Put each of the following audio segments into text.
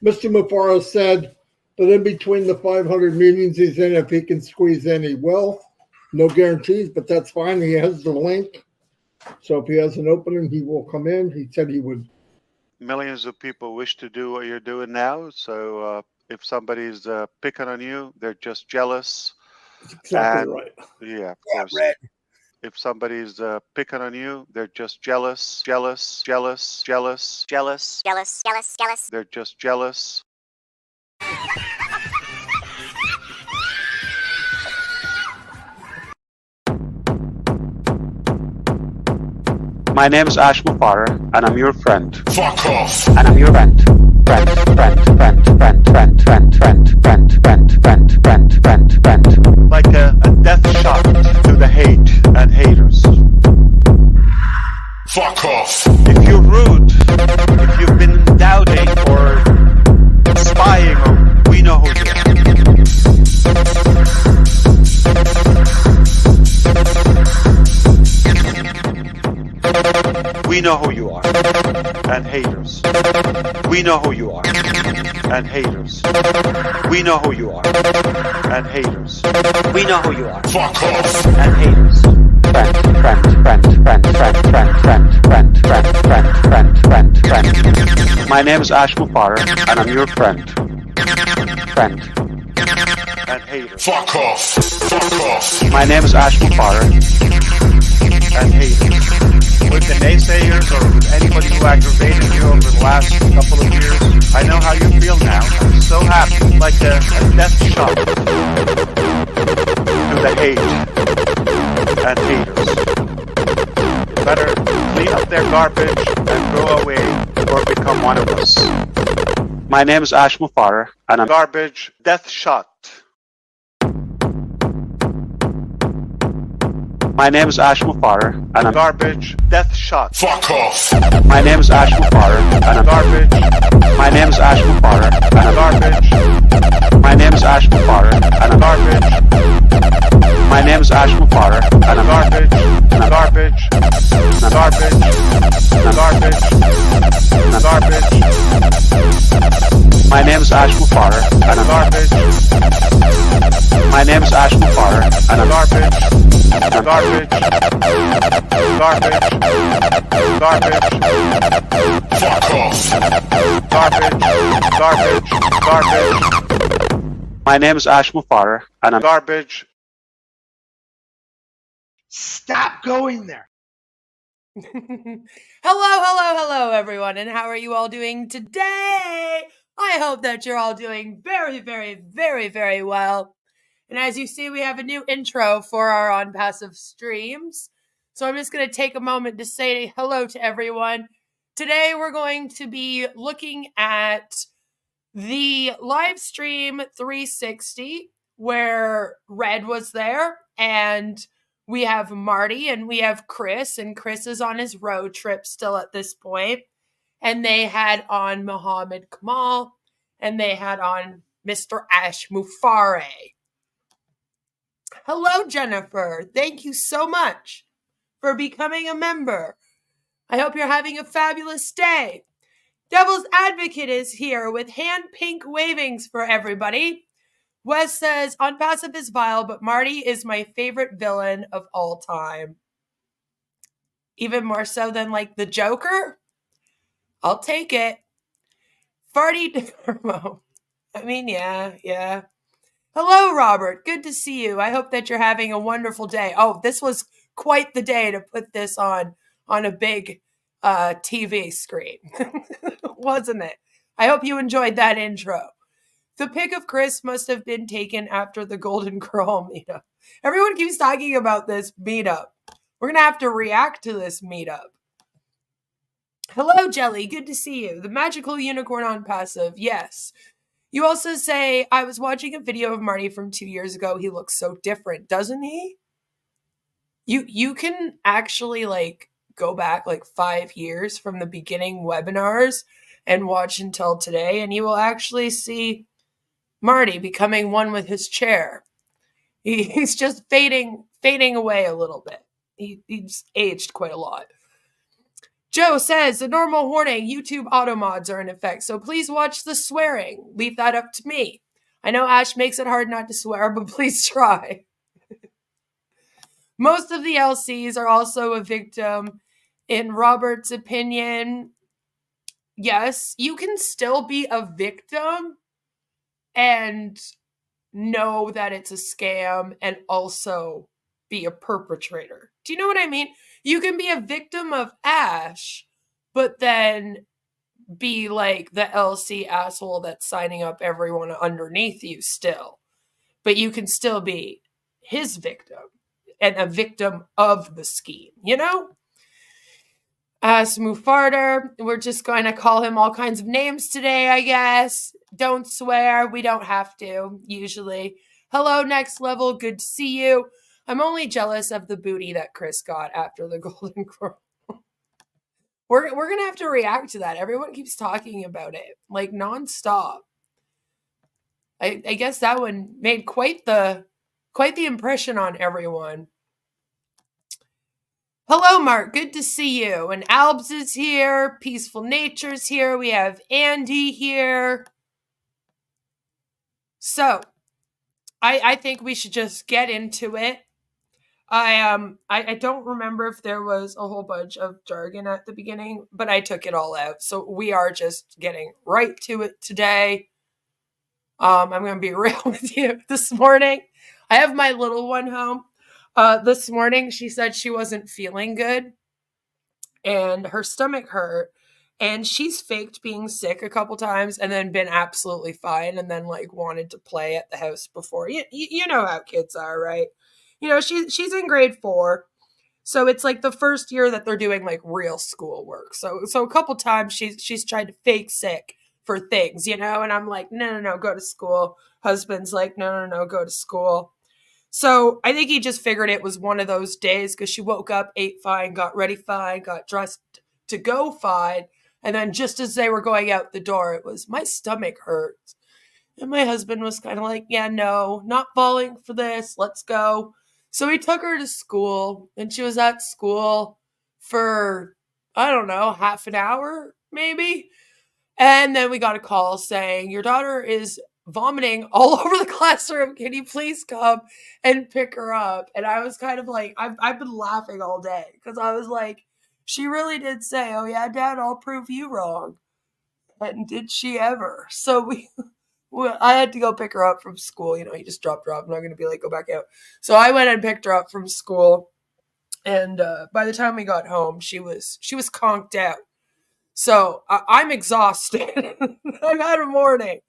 Mr. Mufareh said that in between the 500 meetings he's in, if he can squeeze in, he will. No guarantees, but that's fine. He has the link. So if he has an opening, he will come in. He said he would. Millions of people wish to do what you're doing now. So if somebody's picking on you, they're just jealous. That's exactly right. Yeah, of course. Red. If somebody's picking on you, they're just jealous. Jealous. They're just jealous. My name is Ash Mufareh, and I'm your friend. Fuck off. And I'm your friend. Like a death shot to the hate and haters. Fuck off. If you're rude, if you've been doubting or spying, or we know who you are. We know who you are. And haters. We know who you are. And haters. We know who you are. And haters. We know who you are. Fuck off. And haters. My name is Ash Mufareh, and I'm your friend. And haters. Fuck off. Fuck off. My name is Ash Mufareh, and haters. With the naysayers or with anybody who aggravated you over the last couple of years, I know how you feel now. I'm so happy, like a death shot to the hate and haters. Better clean up their garbage and go away or become one of us. My name is Ash Mufareh, and I'm garbage death shot. My name is Ash Mufareh, and I'm garbage death shot. Fuck off. My name is Ash Mufareh, and I'm garbage. My name is Ash Mufareh, and I'm garbage. My name is Ash Mufareh, and I'm garbage. My name is Ash Mufareh, and I'm garbage. And I'm garbage. And I'm garbage. And I'm garbage. And I'm garbage. My name is Ash Mufareh, and I'm garbage. My name is Ash Mufareh, and I'm garbage. Garbage. Fuck off. Garbage. My name is Ash Mufareh, and I'm garbage. Stop going there. Hello, everyone, and how are you all doing today? I hope that you're all doing very, very, very, very well. And as you see, we have a new intro for our Onpassive streams. So I'm just going to take a moment to say hello to everyone. Today, we're going to be looking at the live stream 360, where Red was there, and we have Marty, and we have Chris, and Chris is on his road trip still at this point. And they had on Muhammad Kamal, and they had on Mr. Ash Mufareh. Hello, Jennifer. Thank you so much for becoming a member. I hope you're having a fabulous day. Devil's Advocate is here with hand pink wavings for everybody. Wes says, Onpassive is vile, but Marty is my favorite villain of all time. Even more so than like the Joker? I'll take it. Marty DeGarmo. I mean, yeah. Hello, Robert. Good to see you. I hope that you're having a wonderful day. Oh, this was quite the day to put this on a big TV screen, wasn't it? I hope you enjoyed that intro. The pic of Chris must have been taken after the Golden Girl meetup. Everyone keeps talking about this meetup. We're going to have to react to this meetup. Hello, Jelly. Good to see you. The magical unicorn Onpassive. Yes. You also say, I was watching a video of Marty from 2 years ago. He looks so different, doesn't he? You can actually like go back like 5 years from the beginning webinars and watch until today, and you will actually see Marty becoming one with his chair. He's just fading away a little bit. He's aged quite a lot. Joe says, a normal warning, YouTube auto mods are in effect, so please watch the swearing. Leave that up to me. I know Ash makes it hard not to swear, but please try. Most of the LCs are also a victim. In Robert's opinion, yes, you can still be a victim and know that it's a scam and also be a perpetrator. Do you know what I mean? You can be a victim of Ash, but then be like the LC asshole that's signing up everyone underneath you still. But you can still be his victim and a victim of the scheme, you know? S.E.C, Mufareh, we're just going to call him all kinds of names today, I guess. Don't swear. We don't have to, usually. Hello, Next Level. Good to see you. I'm only jealous of the booty that Chris got after the Golden Girl. We're going to have to react to that. Everyone keeps talking about it, like nonstop. I guess that one made quite the impression on everyone. Hello, Mark. Good to see you. And Albs is here. Peaceful Nature's here. We have Andy here. So, I think we should just get into it. I don't remember if there was a whole bunch of jargon at the beginning, but I took it all out. So we are just getting right to it today. I'm going to be real with you this morning. I have my little one home. This morning, she said she wasn't feeling good and her stomach hurt. And she's faked being sick a couple times and then been absolutely fine and then like wanted to play at the house before. You know how kids are, right? You know, she's in grade 4. So it's like the first year that they're doing like real school work. So a couple times she's tried to fake sick for things, you know? And I'm like, no, go to school. Husband's like, no, go to school. So I think he just figured it was one of those days because she woke up, ate fine, got ready fine, got dressed to go fine. And then just as they were going out the door, it was, my stomach hurts. And my husband was kind of like, yeah, no, not falling for this. Let's go. So we took her to school and she was at school for, I don't know, half an hour maybe. And then we got a call saying, your daughter is vomiting all over the classroom. Can you please come and pick her up? And I was kind of like, I've been laughing all day because I was like, she really did say, oh yeah, Dad, I'll prove you wrong. And did she ever? So I had to go pick her up from school. You know, you just dropped her off. I'm not going to be like, go back out. So I went and picked her up from school. And by the time we got home, she was conked out. So I'm exhausted. I've had a morning.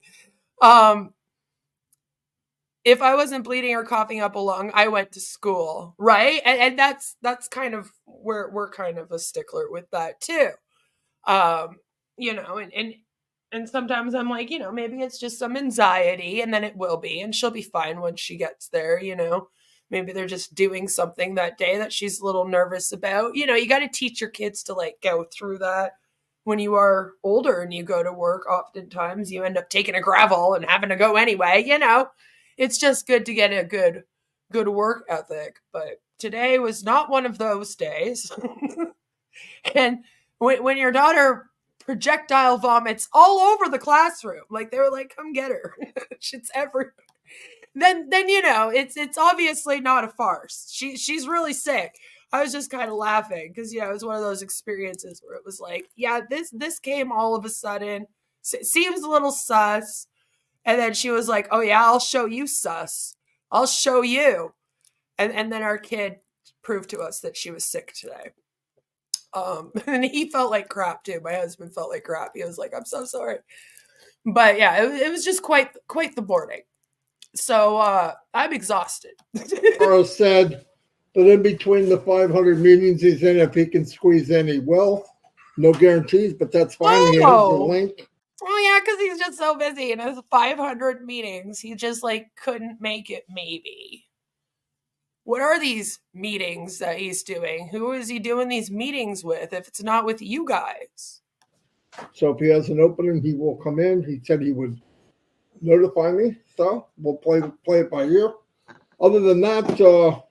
If I wasn't bleeding or coughing up a lung, I went to school, right? And that's kind of where we're kind of a stickler with that too. You know, and sometimes I'm like, you know, maybe it's just some anxiety and then it will be, and she'll be fine when she gets there, you know. Maybe they're just doing something that day that she's a little nervous about. You know, you got to teach your kids to like go through that. When you are older and you go to work, oftentimes you end up taking a gravel and having to go anyway, you know. It's just good to get a good work ethic. But today was not one of those days. And when your daughter projectile vomits all over the classroom, like they were like, come get her. Shit's everywhere. Then you know, it's obviously not a farce. She's really sick. I was just kind of laughing because, you know, it was one of those experiences where it was like, yeah, this came all of a sudden. Seems a little sus. And then she was like, oh, yeah, I'll show you sus. I'll show you. And then our kid proved to us that she was sick today. And he felt like crap, too. My husband felt like crap. He was like, I'm so sorry. But, yeah, it was just quite the morning. So I'm exhausted. Carl said, but in between the 500 meetings he's in, if he can squeeze in, he will. No guarantees, but that's fine. He has the link. Oh, yeah, because he's just so busy in his 500 meetings. He just, like, couldn't make it, maybe. What are these meetings that he's doing? Who is he doing these meetings with if it's not with you guys? So if he has an opening, he will come in. He said he would notify me. So we'll play it by ear. Other than that,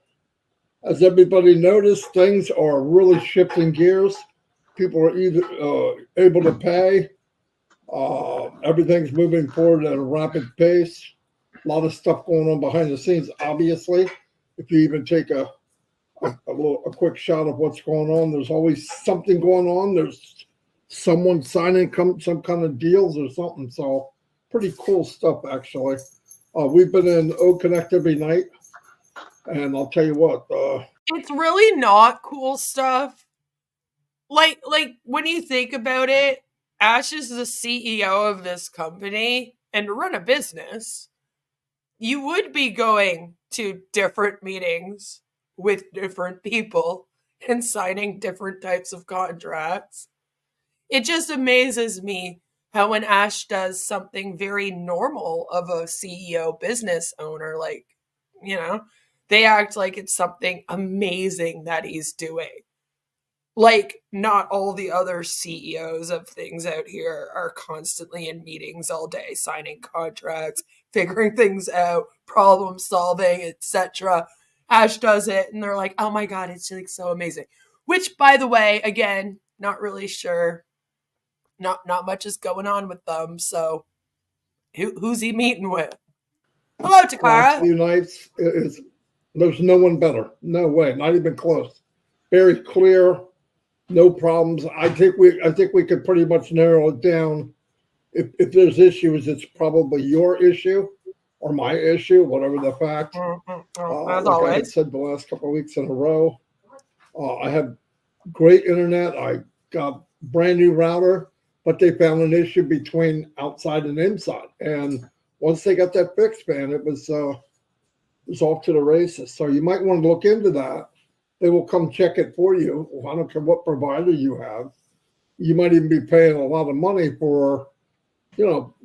as everybody noticed, things are really shifting gears. People are either able to pay. Everything's moving forward at a rapid pace. A lot of stuff going on behind the scenes. Obviously, if you even take a quick shot of what's going on, there's always something going on. There's someone signing some kind of deals or something. So pretty cool stuff, actually. We've been in O Connect every night, and I'll tell you what. It's really not cool stuff. Like when you think about it, Ash is the CEO of this company and run a business. You would be going to different meetings with different people and signing different types of contracts. It just amazes me how when Ash does something very normal of a CEO business owner, like, they act like it's something amazing that he's doing. Like, not all the other CEOs of things out here are constantly in meetings all day, signing contracts, figuring things out, problem solving, etc. Ash does it, and they're like, "Oh my god, it's like so amazing." Which, by the way, again, not really sure. Not much is going on with them. So, who's he meeting with? Hello, Last Takara. few nights, there's no one better. No way, not even close. Very clear. No problems. I think we could pretty much narrow it down. If there's issues, it's probably your issue or my issue, whatever the fact. As like I had always. said the last couple of weeks in a row, I have great internet. I got brand new router, but they found an issue between outside and inside. And once they got that fixed, man, it was off to the races. So you might want to look into that. They will come check it for you. I don't care what provider you have. You might even be paying a lot of money for,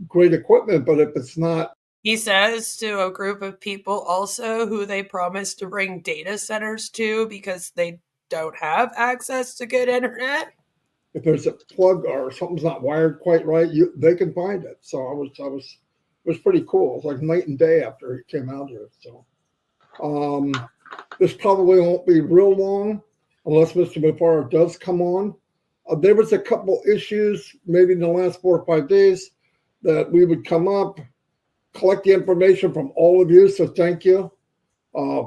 great equipment. But if it's not, He says to a group of people also who they promised to bring data centers to because they don't have access to good internet. if there's a plug or something's not wired quite right, they can find it. So it was pretty cool. It was like night and day after he came out here. So this probably won't be real long unless Mr. Mufareh does come on. There was a couple issues maybe in the last 4 or 5 days that we would come up, collect the information from all of you. So thank you.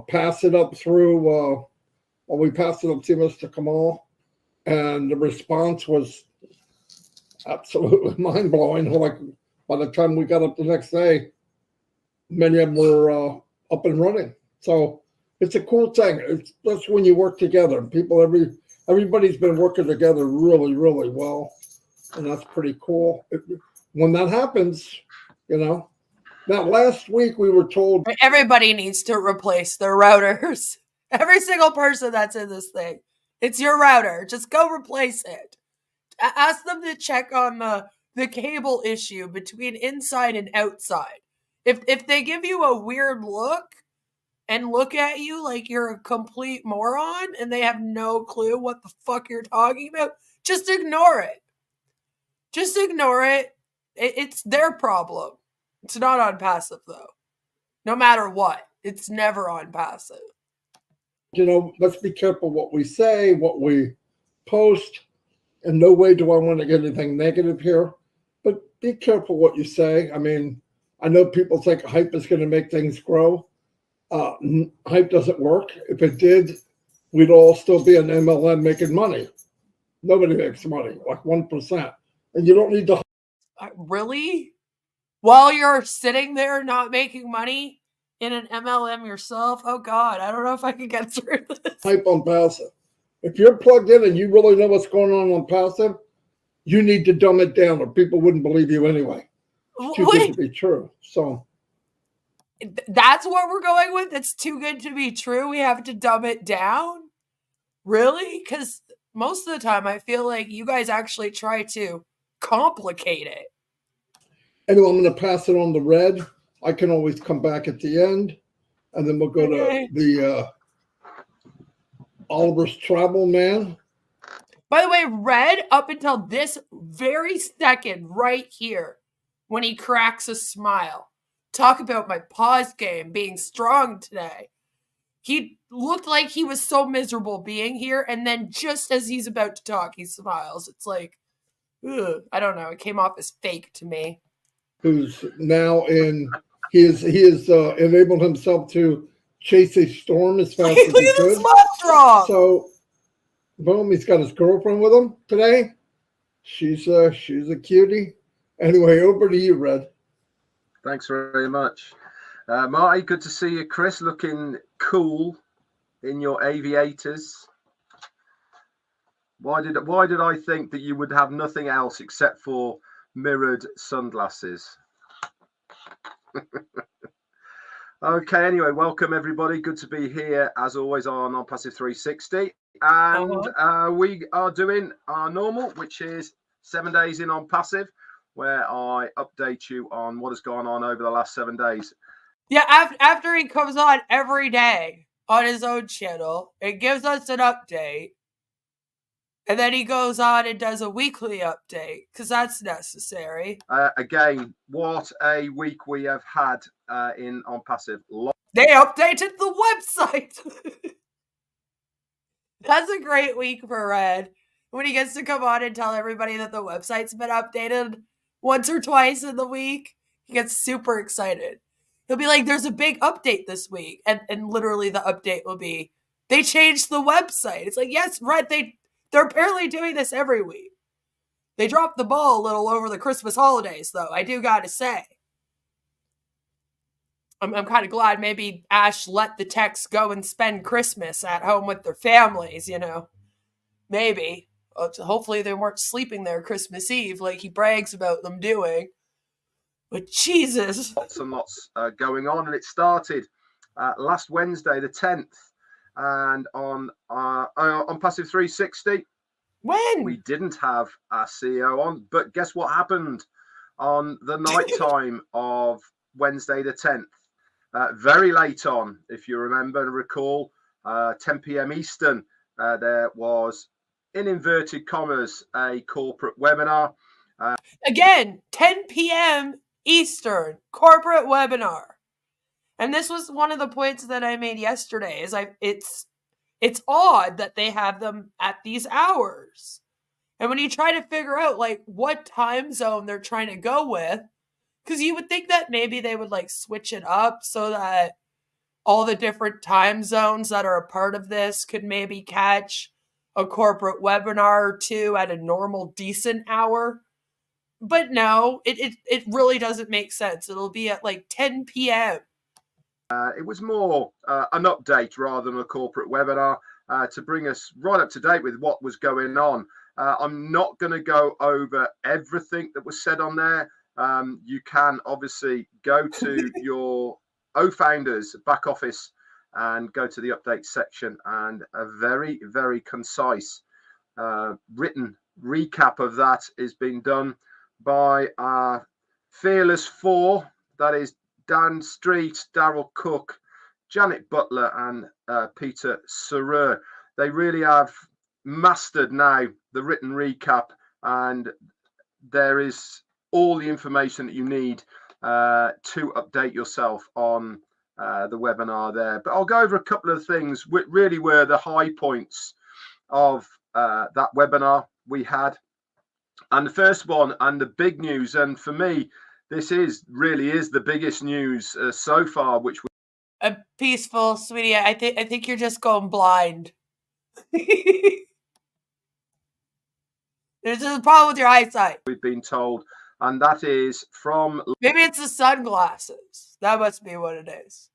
Pass it up through, we passed it up to Mr. Kamal, and the response was absolutely mind blowing. Like by the time we got up the next day, many of them were up and running. So it's a cool thing. That's when you work together. Everybody's been working together really, really well, and that's pretty cool. When that happens, Now, last week we were told Everybody needs to replace their routers. Every single person that's in this thing. It's your router. Just go replace it. Ask them to check on the cable issue between inside and outside. If they give you a weird look and look at you like you're a complete moron and they have no clue what the fuck you're talking about, just ignore it. Just ignore it. It's their problem. It's not Onpassive, though. No matter what, it's never Onpassive. let's be careful what we say, what we post. In no way do I want to get anything negative here, but be careful what you say. I mean, I know people think hype is going to make things grow. Hype doesn't work. If it did, we'd all still be an MLM making money. Nobody makes money, like 1%. And you don't need to. Really? While you're sitting there not making money in an MLM yourself? Oh, God, I don't know if I can get through this. Hype Onpassive. If you're plugged in and you really know what's going on Onpassive, you need to dumb it down or people wouldn't believe you anyway. It's too good to be true. So that's what we're going with? It's too good to be true? We have to dumb it down? Really? Because most of the time I feel like you guys actually try to complicate it. Anyway, I'm going to pass it on to Red. I can always come back at the end, and then we'll go to the Oliver's Travel Man. By the way, Red, up until this very second right here, when he cracks a smile, talk about my pause game being strong today. He looked like he was so miserable being here, and then just as he's about to talk, he smiles. It's like, ugh, I don't know. It came off as fake to me. Who's now he has enabled himself to chase a storm as fast as Look he at the could. smile draw. So, boom, he's got his girlfriend with him today. She's a cutie. Anyway, over to you, Red. Thanks very much. Marty, good to see you. Chris, looking cool in your aviators. Why did I think that you would have nothing else except for mirrored sunglasses? Okay, anyway, welcome everybody. Good to be here as always on Onpassive 360. And we are doing our normal, which is 7 days in Onpassive, where I update you on what has gone on over the last 7 days. Yeah, after he comes on every day on his own channel, it gives us an update. And then he goes on and does a weekly update, because that's necessary. Again, what a week we have had in Onpassive. They updated the website. That's a great week for Red. When he gets to come on and tell everybody that the website's been updated once or twice in the week, he gets super excited. He'll be like, there's a big update this week. And literally the update will be, they changed the website. It's like, yes, Red, they're apparently doing this every week. They dropped the ball a little over the Christmas holidays, though, I do gotta say. I'm kind of glad maybe Ash let the techs go and spend Christmas at home with their families, you know. Maybe. Hopefully they weren't sleeping there Christmas Eve like he brags about them doing. But Jesus. Lots and lots going on, and it started last Wednesday, the 10th. And on Onpassive 360, when we didn't have our CEO on, but guess what happened on the night time of Wednesday the 10th? Very late on, if you remember and recall, 10 p.m. Eastern, there was, in inverted commas, a corporate webinar. Again, 10 p.m. Eastern, corporate webinar. And this was one of the points that I made yesterday, is it's odd that they have them at these hours. And when you try to figure out like what time zone they're trying to go with, because you would think that maybe they would like switch it up so that all the different time zones that are a part of this could maybe catch a corporate webinar or two at a normal decent hour. But no, it really doesn't make sense. It'll be at like 10 p.m. It was more an update rather than a corporate webinar to bring us right up to date with what was going on. I'm not going to go over everything that was said on there. You can obviously go to your O-Founders back office and go to the update section, and a very, very concise written recap of that is being done by our fearless four. That is Dan Street, Daryl Cook, Janet Butler, and Peter Sarer. They really have mastered now the written recap, and there is all the information that you need to update yourself on the webinar there. But I'll go over a couple of things which really were the high points of that webinar we had. And the first one, and the big news, and for me, this really is the biggest news so far, which A peaceful, sweetie. I think you're just going blind. There's a problem with your eyesight. we've been told, and that is from... Maybe it's the sunglasses. That must be what it is.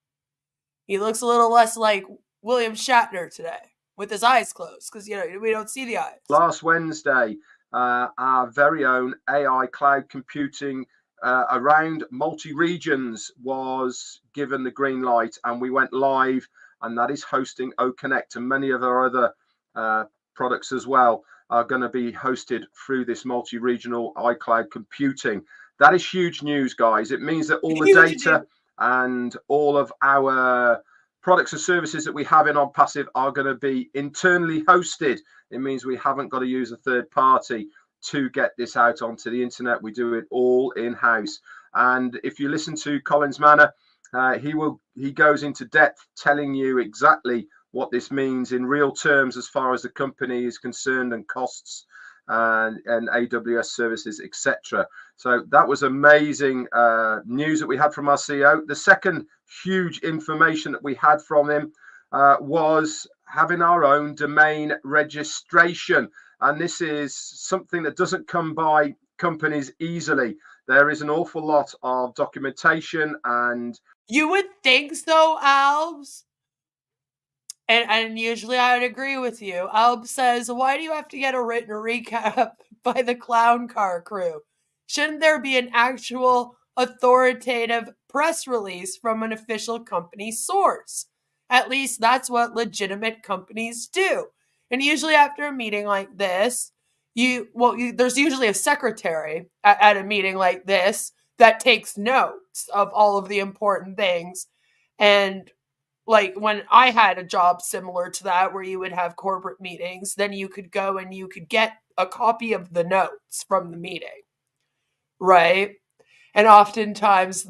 He looks a little less like William Shatner today with his eyes closed, because, you know, we don't see the eyes. Last Wednesday, our very own AI cloud computing around multi-regions was given the green light, and we went live, and that is hosting OConnect, and many of our other products as well are going to be hosted through this multi-regional iCloud computing. That is huge news, guys. It means that all the data and all of our products and services that we have in Onpassive are going to be internally hosted. It means we haven't got to use a third party to get this out onto the internet. We do it all in-house. And if you listen to Collins Manor He goes into depth telling you exactly what this means in real terms as far as the company is concerned, and costs and AWS services, etc. So that was amazing news that we had from our CEO. The second huge information that we had from him was having our own domain registration. And this is something that doesn't come by companies easily. There is an awful lot of documentation, and you would think so, Albs. And usually I would agree with you. Albs says, why do you have to get a written recap by the clown car crew? Shouldn't there be an actual authoritative press release from an official company source? At least that's what legitimate companies do. And usually after a meeting like this, there's usually a secretary at a meeting like this that takes notes of all of the important things. And like when I had a job similar to that, where you would have corporate meetings, then you could go and you could get a copy of the notes from the meeting, right? And oftentimes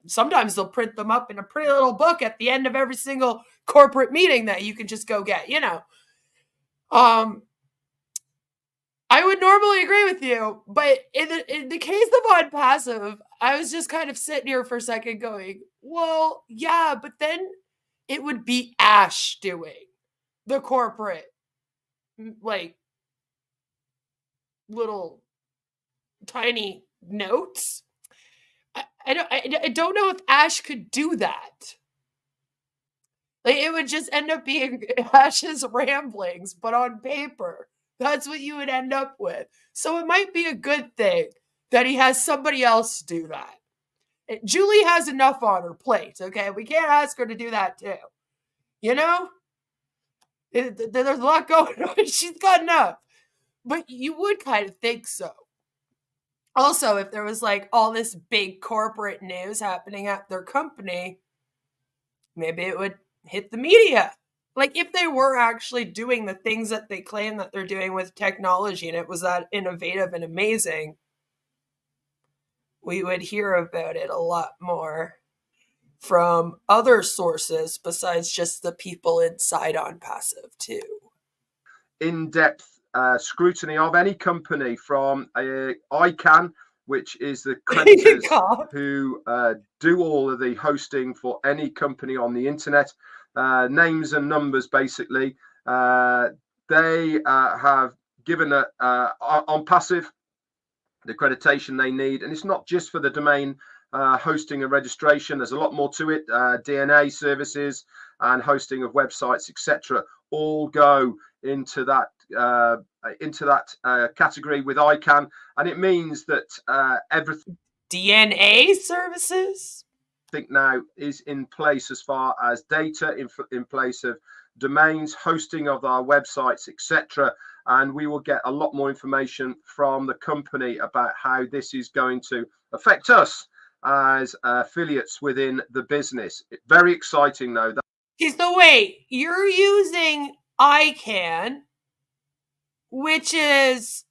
sometimes they'll print them up in a pretty little book at the end of every single corporate meeting that you can just go get, I would normally agree with you, but in the case of Onpassive, I was just kind of sitting here for a second going, well, yeah, but then it would be Ash doing the corporate, like, little tiny notes. I don't know if Ash could do that. Like, it would just end up being Ash's ramblings, but on paper. That's what you would end up with. So it might be a good thing that he has somebody else do that. Julie has enough on her plate, okay? We can't ask her to do that too. There's a lot going on. She's got enough. But you would kind of think so. Also, if there was like all this big corporate news happening at their company, maybe it would hit the media. Like if they were actually doing the things that they claim that they're doing with technology and it was that innovative and amazing, we would hear about it a lot more from other sources besides just the people inside Onpassive too. In-depth scrutiny of any company, from ICANN, which is the creditors who do all of the hosting for any company on the internet. Names and numbers, basically. They have given Onpassive the accreditation they need, and it's not just for the domain hosting and registration. There's a lot more to it. DNA services and hosting of websites, etc., all go into that category with ICANN, and it means that everything DNA services now is in place as far as data in place of domains, hosting of our websites, etc. And we will get a lot more information from the company about how this is going to affect us as affiliates within the business. Very exciting, though. So wait, you're using ICANN, which is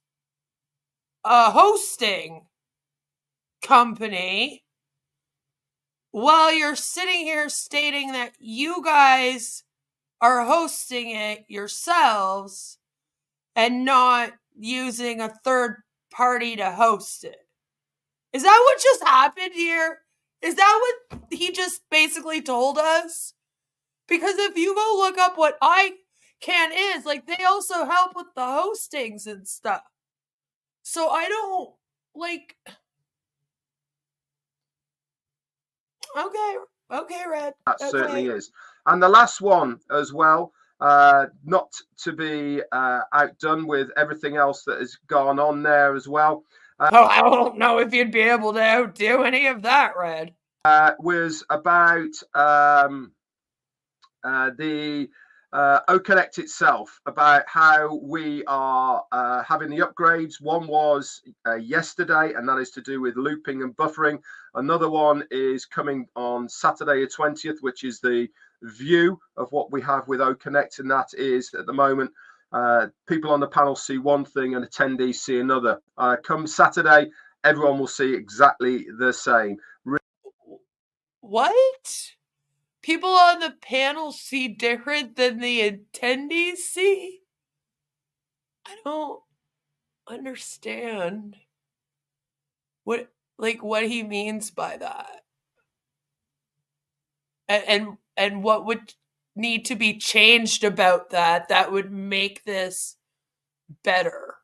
a hosting company, while you're sitting here stating that you guys are hosting it yourselves and not using a third party to host it. Is that what just happened here? Is that what he just basically told us? Because if you go look up what ICANN is, like, they also help with the hostings and stuff. So I don't, like... Okay, Red. That certainly is. And the last one as well, not to be outdone with everything else that has gone on there as well. I don't know if you'd be able to outdo any of that, Red. Was about the OConnect itself, about how we are having the upgrades. One was yesterday, and that is to do with looping and buffering. Another one is coming on Saturday the 20th, which is the view of what we have with OConnect, and that is at the moment people on the panel see one thing and attendees see another. Come Saturday, everyone will see exactly the same. what? People on the panel see different than the attendees see? I don't understand what he means by that. And what would need to be changed about that would make this better.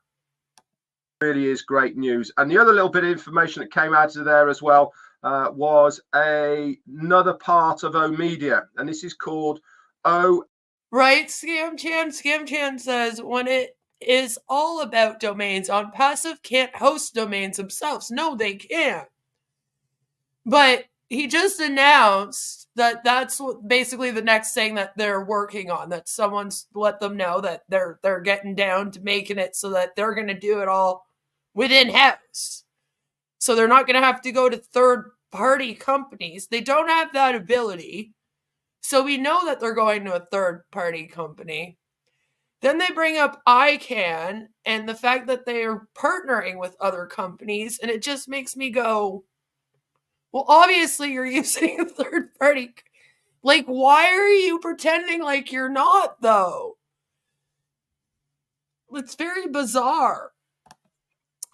Really is great news. And the other little bit of information that came out of there as well was another part of O Media, and this is called O. Right, Scam Chan says, when it is all about domains, Onpassive can't host domains themselves. No, they can't. But he just announced that that's basically the next thing that they're working on, that someone's let them know that they're getting down to making it so that they're going to do it all within house. So they're not going to have to go to third-party companies. They don't have that ability. So we know that they're going to a third-party company. Then they bring up ICANN and the fact that they are partnering with other companies, and it just makes me go, well, obviously you're using a third party. Like, why are you pretending like you're not, though? It's very bizarre.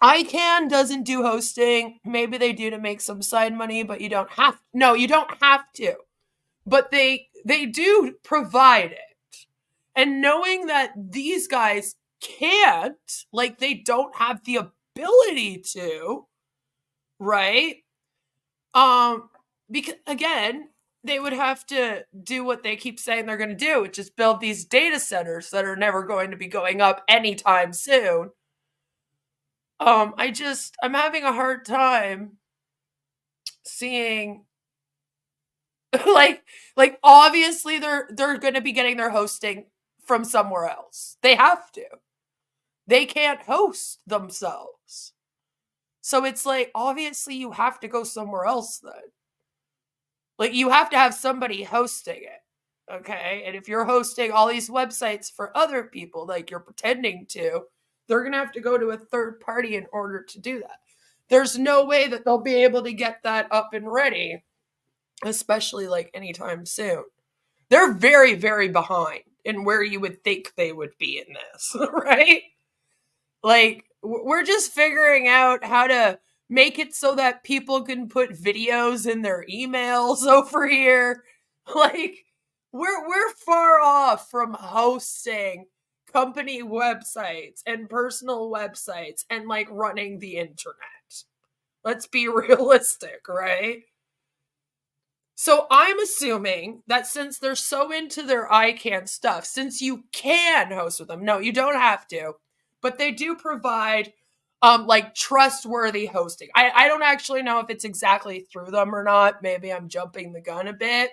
ICANN doesn't do hosting. Maybe they do to make some side money, but you don't have to. No, you don't have to. But they do provide it. And knowing that these guys can't, like they don't have the ability to, right? Because again, they would have to do what they keep saying they're going to do, which is build these data centers that are never going to be going up anytime soon. I'm having a hard time seeing like obviously they're going to be getting their hosting from somewhere else. They have to. They can't host themselves. So it's like, obviously you have to go somewhere else then. Like, you have to have somebody hosting it, okay? And if you're hosting all these websites for other people, like you're pretending to, they're going to have to go to a third party in order to do that. There's no way that they'll be able to get that up and ready, especially like anytime soon. They're very, very behind in where you would think they would be in this, right? Like, we're just figuring out how to make it so that people can put videos in their emails over here. Like, we're far off from hosting company websites and personal websites and like running the internet. Let's be realistic, right? So I'm assuming that since they're so into their ICANN stuff, since you can host with them, no, you don't have to, but they do provide like trustworthy hosting. I don't actually know if it's exactly through them or not. Maybe I'm jumping the gun a bit.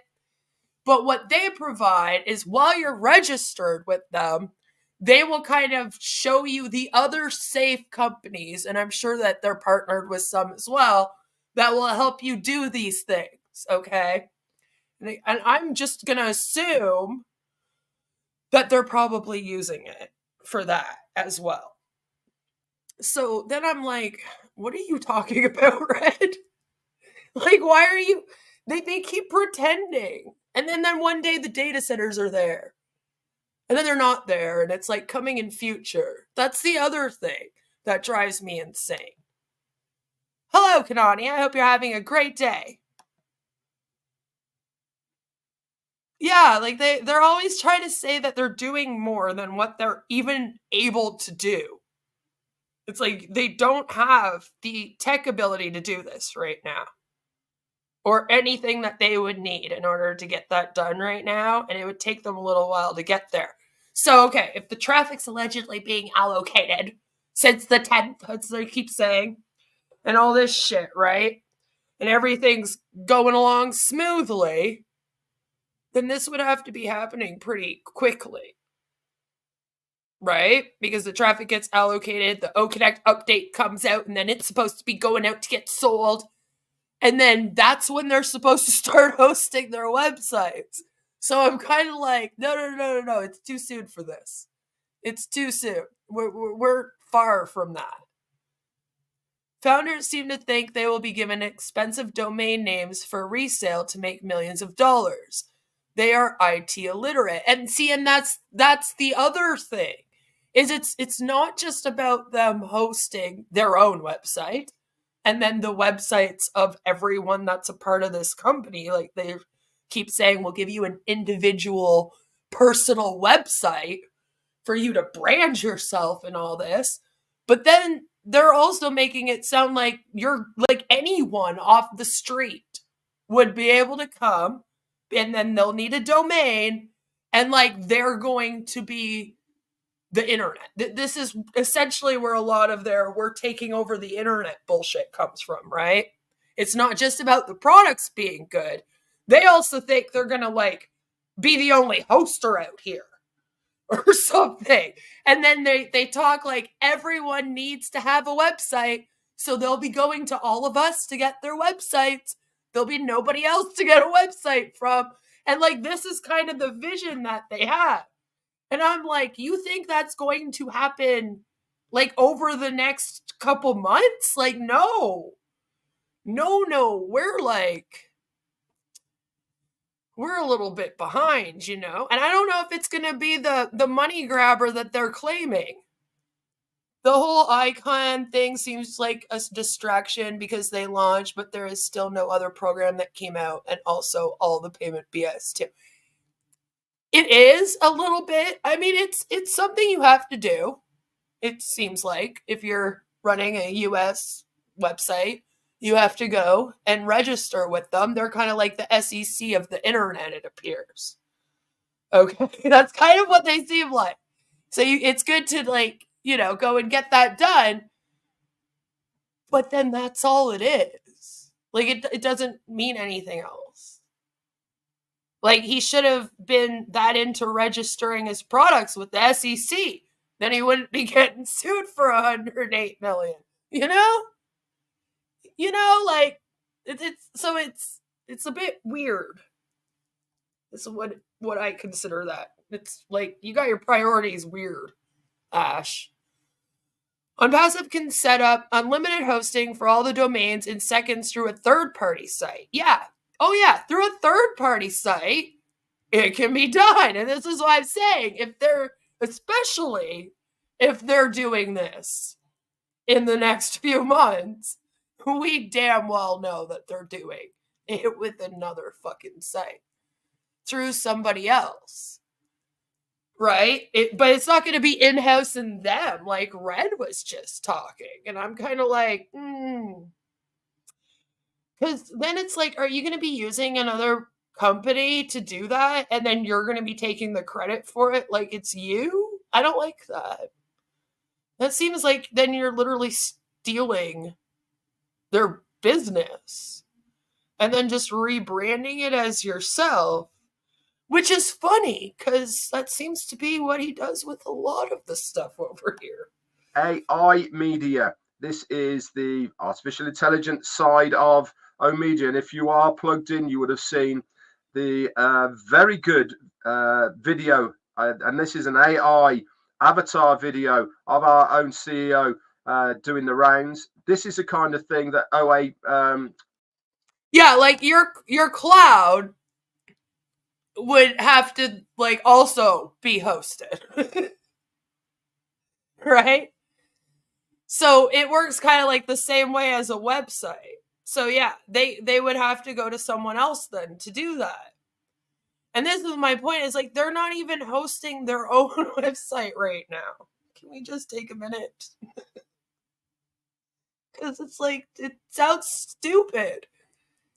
But what they provide is while you're registered with them, they will kind of show you the other safe companies, and I'm sure that they're partnered with some as well, that will help you do these things, okay? And I'm just going to assume that they're probably using it for that as well. So then I'm like, what are you talking about, Red? Like, why are you... They keep pretending. And then one day the data centers are there. And then they're not there. And it's like coming in future. That's the other thing that drives me insane. Hello, Kanani. I hope you're having a great day. Yeah, like they're always trying to say that they're doing more than what they're even able to do. It's like they don't have the tech ability to do this right now. Or anything that they would need in order to get that done right now. And it would take them a little while to get there. So, okay, if the traffic's allegedly being allocated since the 10th, as they keep saying, and all this shit, right? And everything's going along smoothly, then this would have to be happening pretty quickly. Right? Because the traffic gets allocated, the OConnect update comes out, and then it's supposed to be going out to get sold. And then that's when they're supposed to start hosting their websites. So I'm kind of like, no, it's too soon for this. It's too soon. We're far from that. Founders seem to think they will be given expensive domain names for resale to make millions of dollars. They are IT illiterate. And see, and that's the other thing. Is it's not just about them hosting their own website and then the websites of everyone that's a part of this company. Like they keep saying, we'll give you an individual personal website for you to brand yourself and all this. But then they're also making it sound like you're like anyone off the street would be able to come, and then they'll need a domain, and like they're going to be the internet. This is essentially where a lot of their we're taking over the internet bullshit comes from, right? It's not just about the products being good. They also think they're going to like be the only hoster out here or something. And then they talk like everyone needs to have a website, so they'll be going to all of us to get their websites. There'll be nobody else to get a website from. And like this is kind of the vision that they have. And I'm like, you think that's going to happen like over the next couple months? Like, no. We're a little bit behind, you know? And I don't know if it's going to be the money grabber that they're claiming. The whole icon thing seems like a distraction because they launched, but there is still no other program that came out, and also all the payment BS too. It is a little bit. I mean, it's something you have to do. It seems like if you're running a US website, you have to go and register with them. They're kind of like the S.E.C. of the internet, it appears. Okay, that's kind of what they seem like. So it's good to like, you know, go and get that done. But then that's all it is. Like it doesn't mean anything else. Like he should have been that into registering his products with the S.E.C. Then he wouldn't be getting sued for $108 million. You know? Like it's a bit weird. This is what I consider that. It's like you got your priorities weird, Ash. Onpassive can set up unlimited hosting for all the domains in seconds through a third-party site. Yeah. Oh yeah, through a third-party site, it can be done. And this is what I'm saying. Especially if they're doing this in the next few months, we damn well know that they're doing it with another fucking site through somebody else. Right? But it's not going to be in-house in them like Red was just talking. And I'm kind of like, because then it's like, are you going to be using another company to do that? And then you're going to be taking the credit for it like it's you? I don't like that. That seems like then you're literally stealing their business and then just rebranding it as yourself, which is funny because that seems to be what he does with a lot of the stuff over here. AI media. This is the artificial intelligence side of O-Media. And if you are plugged in, you would have seen the very good video. And this is an AI avatar video of our own CEO doing the rounds. This is the kind of thing that OA... yeah, like your cloud would have to like also be hosted. Right? So it works kind of like the same way as a website. So yeah, they would have to go to someone else then to do that. And this is my point, is like they're not even hosting their own website right now. Can we just take a minute? Because it's like, it sounds stupid.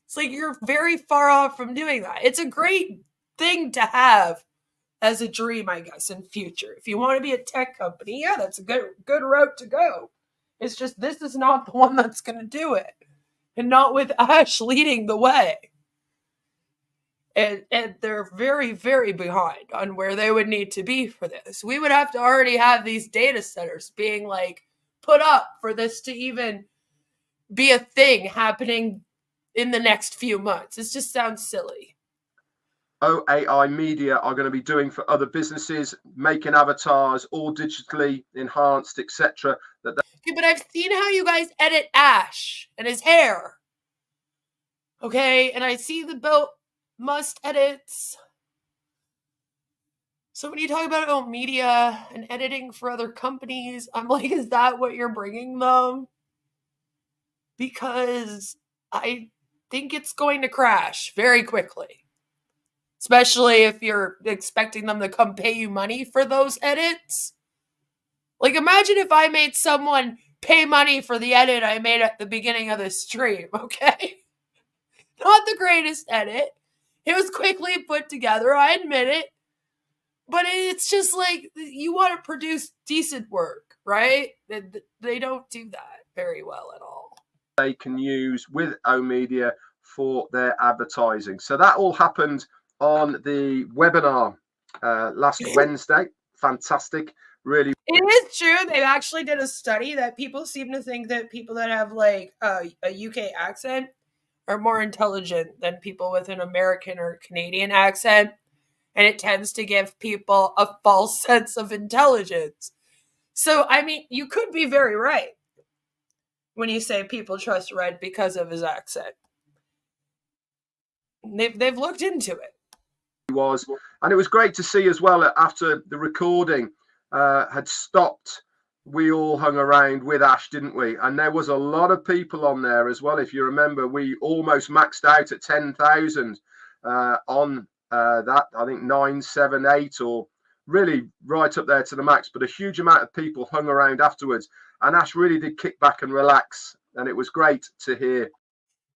It's like you're very far off from doing that. It's a great thing to have as a dream, I guess, in future. If you want to be a tech company, yeah, that's a good route to go. It's just this is not the one that's going to do it. And not with Ash leading the way. And they're very, very behind on where they would need to be for this. We would have to already have these data centers being like put up for this to even be a thing happening in the next few months. It just sounds silly. OAI Media are going to be doing for other businesses, making avatars all digitally enhanced, etc. Okay, but I've seen how you guys edit Ash and his hair. Okay, and I see the Bill Must edits. So when you talk about media and editing for other companies, I'm like, is that what you're bringing them? Because I think it's going to crash very quickly. Especially if you're expecting them to come pay you money for those edits. Like, imagine if I made someone pay money for the edit I made at the beginning of the stream, okay? Not the greatest edit. It was quickly put together, I admit it. But it's just like, you want to produce decent work, right? They don't do that very well at all. They can use with O Media for their advertising. So that all happened on the webinar last Wednesday. Fantastic. Really. It is true. They actually did a study that people seem to think that people that have like a UK accent are more intelligent than people with an American or Canadian accent. And it tends to give people a false sense of intelligence. So, I mean, you could be very right when you say people trust Red because of his accent. They've looked into it. And it was great to see as well, after the recording had stopped, we all hung around with Ash, didn't we? And there was a lot of people on there as well. If you remember, we almost maxed out at 10,000 on that, I think 978, or really right up there to the max. But a huge amount of people hung around afterwards, and Ash really did kick back and relax, and it was great to hear.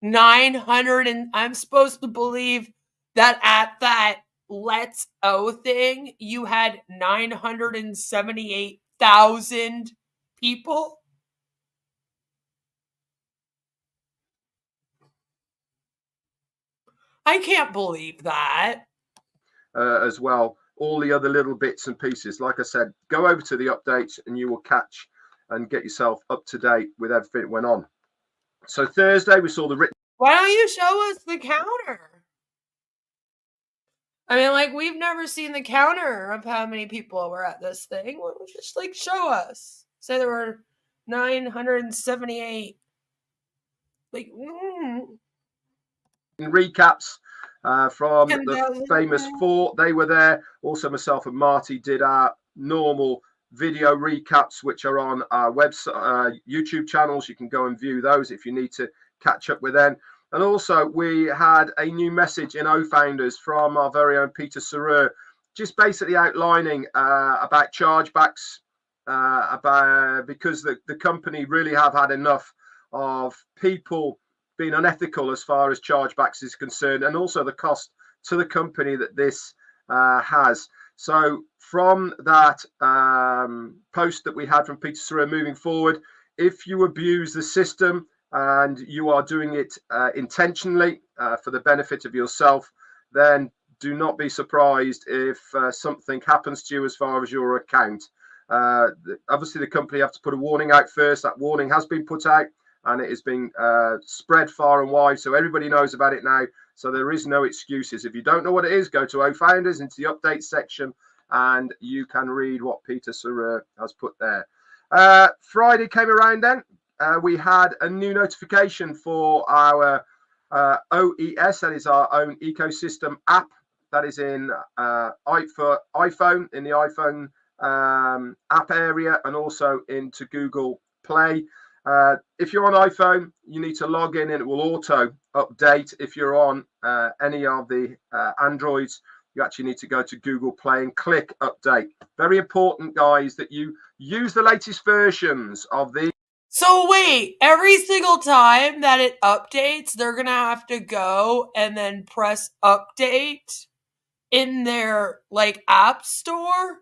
900, and I'm supposed to believe that at that Let's O thing, you had 978,000 people. I can't believe that. As well, all the other little bits and pieces. Like I said, go over to the updates and you will catch and get yourself up to date with everything that went on. So Thursday, we saw the written. Why don't you show us the counter? I mean, like, we've never seen the counter of how many people were at this thing. Just, like, show us. Say there were 978. Like, recaps from the famous four. They were there. Also, myself and Marty did our normal video recaps, which are on our website, YouTube channels. You can go and view those if you need to catch up with them. And also, we had a new message in O-Founders from our very own Peter Sarer, just basically outlining about chargebacks, because the company really have had enough of people being unethical as far as chargebacks is concerned, and also the cost to the company that this has. So from that post that we had from Peter Sarer, moving forward, if you abuse the system and you are doing it intentionally for the benefit of yourself, then do not be surprised if something happens to you as far as your account. Obviously, the company have to put a warning out first. That warning has been put out, and it has been spread far and wide, so everybody knows about it now. So there is no excuses. If you don't know what it is, go to O-Founders into the update section, and you can read what Peter Sarer has put there. Friday came around then. We had a new notification for our OES, that is our own ecosystem app, that is in for iPhone, in the iPhone app area, and also into Google Play. If you're on iPhone, you need to log in and it will auto update. If you're on any of the Androids, you actually need to go to Google Play and click update. Very important, guys, that you use the latest versions of the. So wait, every single time that it updates, they're going to have to go and then press update in their like app store?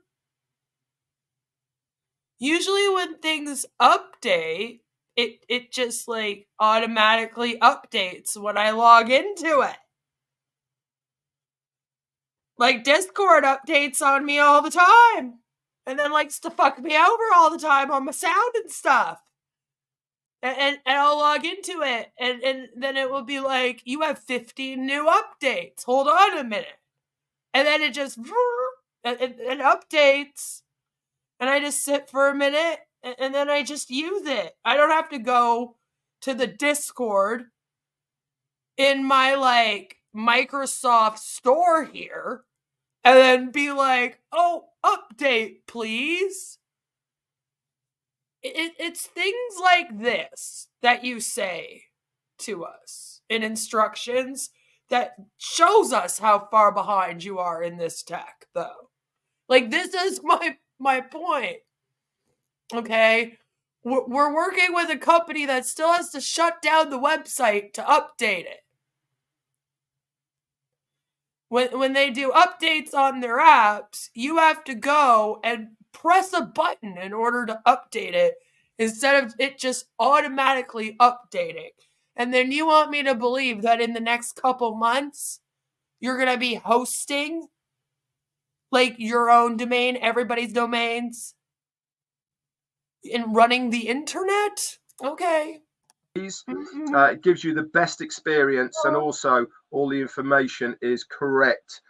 Usually when things update, it just like automatically updates when I log into it. Like Discord updates on me all the time, and then likes to fuck me over all the time on my sound and stuff. And I'll log into it, and then it will be like, you have 15 new updates. Hold on a minute. and then it just it updates, and I just sit for a minute, and then I just use it. I don't have to go to the Discord in my like Microsoft store here and then be like, oh, update, please. It's things like this that you say to us in instructions that shows us how far behind you are in this tech, though. Like, this is my point. Okay? We're working with a company that still has to shut down the website to update it. When they do updates on their apps, you have to go and press a button in order to update it instead of it just automatically updating. And then you want me to believe that in the next couple months, you're going to be hosting like your own domain, everybody's domains, and running the internet? Okay. It gives you the best experience, and also all the information is correct.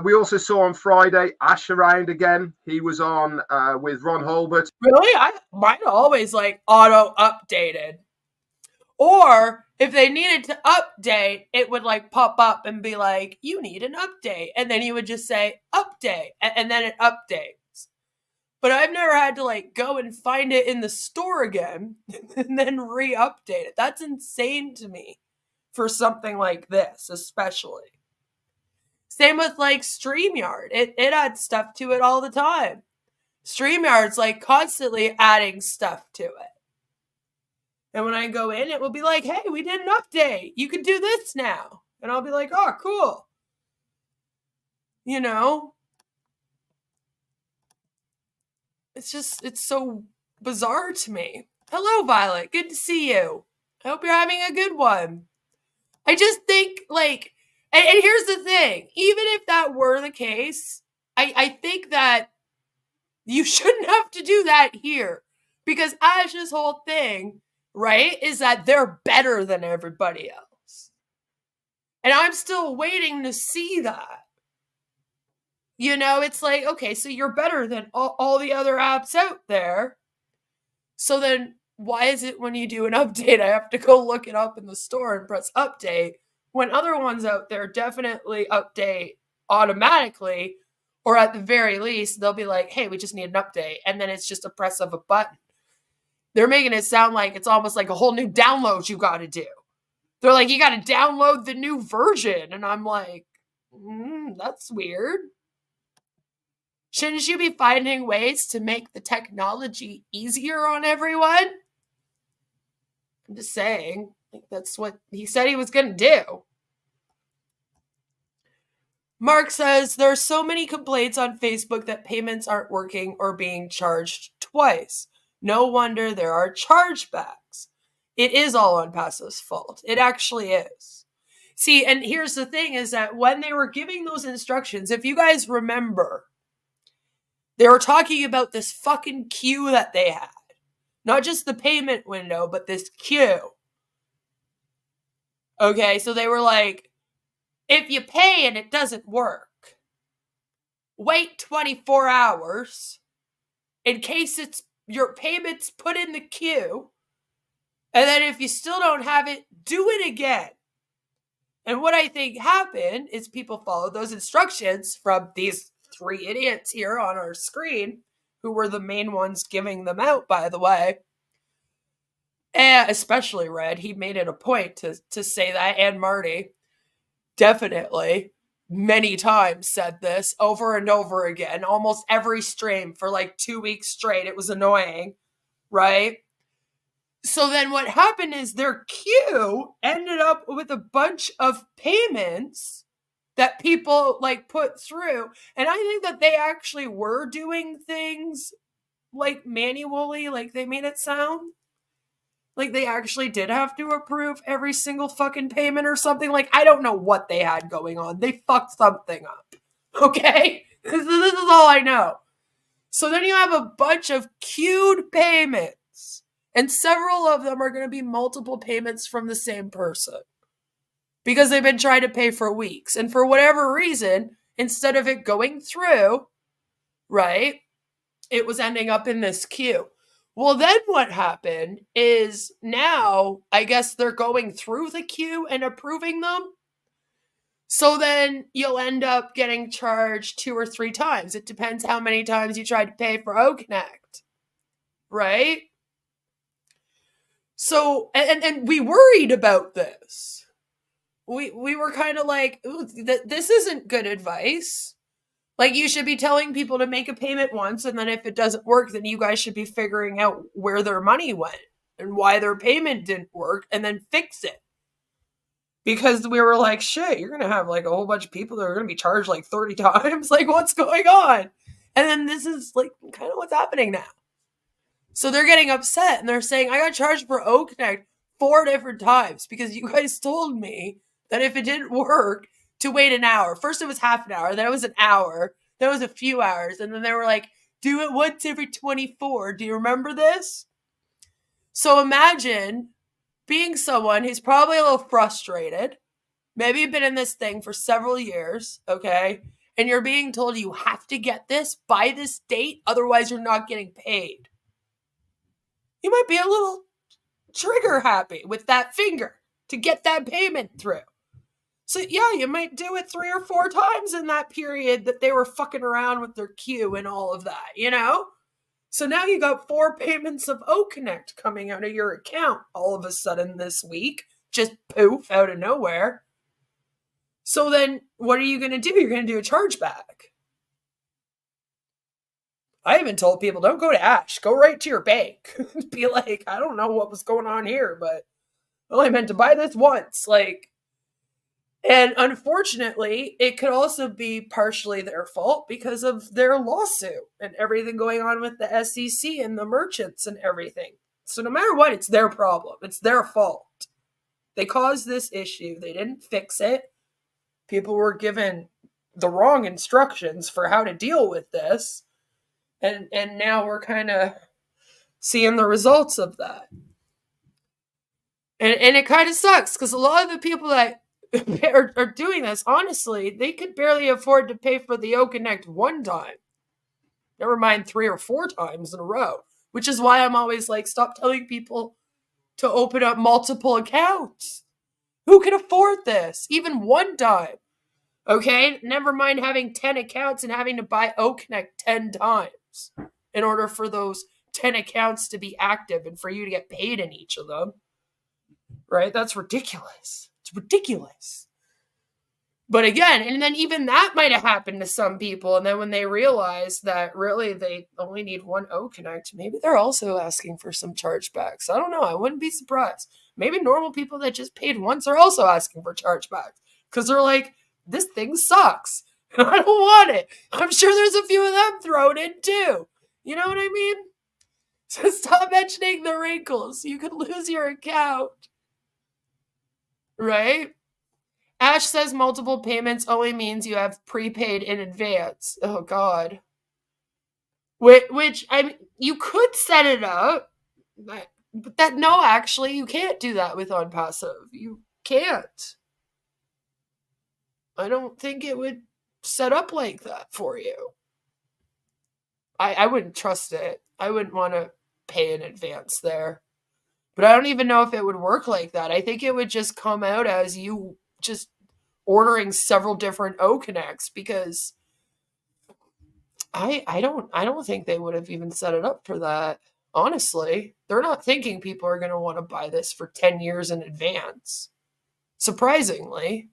We also saw on Friday Ash around again. He was on with Ron Holbert. Really? Mine always like auto updated. Or if they needed to update, it would like pop up and be like, you need an update. And then you would just say update, and then it updates. But I've never had to like go and find it in the store again and then re-update it. That's insane to me for something like this, especially. Same with like StreamYard. It adds stuff to it all the time. StreamYard's like constantly adding stuff to it. And when I go in, it will be like, hey, we did an update. You can do this now. And I'll be like, oh, cool. You know? It's so bizarre to me. Hello, Violet. Good to see you. I hope you're having a good one. I just think, like, and here's the thing. Even if that were the case, I think that you shouldn't have to do that here. Because Ash's whole thing, right, is that they're better than everybody else. And I'm still waiting to see that. You know, it's like, okay, so you're better than all the other apps out there. So then why is it when you do an update, I have to go look it up in the store and press update, when other ones out there definitely update automatically, or at the very least, they'll be like, hey, we just need an update. And then it's just a press of a button. They're making it sound like it's almost like a whole new download you got to do. They're like, you got to download the new version. And I'm like, that's weird. Shouldn't you be finding ways to make the technology easier on everyone? I'm just saying. Like, that's what he said he was going to do. Mark says, there are so many complaints on Facebook that payments aren't working or being charged twice. No wonder there are chargebacks. It is all Onpassive's fault. It actually is. See, and here's the thing is that when they were giving those instructions, if you guys remember, they were talking about this fucking queue that they had. Not just the payment window, but this queue. Okay, so they were like, if you pay and it doesn't work, wait 24 hours in case it's your payment's put in the queue. And then if you still don't have it, do it again. And what I think happened is people followed those instructions from these three idiots here on our screen, who were the main ones giving them out, by the way. And especially Red, he made it a point to say that, and Marty definitely many times said this over and over again, almost every stream for like 2 weeks straight. It was annoying, right? So then what happened is their queue ended up with a bunch of payments that people like put through. And I think that they actually were doing things like manually, like they made it sound like they actually did have to approve every single fucking payment or something. Like, I don't know what they had going on. They fucked something up. Okay? This is all I know. So then you have a bunch of queued payments, and several of them are going to be multiple payments from the same person because they've been trying to pay for weeks. And for whatever reason, instead of it going through, right, it was ending up in this queue. Well, then what happened is now I guess they're going through the queue and approving them. So then you'll end up getting charged 2 or 3 times. It depends how many times you tried to pay for OConnect, right? So, and we worried about this. We were kind of like, this isn't good advice. Like, you should be telling people to make a payment once, and then if it doesn't work, then you guys should be figuring out where their money went and why their payment didn't work, and then fix it. Because we were like, shit, you're going to have like a whole bunch of people that are going to be charged like 30 times. Like, what's going on? And then this is like kind of what's happening now. So they're getting upset and they're saying, I got charged for OConnect 4 different times because you guys told me that if it didn't work, to wait an hour. First it was half an hour, then it was an hour, then it was a few hours, and then they were like, do it once every 24. Do you remember this? So imagine being someone who's probably a little frustrated, maybe you've been in this thing for several years, okay, and you're being told you have to get this by this date, otherwise you're not getting paid. You might be a little trigger happy with that finger to get that payment through. So yeah, you might do it 3 or 4 times in that period that they were fucking around with their queue and all of that, you know? So now you got 4 payments of OConnect coming out of your account all of a sudden this week. Just poof, out of nowhere. So then what are you going to do? You're going to do a chargeback. I even told people, don't go to Ash. Go right to your bank. Be like, I don't know what was going on here, but I only meant to buy this once. Like, and unfortunately, it could also be partially their fault because of their lawsuit and everything going on with the S.E.C. and the merchants and everything. So no matter what, it's their problem. It's their fault. They caused this issue. They didn't fix it. People were given the wrong instructions for how to deal with this. And now we're kind of seeing the results of that. And it kind of sucks because a lot of the people that are doing this, honestly, they could barely afford to pay for the OConnect 1 time. Never mind 3 or 4 times in a row. Which is why I'm always like, stop telling people to open up multiple accounts. Who can afford this? Even 1 time. Okay? Never mind having 10 accounts and having to buy OConnect 10 times in order for those 10 accounts to be active and for you to get paid in each of them. Right? That's ridiculous. It's ridiculous. But again, and then even that might have happened to some people. And then when they realize that really they only need 1 OConnect, maybe they're also asking for some chargebacks. I don't know. I wouldn't be surprised. Maybe normal people that just paid once are also asking for chargebacks. Because they're like, this thing sucks. And I don't want it. I'm sure there's a few of them thrown in too. You know what I mean? So stop mentioning the wrinkles. You could lose your account. Right? Ash says multiple payments only means you have prepaid in advance. Oh, God. Which I mean, you could set it up, but no, actually, you can't do that with Onpassive. You can't. I don't think it would set up like that for you. I wouldn't trust it. I wouldn't want to pay in advance there. But I don't even know if it would work like that. I think it would just come out as you just ordering several different OConnects because I don't think they would have even set it up for that. Honestly, they're not thinking people are going to want to buy this for 10 years in advance. Surprisingly,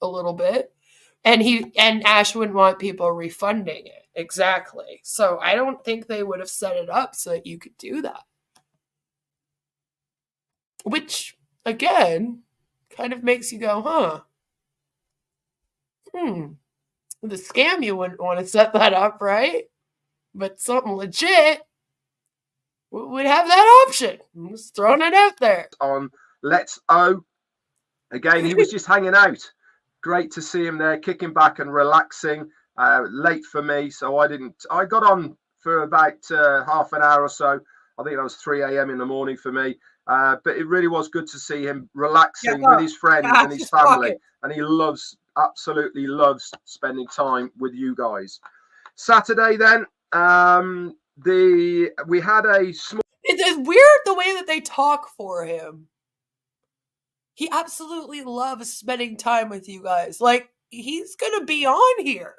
a little bit. And Ash wouldn't want people refunding it. Exactly. So I don't think they would have set it up so that you could do that. Which, again, kind of makes you go, huh? With a scam, you wouldn't want to set that up, right? But something legit would have that option. I'm just throwing it out there. On Let's O. Again, he was just hanging out. Great to see him there, kicking back and relaxing. Late for me, so I got on for about half an hour or so. I think that was 3 a.m. in the morning for me. But it really was good to see him relaxing with his friends and his family. And he loves absolutely loves spending time with you guys. Saturday then, we had a small. It's weird the way that they talk for him. He absolutely loves spending time with you guys. Like, he's gonna be on here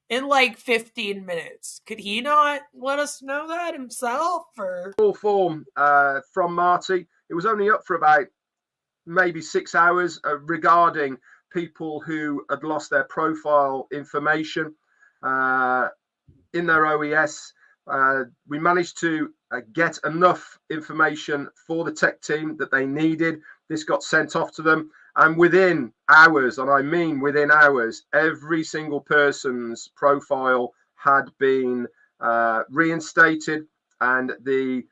in like 15 minutes. Could he not let us know that himself? Or Form from Marty. It was only up for about maybe 6 hours regarding people who had lost their profile information in their OES. We managed to get enough information for the tech team that they needed. This got sent off to them, and within hours, and I mean within hours, every single person's profile had been reinstated, and the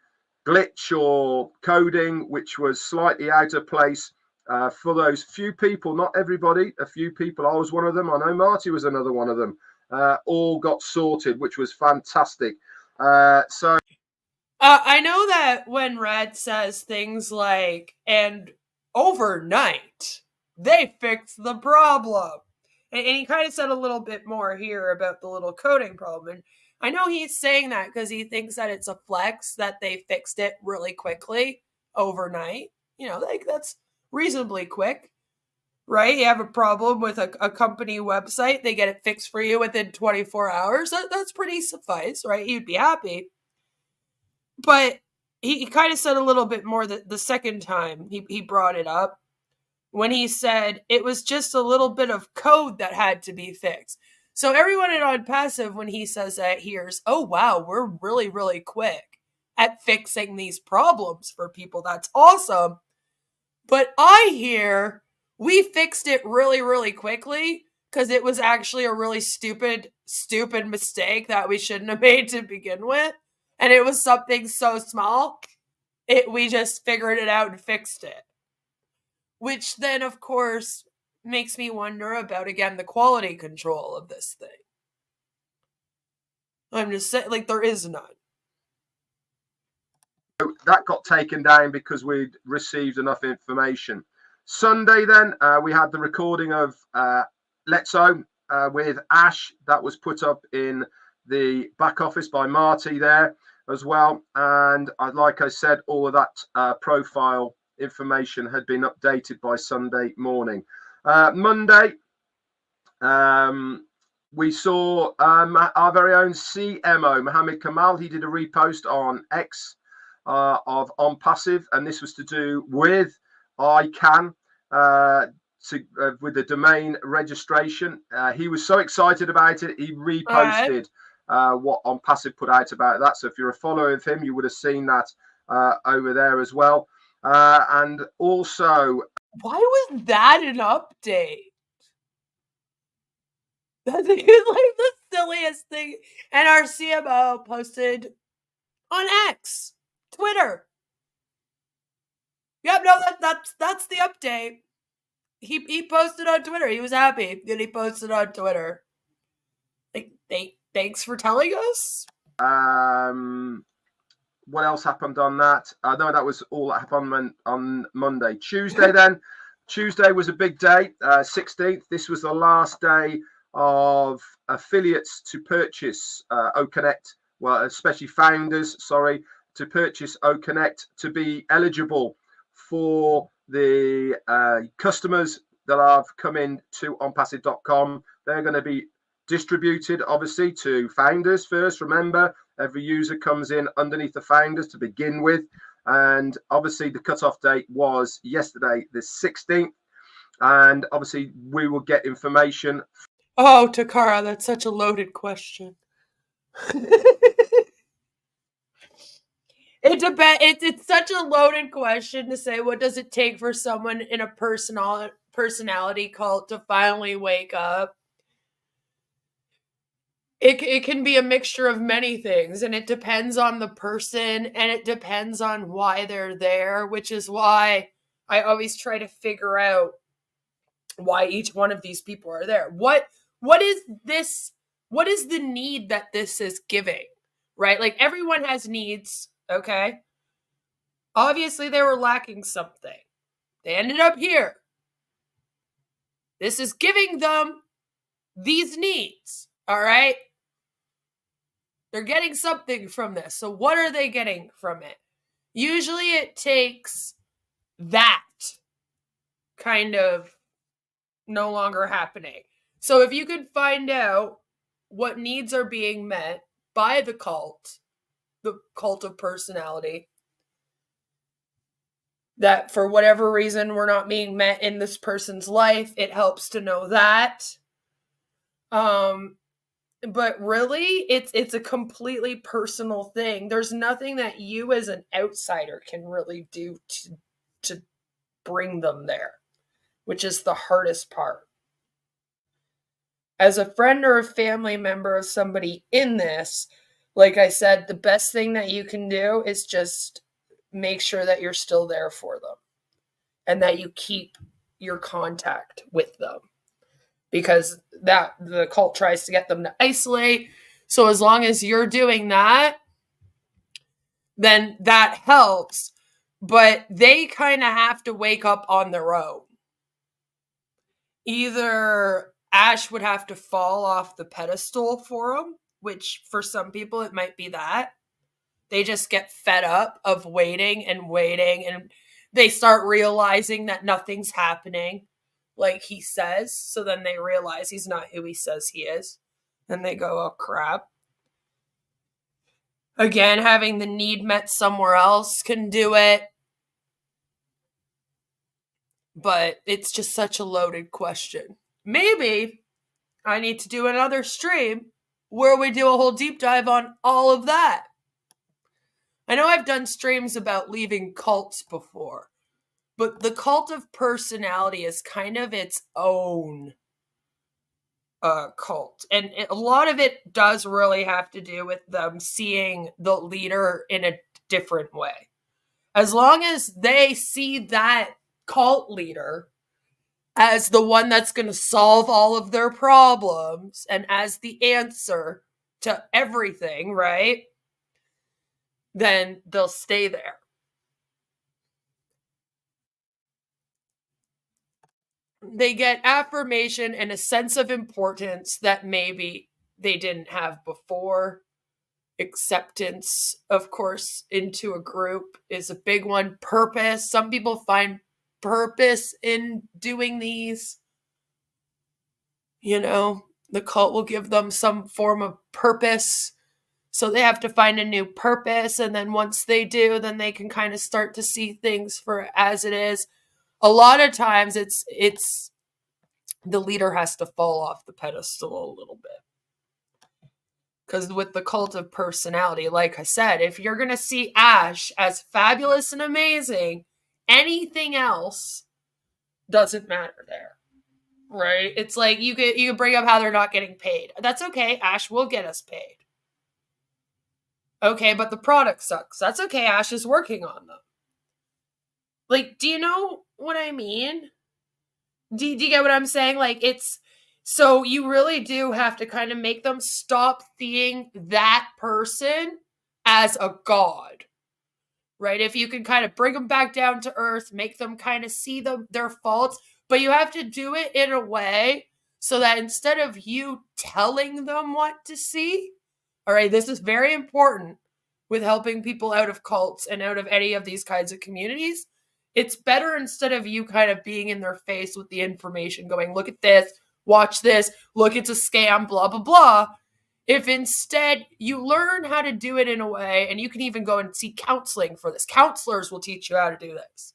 glitch or coding, which was slightly out of place for those few people, not everybody, a few people, I was one of them, I know Marty was another one of them, all got sorted, which was fantastic. I know that when Red says things like, and overnight, they fixed the problem. And he kind of said a little bit more here about the little coding problem. And I know he's saying that because he thinks that it's a flex that they fixed it really quickly overnight. You know, like that's reasonably quick, right? You have a problem with a company website, they get it fixed for you within 24 hours. That's pretty suffice, right? You'd be happy. But he kind of said a little bit more the second time he brought it up, when he said it was just a little bit of code that had to be fixed. So everyone at Onpassive, when he says that, hears, oh, wow, we're really, really quick at fixing these problems for people. That's awesome. But I hear we fixed it really, really quickly because it was actually a really stupid mistake that we shouldn't have made to begin with. And it was something so small, we just figured it out and fixed it. Which then, of course, makes me wonder about, again, the quality control of this thing. I'm just saying, like, there is none. That got taken down because we'd received enough information. Sunday, then, we had the recording of Let's O with Ash. That was put up in the back office by Marty there as well. And like I said, all of that profile information had been updated by Sunday morning. Monday, we saw our very own CMO, Mohammed Kamal. He did a repost on X of Onpassive, and this was to do with ICANN, with the domain registration. He was so excited about it, he reposted what Onpassive put out about that. So if you're a follower of him, you would have seen that over there as well. And also, why was that an update? That's like the silliest thing. And our CMO posted on X, Twitter. Yep, no, that's the update. He posted on Twitter. He was happy that he posted on Twitter. Like, thanks for telling us. What else happened on that? No, that was all that happened on Monday. Tuesday, then. Tuesday was a big day, 16th. This was the last day of affiliates to purchase OConnect, well, especially founders, to purchase OConnect to be eligible for the customers that have come in to onpassive.com. They're going to be distributed, obviously, to founders first. Remember, every user comes in underneath the founders to begin with. And obviously, the cutoff date was yesterday, the 16th. And obviously, we will get information. Oh, Takara, that's such a loaded question. It's such a loaded question to say, what does it take for someone in a personality cult to finally wake up? It can be a mixture of many things, and it depends on the person, and it depends on why they're there, which is why I always try to figure out why each one of these people are there. What is this? What is the need that this is giving? Right? Like, everyone has needs, okay? Obviously, they were lacking something. They ended up here. This is giving them these needs, all right? They're getting something from this. So what are they getting from it? Usually it takes that kind of no longer happening. So if you could find out what needs are being met by the cult of personality, that for whatever reason were not being met in this person's life, it helps to know that. But really, it's a completely personal thing. There's nothing that you as an outsider can really do to bring them there, which is the hardest part. As a friend or a family member of somebody in this, like I said, the best thing that you can do is just make sure that you're still there for them and that you keep your contact with them, because that the cult tries to get them to isolate. So as long as you're doing that, then that helps. But they kind of have to wake up on their own. Either Ash would have to fall off the pedestal for them, which for some people it might be that. They just get fed up of waiting, and they start realizing that nothing's happening like he says. So then they realize he's not who he says he is. And they go, oh crap. Again, having the need met somewhere else can do it. But it's just such a loaded question. Maybe I need to do another stream where we do a whole deep dive on all of that. I know I've done streams about leaving cults before, but the cult of personality is kind of its own cult. And a lot of it does really have to do with them seeing the leader in a different way. As long as they see that cult leader as the one that's going to solve all of their problems and as the answer to everything, right? Then they'll stay there. They get affirmation and a sense of importance that maybe they didn't have before. Acceptance, of course, into a group is a big one. Purpose. Some people find purpose in doing these. You know, the cult will give them some form of purpose. So they have to find a new purpose. And then once they do, then they can kind of start to see things for as it is. A lot of times it's the leader has to fall off the pedestal a little bit. Because with the cult of personality, like I said, if you're going to see Ash as fabulous and amazing, anything else doesn't matter there. Right? It's like you could bring up how they're not getting paid. That's okay. Ash will get us paid. Okay, but the product sucks. That's okay. Ash is working on them. Like, do you know what I mean? Do you get what I'm saying? Like, it's... So you really do have to kind of make them stop seeing that person as a god, right? If you can kind of bring them back down to earth, make them kind of see their faults, but you have to do it in a way so that instead of you telling them what to see, all right, this is very important with helping people out of cults and out of any of these kinds of communities. It's better instead of you kind of being in their face with the information going, look at this, watch this, look, it's a scam, blah, blah, blah. If instead you learn how to do it in a way, and you can even go and seek counseling for this. Counselors will teach you how to do this.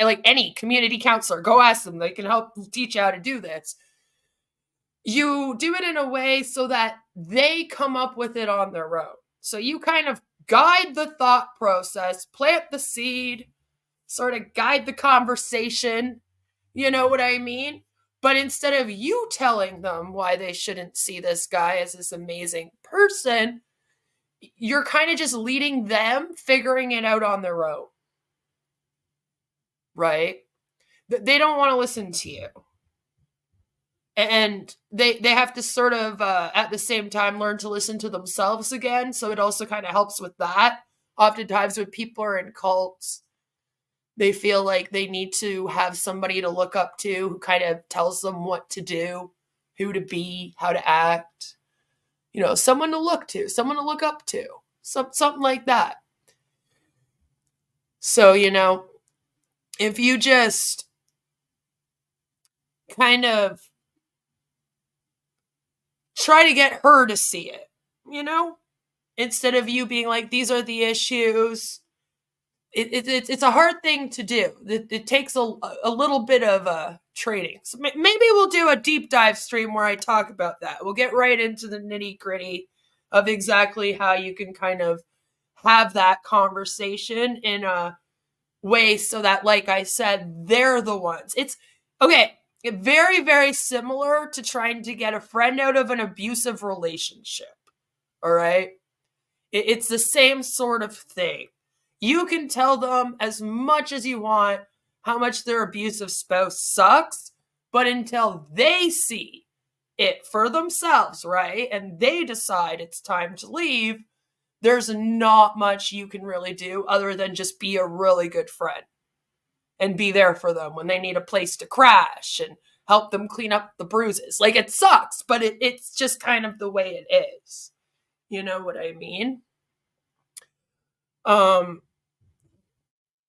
Like any community counselor, go ask them. They can help teach you how to do this. You do it in a way so that they come up with it on their own. So you kind of guide the thought process, plant the seed, sort of guide the conversation. You know what I mean? But instead of you telling them why they shouldn't see this guy as this amazing person, you're kind of just leading them figuring it out on their own. Right? They don't want to listen to you. And they have to sort of, at the same time, learn to listen to themselves again. So it also kind of helps with that. Oftentimes when people are in cults, They feel like they need to have somebody to look up to who kind of tells them what to do, who to be, how to act. You know, someone to look to, someone to look up to, something like that. So, you know, if you just kind of try to get her to see it, you know, instead of you being like, these are the issues. It's a hard thing to do. It takes a little bit of training. So maybe we'll do a deep dive stream where I talk about that. We'll get right into the nitty gritty of exactly how you can kind of have that conversation in a way so that, like I said, they're the ones. It's okay. Very, very similar to trying to get a friend out of an abusive relationship. All right. It's the same sort of thing. You can tell them as much as you want how much their abusive spouse sucks, but until they see it for themselves, right, and they decide it's time to leave, there's not much you can really do other than just be a really good friend and be there for them when they need a place to crash and help them clean up the bruises. Like, it sucks, but it's just kind of the way it is. You know what I mean?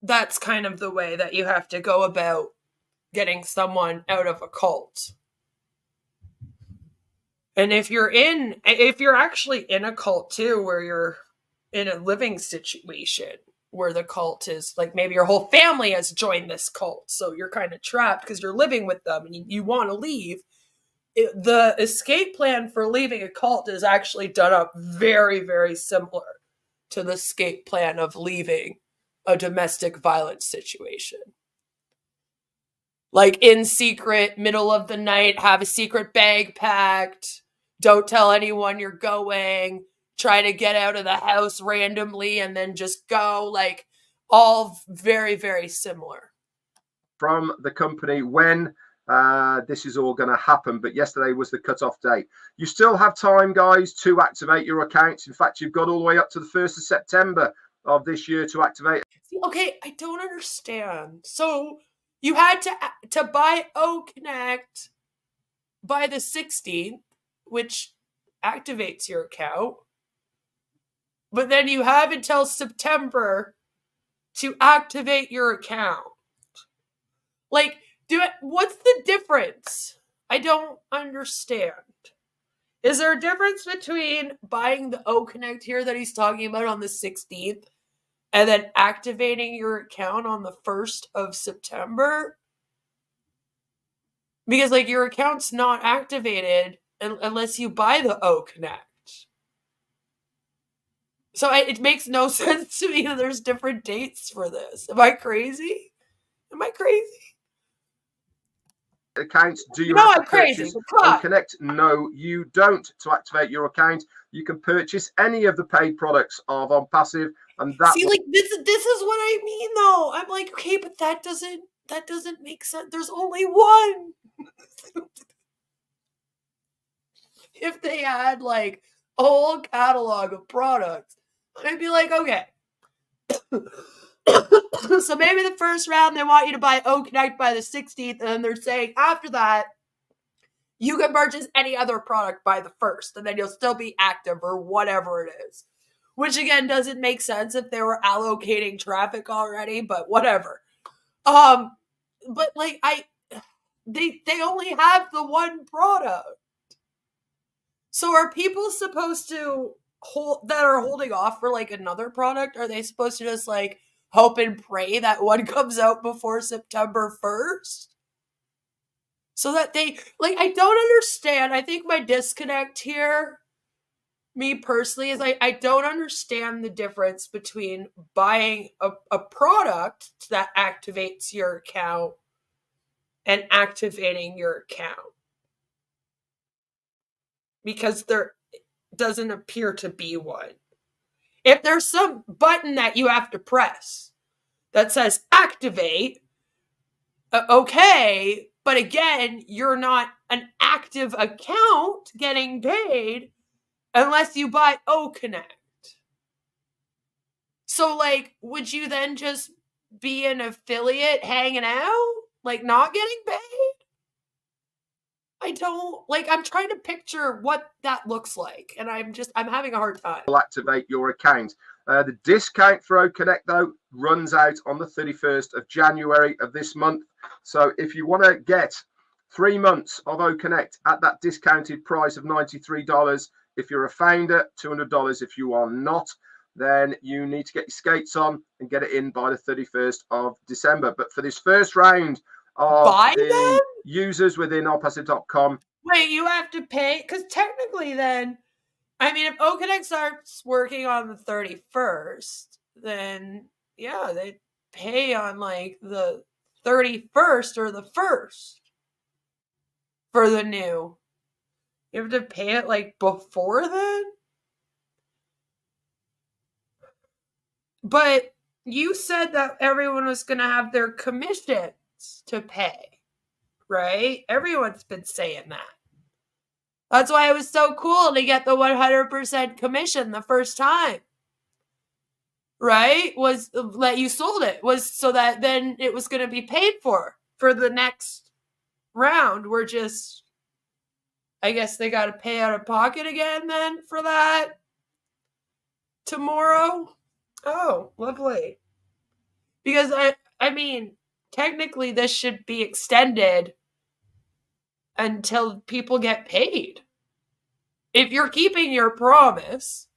That's kind of the way that you have to go about getting someone out of a cult. And if you're actually in a cult too, where you're in a living situation where the cult is like, maybe your whole family has joined this cult, so you're kind of trapped because you're living with them and you want to leave. The escape plan for leaving a cult is actually done up very, very similar to the escape plan of leaving a domestic violence situation. Like, in secret, middle of the night, have a secret bag packed, don't tell anyone you're going, try to get out of the house randomly and then just go. Like, all very, very similar. From the company when this is all going to happen, but yesterday was the cutoff date. You still have time, guys, to activate your accounts. In fact, you've got all the way up to the 1st of September of this year to activate. Okay, I don't understand. So you had to buy OConnect by the 16th, which activates your account. But then you have until September to activate your account. Like, what's the difference? I don't understand. Is there a difference between buying the OConnect here that he's talking about on the 16th and then activating your account on the 1st of September? Because, like, your account's not activated unless you buy the OConnect. So it makes no sense to me that there's different dates for this. Am I crazy? Accounts, do you No, have to I'm crazy. purchase OConnect? No, you don't. To activate your account, you can purchase any of the paid products of Onpassive, and that. See, like, this is what I mean, though. I'm like, okay, but that doesn't make sense. There's only one. If they had like a whole catalog of products, I'd be like, okay. So maybe the first round they want you to buy OConnect by the 16th, and then they're saying after that you can purchase any other product by the 1st, and then you'll still be active or whatever it is. Which again doesn't make sense if they were allocating traffic already, but whatever. But like they only have the one product. So are people supposed to that are holding off for like another product? Are they supposed to just like hope and pray that one comes out before September 1st? So that they, like, I don't understand. I think my disconnect here, me personally, is I don't understand the difference between buying a product that activates your account and activating your account. Because there doesn't appear to be one. If there's some button that you have to press that says activate, okay, but again, you're not an active account getting paid unless you buy OConnect. So, like, would you then just be an affiliate hanging out, like not getting paid? I don't, like, I'm trying to picture what that looks like, and I'm having a hard time. Activate your account. The discount for OConnect, though, runs out on the 31st of January of this month. So if you want to get 3 months of OConnect at that discounted price of $93, if you're a founder, $200 if you are not, then you need to get your skates on and get it in by the 31st of December. But for this first round of the users within Onpassive.com. Wait, you have to pay? Because technically then, I mean, if OConnect starts working on the 31st, then yeah, they pay on like the 31st or the 1st for the new. You have to pay it like before then? But you said that everyone was going to have their commissions to pay, right? Everyone's been saying that. That's why it was so cool to get the 100% commission the first time, right? Was that you sold it, was so that then it was going to be paid for the next round. We're just, I guess they got to pay out of pocket again then for that tomorrow. Oh, lovely. Because I mean, technically this should be extended until people get paid. If you're keeping your promise,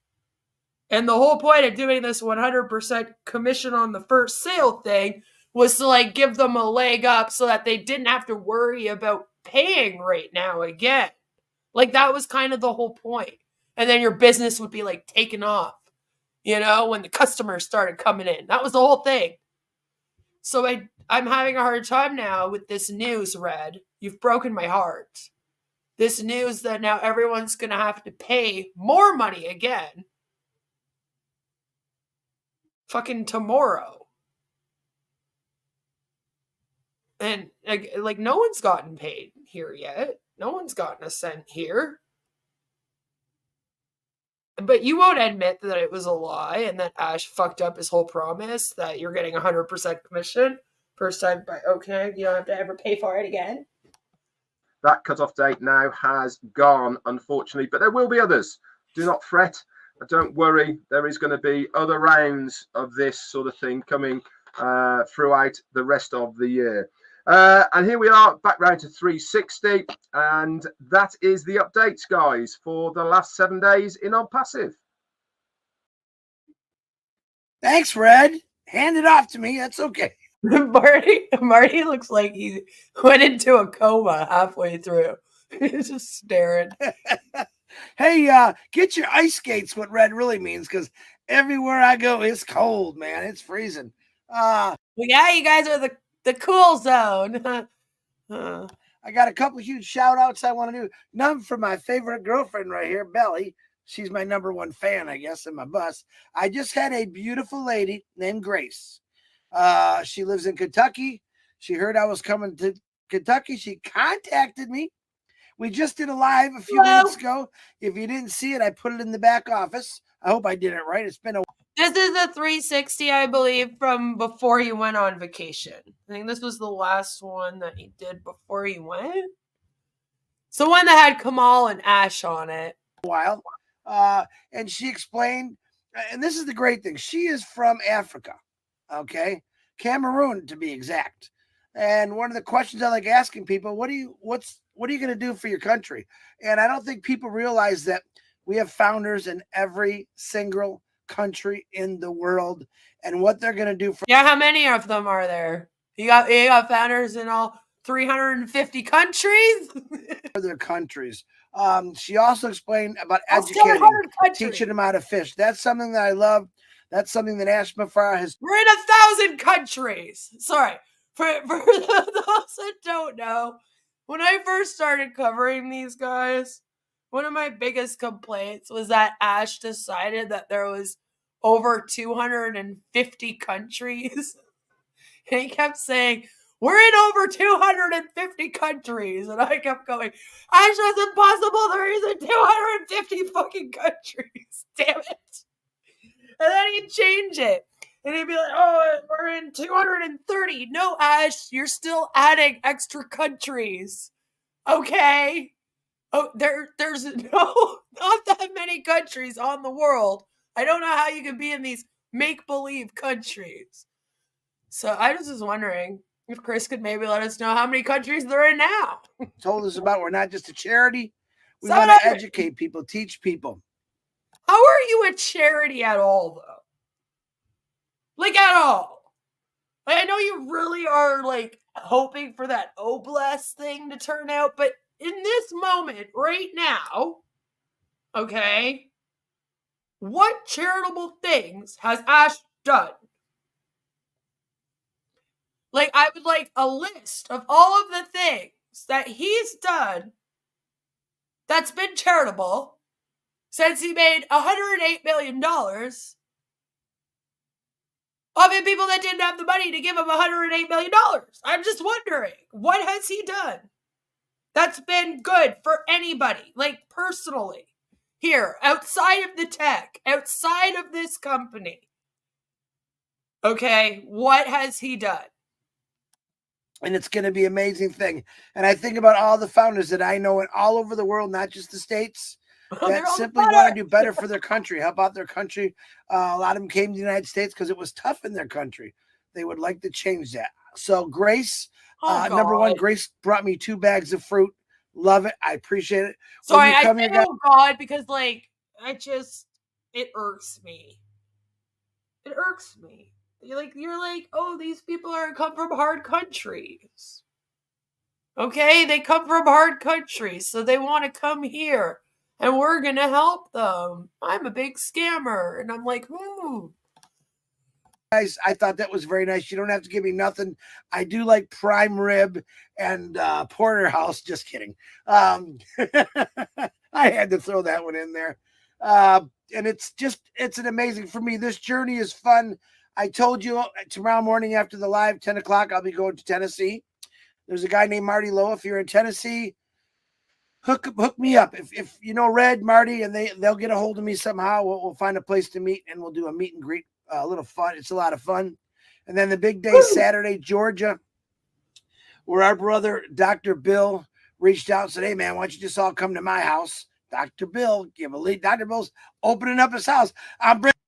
and the whole point of doing this 100% commission on the first sale thing was to like give them a leg up so that they didn't have to worry about paying right now again. Like that was kind of the whole point. And then your business would be like taken off, you know, when the customers started coming in. That was the whole thing. So I'm having a hard time now with this news, Red. You've broken my heart. This news that now everyone's going to have to pay more money again. Fucking tomorrow. And like no one's gotten paid here yet. No one's gotten a cent here. But you won't admit that it was a lie and that Ash fucked up his whole promise that you're getting 100% commission. First time by okay, you don't have to ever pay for it again. That cutoff date now has gone, unfortunately, but there will be others. Do not fret. Don't worry. There is going to be other rounds of this sort of thing coming throughout the rest of the year. And here we are, back round to 360. And that is the updates, guys, for the last 7 days in Onpassive. Thanks, Red. Hand it off to me. That's okay. Marty looks like he went into a coma halfway through. He's just staring. Hey, get your ice skates, what Red really means, because everywhere I go, it's cold, man. It's freezing. Well, yeah, you guys are the cool zone. I got a couple of huge shout outs I want to do. None for my favorite girlfriend right here, Belly. She's my #1 fan, I guess, in my bus. I just had a beautiful lady named Grace. She lives in Kentucky. She heard I was coming to Kentucky. She contacted me. We just did a live a few minutes ago. If you didn't see it, I put it in the back office. I hope I did it right. It's been a This is the 360, I believe, from before you went on vacation. I think this was the last one that he did before he went. It's the one that had Kamal and Ash on it. while. And she explained, and this is the great thing. She is from Africa, okay? Cameroon, to be exact. And one of the questions I like asking people, what are you going to do for your country? And I don't think people realize that we have founders in every single country in the world and what they're going to do for. Yeah, how many of them are there? You got founders in all 350 countries? Other countries. She also explained about educating, teaching them how to fish. That's something that I love. That's something that Ash Mufareh has. We're in 1,000 countries. Sorry. For those that don't know, when I first started covering these guys, one of my biggest complaints was that Ash decided that there was over 250 countries. And he kept saying, we're in over 250 countries. And I kept going, Ash, that's impossible. There isn't 250 fucking countries. Damn it. And then he'd change it. And he'd be like, oh, we're in 230. No, Ash, you're still adding extra countries. Okay. Oh, there's not that many countries on the world. I don't know how you can be in these make-believe countries. So I was just wondering if Chris could maybe let us know how many countries they're in now. Told us about we're not just a charity. We So want to educate people, teach people. How are you a charity at all, though? Like, at all? Like, I know you really are, like, hoping for that Oblast thing to turn out, but in this moment, right now, okay, what charitable things has Ash done? Like, I would like a list of all of the things that he's done that's been charitable since he made $108 million of it people that didn't have the money to give him $108 million. I'm just wondering, what has he done that's been good for anybody, like personally, here, outside of the tech, outside of this company? Okay, what has he done? And it's going to be an amazing thing. And I think about all the founders that I know in all over the world, not just the States, that simply want to do better for their country, help out their country. A lot of them came to the United States because it was tough in their country. They would like to change that. So Grace, number one, Grace brought me 2 bags of fruit. Love it. I appreciate it. Sorry, I say, oh God, because like, it irks me. It irks me. You're like, oh, these people come from hard countries. Okay, they come from hard countries, so they want to come here, and we're gonna help them. I'm a big scammer, and I'm like, ooh. Guys, I thought that was very nice. You don't have to give me nothing. I do like prime rib and porterhouse. Just kidding. I had to throw that one in there. And it's an amazing for me. This journey is fun. I told you tomorrow morning after the live, 10 o'clock, I'll be going to Tennessee. There's a guy named Marty Lowe. If you're in Tennessee, hook me up. If you know Red, Marty, and they'll get a hold of me somehow. We'll find a place to meet, and we'll do a meet and greet. A little fun. It's a lot of fun. And then the big day, Saturday, Georgia, where our brother, Dr. Bill, reached out and said, hey, man, why don't you just all come to my house? Dr. Bill, give a lead. Dr. Bill's opening up his house.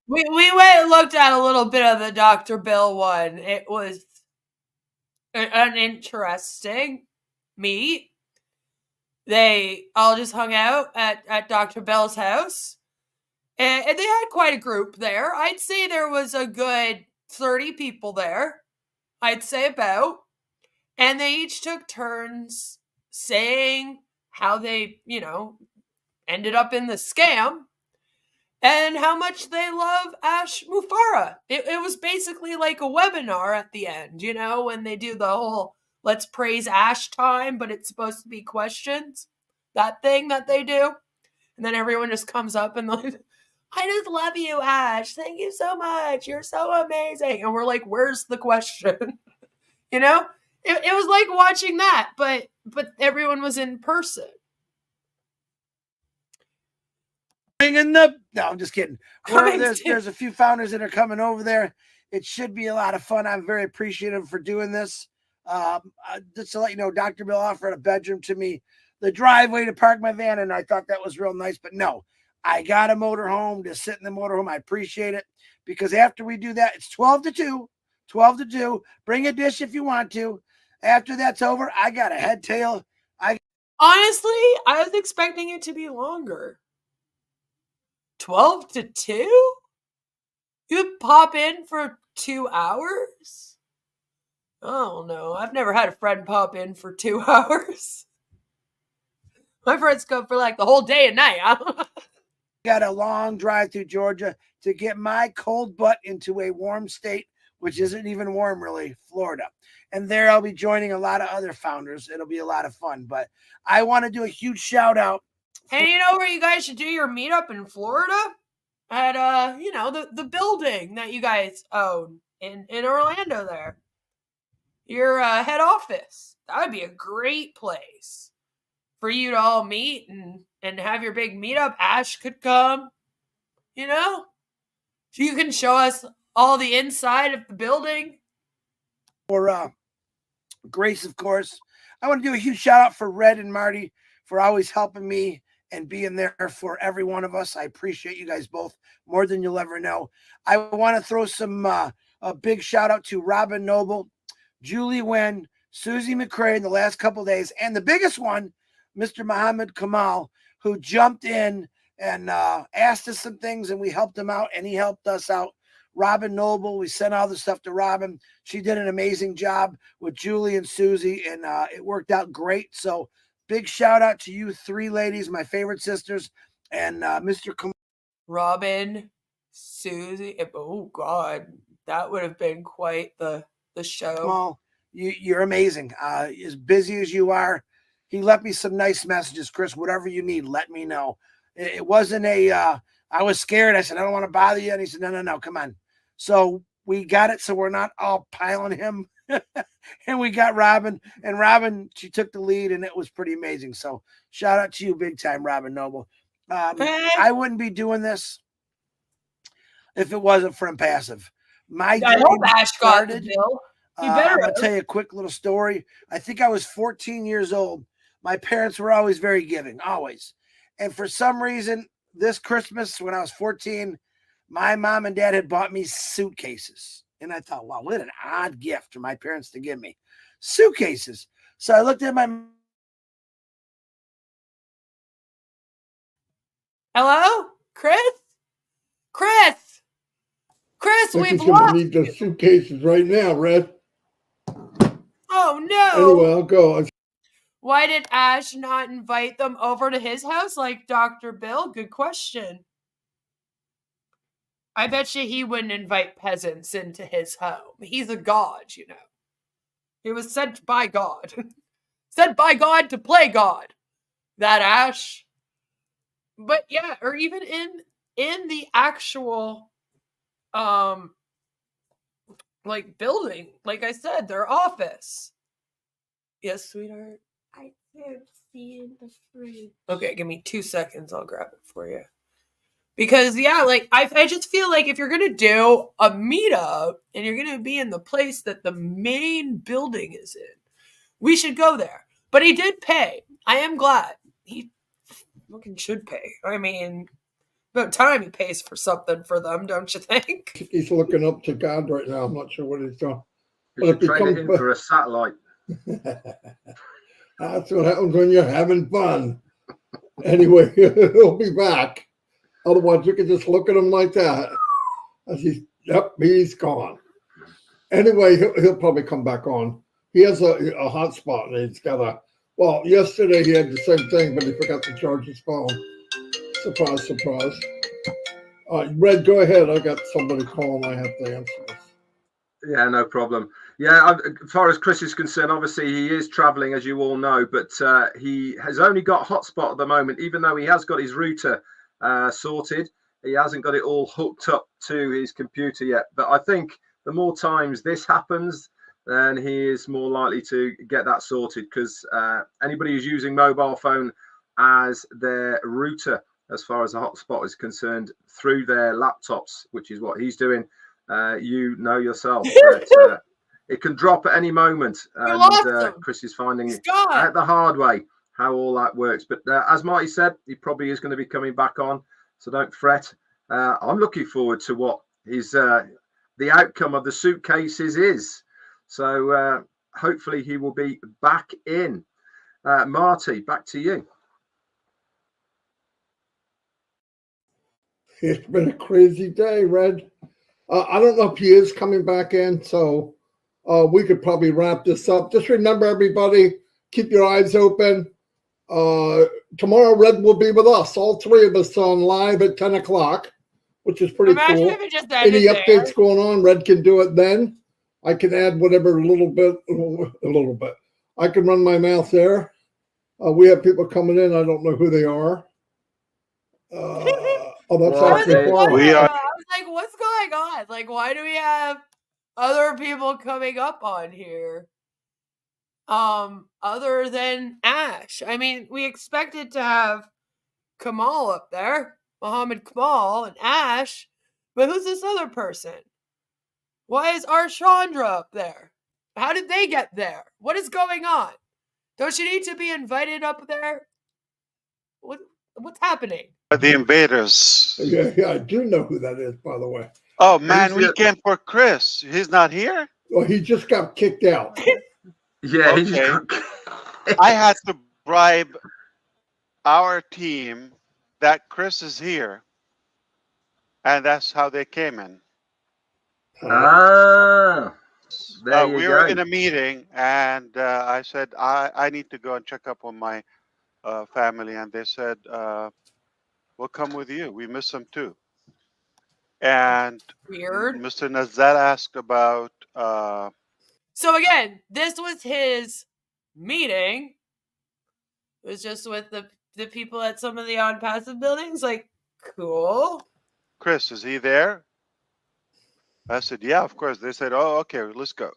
We went and looked at a little bit of the Dr. Bill one. It was an interesting meet. They all just hung out at Dr. Bill's house. And they had quite a group there. I'd say there was a good 30 people there. I'd say about. And they each took turns saying how they, ended up in the scam and how much they love Ash Mufareh. It was basically like a webinar at the end, when they do the whole let's praise Ash time, but it's supposed to be questions. That thing that they do. And then everyone just comes up and like, I just love you, Ash. Thank you so much. You're so amazing. And we're like, where's the question? It was like watching that, but everyone was in person. No, I'm just kidding. There's a few founders that are coming over there. It should be a lot of fun. I'm very appreciative for doing this. Just to let you know, Dr. Bill offered a bedroom to me, the driveway to park my van, and I thought that was real nice. But no, I got a motorhome to sit in the motorhome. I appreciate it because after we do that, it's 12 to 2. 12 to 2. Bring a dish if you want to. After that's over, I got a head tail. Honestly, I was expecting it to be longer. 12 to 2? You'd pop in for 2 hours? Oh no, I've never had a friend pop in for 2 hours. My friends come for like the whole day and night. Got a long drive through Georgia to get my cold butt into a warm state, which isn't even warm really, Florida. And there I'll be joining a lot of other founders. It'll be a lot of fun. But I want to do a huge shout out. And you know where you guys should do your meetup in Florida? At the building that you guys own in Orlando there. Your head office. That would be a great place for you to all meet and have your big meetup. Ash could come, so you can show us all the inside of the building. For Grace, of course. I want to do a huge shout out for Red and Marty for always helping me and being there for every one of us. I appreciate you guys both more than you'll ever know. I want to throw some a big shout out to Robin Noble, Julie Wen, Susie McCray in the last couple of days, and the biggest one, Mr. Muhammad Kamal, who jumped in and asked us some things, and we helped him out, and he helped us out. Robin Noble, we sent all the stuff to Robin. She did an amazing job with Julie and Susie, and it worked out great. So big shout out to you three ladies, my favorite sisters, and Mr. Kamal. Robin, Susie. Oh God, that would have been quite the show. Kamal, you're amazing. As busy as you are, he left me some nice messages. Chris, whatever you need, let me know. It wasn't I was scared. I said, I don't want to bother you. And he said, no, come on. So we got it. So we're not all piling him. And we got Robin. And Robin, she took the lead, and it was pretty amazing. So shout out to you big time, Robin Noble. I wouldn't be doing this if it wasn't for Onpassive. I hope Ash got the bill. I'm going to tell you a quick little story. I think I was 14 years old. My parents were always very giving, always. And for some reason, this Christmas, when I was 14, my mom and dad had bought me suitcases. And I thought, wow, what an odd gift for my parents to give me. Suitcases. So I looked at my... Hello? Chris? We've gonna lost need those suitcases right now, Red. Oh, no. Anyway, I'll go. Why did Ash not invite them over to his house like Dr. Bill? Good question. I bet you he wouldn't invite peasants into his home. He's a god, you know. He was sent by God. Sent by God to play God. That Ash. But yeah, or even in the actual like building, like I said, their office. Yes, sweetheart. I can't see in the frame. Okay, give me 2 seconds. I'll grab it for you. Because, yeah, like, I just feel like if you're going to do a meetup and you're going to be in the place that the main building is in, we should go there. But he did pay. I am glad. He fucking should pay. I mean, about time he pays for something for them, don't you think? He's looking up to God right now. I'm not sure what he's doing. You should trade it in for a satellite. That's what happens when you're having fun. Anyway, he'll be back. Otherwise, you can just look at him like that. As he's gone. Anyway, he'll probably come back on. He has a hotspot, and he's got a. Well, yesterday he had the same thing, but he forgot to charge his phone. Surprise, surprise. Red, go ahead. I got somebody calling. I have to answer this. Yeah, no problem. Yeah, as far as Chris is concerned, obviously he is traveling, as you all know, but he has only got hotspot at the moment, even though he has got his router sorted. He hasn't got it all hooked up to his computer yet. But I think the more times this happens, then he is more likely to get that sorted, because anybody who's using mobile phone as their router, as far as the hotspot is concerned, through their laptops, which is what he's doing, you know yourself that it can drop at any moment. And Chris is finding out the hard way how all that works. But as Marty said, he probably is going to be coming back on, so don't fret. I'm looking forward to what his the outcome of the suitcases is. So hopefully he will be back in. Marty, back to you. It's been a crazy day, Red. I don't know if he is coming back in, so we could probably wrap this up. Just remember, everybody, keep your eyes open. Tomorrow, Red will be with us, all three of us on live at 10 o'clock, which is pretty cool. If it just ended Any updates there. going on, Red can do it then. I can add whatever a little bit. I can run my mouth there. We have people coming in. I don't know who they are. That's actually far. I was like, what's going on? Like, why do we have other people coming up on here? Other than Ash. I mean, we expected to have Kamal up there, Muhammad Kamal and Ash, but who's this other person? Why is Arshandra up there? How did they get there? What is going on? Don't you need to be invited up there? What's happening? The invaders. Yeah, I do know who that is, by the way. Oh man, we came for Chris. He's not here? Well, he just got kicked out. Yeah, Okay. I had to bribe our team that Chris is here. And that's how they came in. There you we go. were in a meeting, and I said, I need to go and check up on my family. And they said, we'll come with you. We miss them too. And Weird. Mr. Nazar asked about... So again, this was his meeting. It was just with the people at some of the Onpassive buildings. Like, cool. Chris, is he there? I said, yeah, of course. They said, oh, okay, let's go.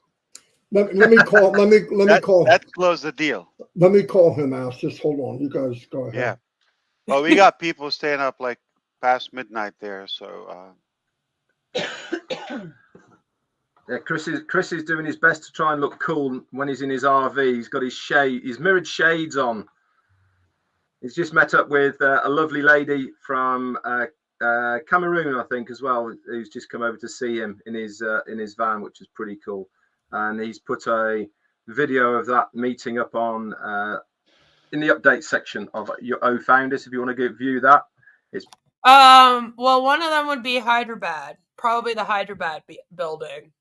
Let me call. Let me call. That closed the deal. Let me call him out. Just hold on. You guys go ahead. Yeah. Well, we got people staying up like past midnight there, so. Yeah, Chris is doing his best to try and look cool when he's in his RV. He's got his mirrored shades on. He's just met up with a lovely lady from Cameroon, I think, as well, who's just come over to see him in his van, which is pretty cool. And he's put a video of that meeting up on in the update section of your O Founders. If you want to view that, it's well, one of them would be Hyderabad, probably the Hyderabad building.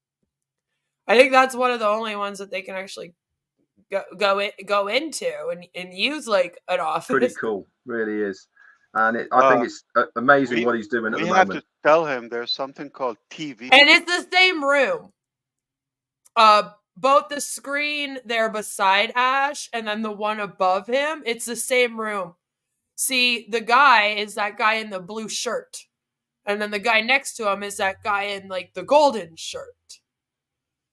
I think that's one of the only ones that they can actually go into and use like an office. Pretty cool, really is. And I think it's amazing what he's doing at the moment. We have to tell him there's something called TV. And it's the same room. Both the screen there beside Ash and then the one above him, it's the same room. See, the guy is that guy in the blue shirt. And then the guy next to him is that guy in like the golden shirt.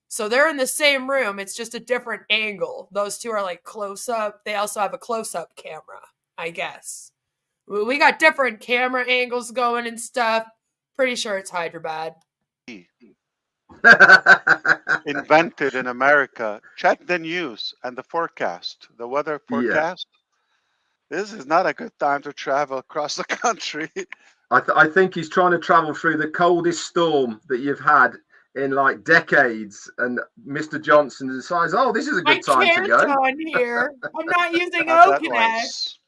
So they're in the same room. It's just a different angle. Those two are like close up. They also have a close up camera, I guess. We got different camera angles going and stuff. Pretty sure it's Hyderabad. Invented in America. Check the news and the forecast, the weather forecast. Yeah. This is not a good time to travel across the country. I think he's trying to travel through the coldest storm that you've had in like decades, and Mr. Johnson decides, oh, this is a good time to go. On here. I'm not using O-Connect.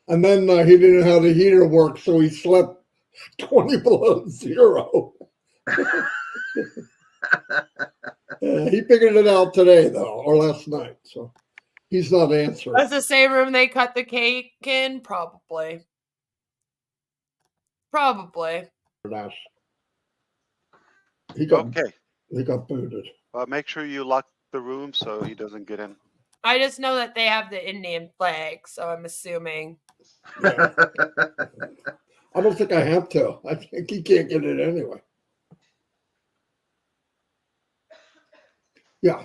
And then he didn't know how the heater worked, so he slept 20 below zero. He figured it out today, though, or last night. So he's not answering. That's the same room they cut the cake in? Probably. He got booted. Make sure you lock the room so he doesn't get in. I just know that they have the Indian flag, so I'm assuming. Yeah. I don't think I have to. I think he can't get it anyway. Yeah.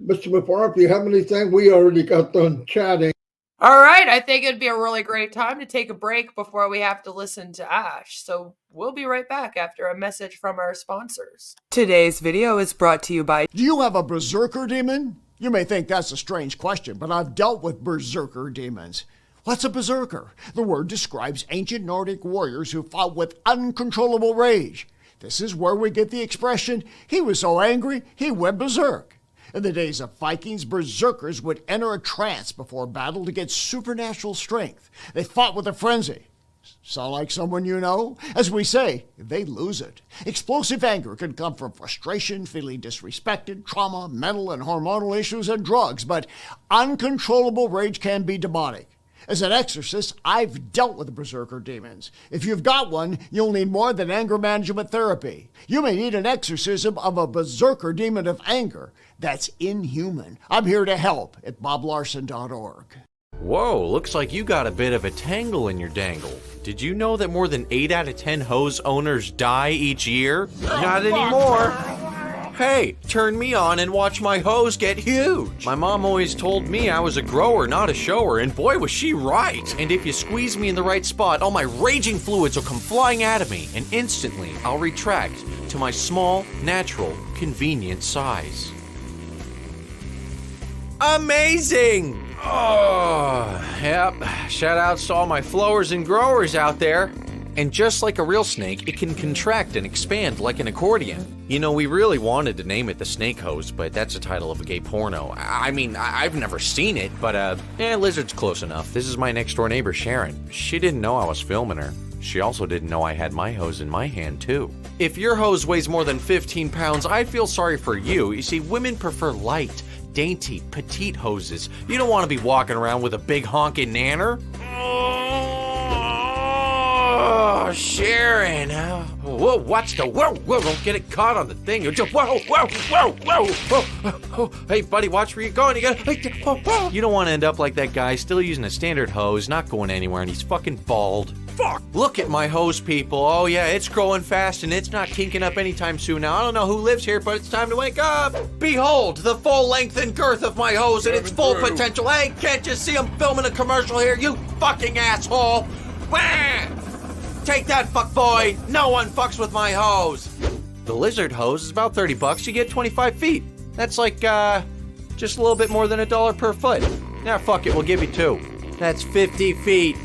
Mr. Mufareh, if you have anything, we already got done chatting. All right. I think it'd be a really great time to take a break before we have to listen to Ash. So we'll be right back after a message from our sponsors. Today's video is brought to you by... Do you have a berserker demon? You may think that's a strange question, but I've dealt with berserker demons. What's a berserker? The word describes ancient Nordic warriors who fought with uncontrollable rage. This is where we get the expression, he was so angry, he went berserk. In the days of Vikings, berserkers would enter a trance before battle to get supernatural strength. They fought with a frenzy. Sound like someone you know? As we say, they lose it. Explosive anger can come from frustration, feeling disrespected, trauma, mental and hormonal issues, and drugs, but uncontrollable rage can be demonic. As an exorcist, I've dealt with berserker demons. If you've got one, you'll need more than anger management therapy. You may need an exorcism of a berserker demon of anger. That's inhuman. I'm here to help at boblarson.org. Whoa, looks like you got a bit of a tangle in your dangle. Did you know that more than 8 out of 10 hose owners die each year? Not anymore. Hey, turn me on and watch my hose get huge. My mom always told me I was a grower, not a shower, and boy was she right. And if you squeeze me in the right spot, all my raging fluids will come flying out of me, and instantly I'll retract to my small, natural, convenient size. Amazing! Oh, yep. Shout outs to all my flowers and growers out there. And just like a real snake, it can contract and expand like an accordion. You know, we really wanted to name it the Snake Hose, but that's the title of a gay porno. I mean, I've never seen it, but Lizard's close enough. This is my next door neighbor, Sharon. She didn't know I was filming her. She also didn't know I had my hose in my hand, too. If your hose weighs more than 15 pounds, I feel sorry for you. You see, women prefer light, dainty, petite hoses. You don't want to be walking around with a big honking nanner. Oh, Sharon. Whoa, watch the whoa, don't get it caught on the thing. Whoa. Hey, buddy, watch where you're going. You don't want to end up like that guy, still using a standard hose, not going anywhere, and he's fucking bald. Fuck! Look at my hose, people. Oh, yeah, it's growing fast, and it's not kinking up anytime soon. Now, I don't know who lives here, but it's time to wake up. Behold, the full length and girth of my hose and its full potential. Hey, can't you see I'm filming a commercial here, you fucking asshole? Wah! Take that, fuckboy! No one fucks with my hose! The Lizard hose is about $30. You get 25 feet. That's like, just a little bit more than $1 per foot. Now, fuck it, we'll give you 2. That's 50 feet.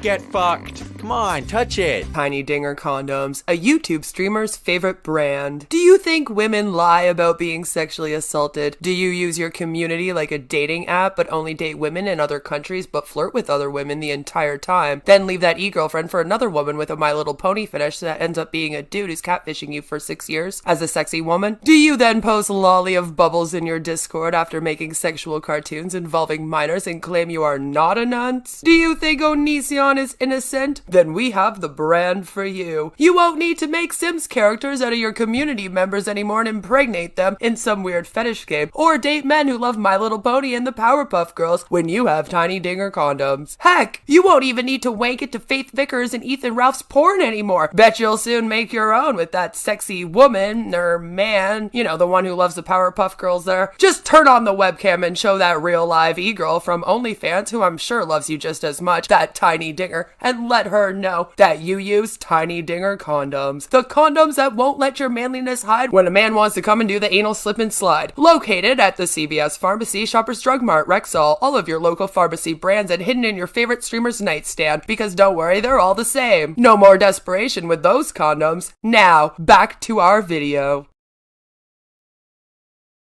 Get fucked. Come on, touch it. Tiny Dinger Condoms, a YouTube streamer's favorite brand. Do you think women lie about being sexually assaulted? Do you use your community like a dating app but only date women in other countries but flirt with other women the entire time? Then leave that e-girlfriend for another woman with a My Little Pony fetish that ends up being a dude who's catfishing you for 6 years as a sexy woman? Do you then post lolly of bubbles in your Discord after making sexual cartoons involving minors and claim you are not a nunce? Do you think Onision is innocent? Then we have the brand for you. You won't need to make Sims characters out of your community members anymore and impregnate them in some weird fetish game, or date men who love My Little Pony and the Powerpuff Girls when you have Tiny Dinger Condoms. Heck, you won't even need to wank it to Faith Vickers and Ethan Ralph's porn anymore. Bet you'll soon make your own with that sexy woman or man, you know, the one who loves the Powerpuff Girls there. Just turn on the webcam and show that real live e-girl from OnlyFans, who I'm sure loves you just as much, that Tiny Dinger, and let her know that you use Tiny Dinger Condoms. The condoms that won't let your manliness hide when a man wants to come and do the anal slip and slide. Located at the CVS Pharmacy, Shoppers Drug Mart, Rexall, all of your local pharmacy brands, and hidden in your favorite streamer's nightstand, because don't worry, they're all the same. No more desperation with those condoms. Now, back to our video.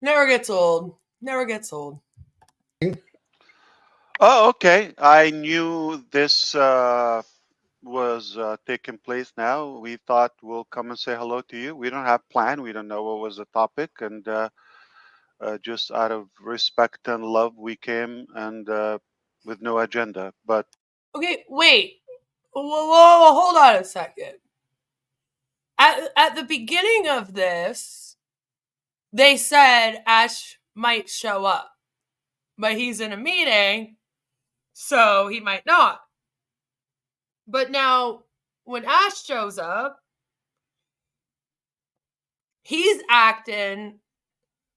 Never gets old. Never gets old. Oh, okay. I knew this was taking place now. We thought we'll come and say hello to you. We don't have plan. We don't know what was the topic. And just out of respect and love, we came and with no agenda. But Okay, wait. Whoa, hold on a second. At the beginning of this, they said Ash might show up, but he's in a meeting, so he might not. But now, when Ash shows up, he's acting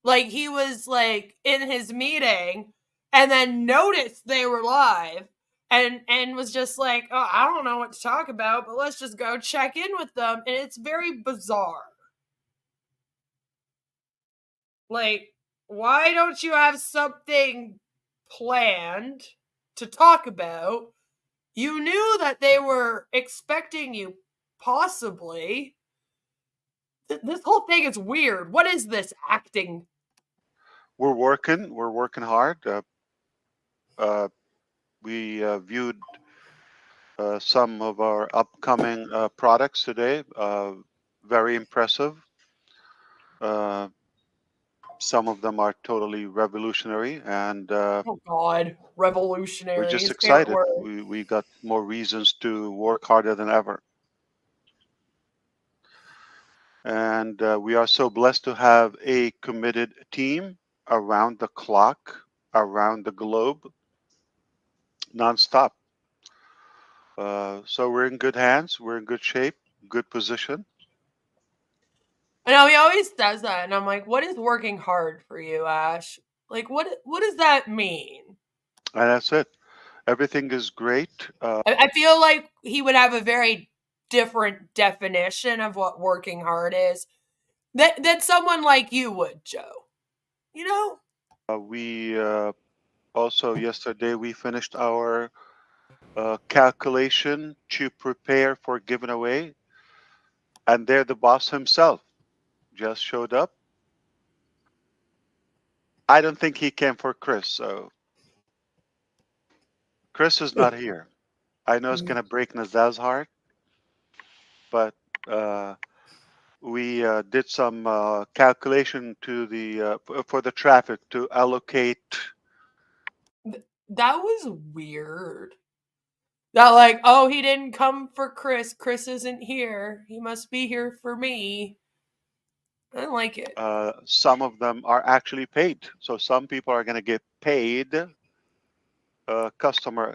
like he was like in his meeting and then noticed they were live and was just like, oh, I don't know what to talk about, but let's just go check in with them. And it's very bizarre. Like, why don't you have something planned to talk about? You knew that they were expecting you, possibly. This whole thing is weird. What is this acting? we're working hard. We viewed some of our upcoming products today. Very impressive. Some of them are totally revolutionary, and Oh God, revolutionary. we're just excited. We got more reasons to work harder than ever. And we are so blessed to have a committed team around the clock, around the globe, nonstop. So we're in good hands. We're in good shape, good position. I know he always says that, and I'm like, what is working hard for you, Ash? Like, what does that mean? And that's it. Everything is great. I feel like he would have a very different definition of what working hard is that someone like you would, Joe. You know? We also yesterday we finished our calculation to prepare for giving away, and there the boss himself just showed up. I don't think he came for Chris, so Chris is not here. I know it's gonna break Nazal's heart, but we did some calculation to the for the traffic to allocate. That was weird. That like, oh, he didn't come for Chris. Chris isn't here. He must be here for me. I don't like it. Some of them are actually paid, so some people are gonna get paid. Customer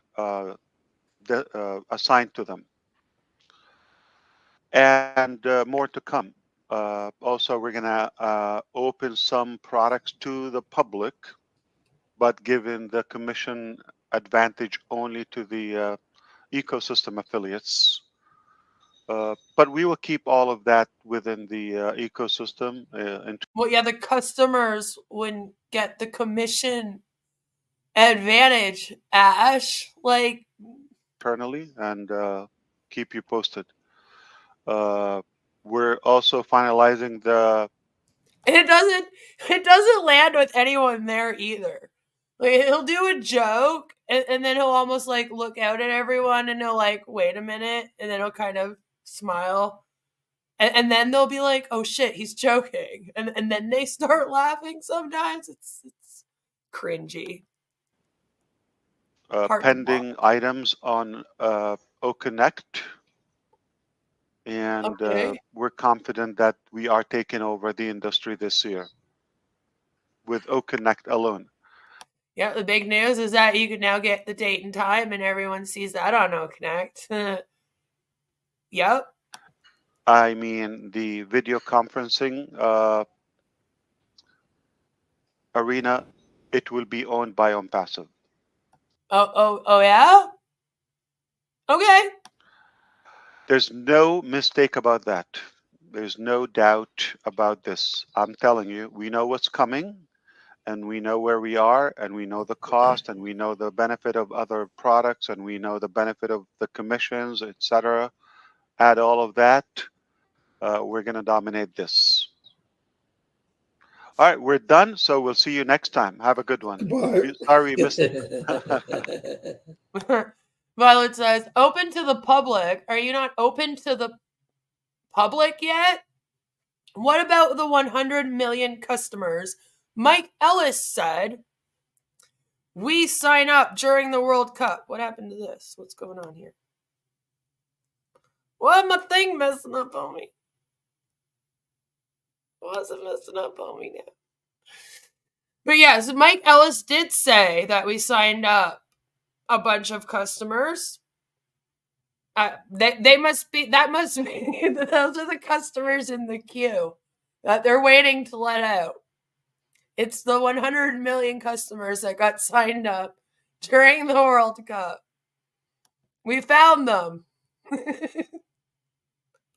assigned to them, and more to come. Also, we're gonna open some products to the public, but giving the commission advantage only to the ecosystem affiliates. But we will keep all of that within the ecosystem. Well, yeah, the customers wouldn't get the commission advantage, Ash. Like, internally, and keep you posted. We're also finalizing the. it doesn't land with anyone there either. Like, he'll do a joke and then he'll almost like look out at everyone and he'll like, wait a minute, and then he'll kind of smile. And then they'll be like, oh shit, he's joking. And then they start laughing sometimes. It's cringy. Pending items on OConnect, and Okay. we're confident that we are taking over the industry this year with OConnect alone. Yeah, the big news is that you can now get the date and time, and everyone sees that on OConnect. Yep. I mean, the video conferencing arena, it will be owned by Onpassive. Oh yeah? Okay. There's no mistake about that. There's no doubt about this. I'm telling you, we know what's coming, and we know where we are, and we know the cost, and we know the benefit of other products, and we know the benefit of the commissions, etc. Add all of that, we're going to dominate this. All right, we're done. So we'll see you next time. Have a good one. Bye. Sorry, we missed it. Violet says, open to the public. Are you not open to the public yet? What about the 100 million customers? Mike Ellis said, we sign up during the World Cup. What happened to this? What's going on here? Why my thing messing up on me? Why's it messing up on me now? But yeah, so Mike Ellis did say that we signed up a bunch of customers. They must be, that must be, those are the customers in the queue that they're waiting to let out. It's the 100 million customers that got signed up during the World Cup. We found them.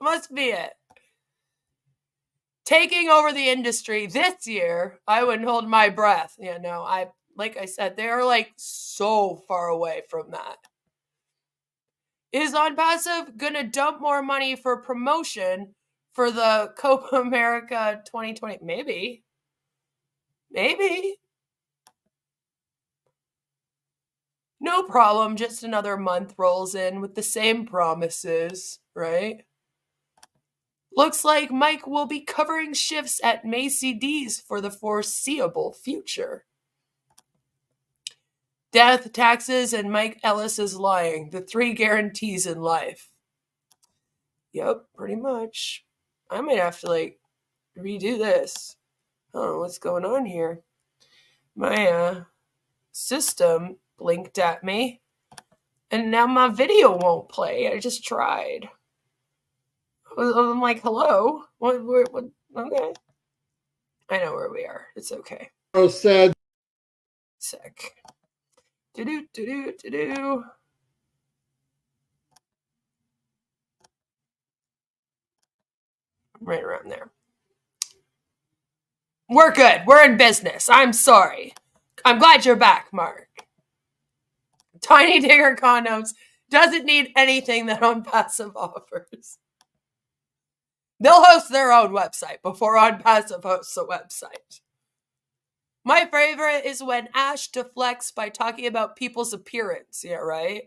Must be it. Taking over the industry this year, I wouldn't hold my breath. Yeah, no, like I said, they're like so far away from that. Is Onpassive gonna dump more money for promotion for the Copa America 2020? Maybe. No problem, just another month rolls in with the same promises, right? Looks like Mike will be covering shifts at Macy D's for the foreseeable future. Death, taxes, and Mike Ellis is lying. The 3 guarantees in life. Yep, pretty much. I might have to, like, redo this. Oh, what's going on here? My system blinked at me, and now my video won't play. I just tried. I'm like, hello? What Okay. I know where we are. It's okay. Said. Sec. Do-do. Right around there. We're good. We're in business. I'm sorry. I'm glad you're back, Mark. Tiny Digger Condoms doesn't need anything that Onpassive offers. They'll host their own website before Onpassive hosts a website. My favorite is when Ash deflects by talking about people's appearance. Yeah, right?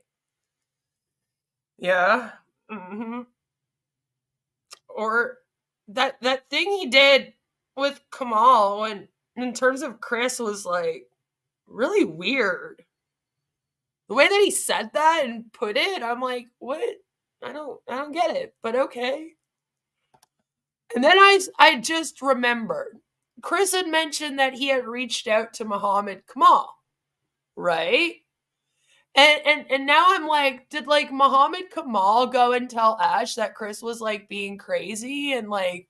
Yeah. Mm-hmm. Or that thing he did with Kamal when, in terms of Chris, was like really weird. The way that he said that and put it, I'm like, what? I don't get it, but okay. And then I just remembered. Chris had mentioned that he had reached out to Muhammad Kamal, right? And now I'm like, did like Muhammad Kamal go and tell Ash that Chris was like being crazy and like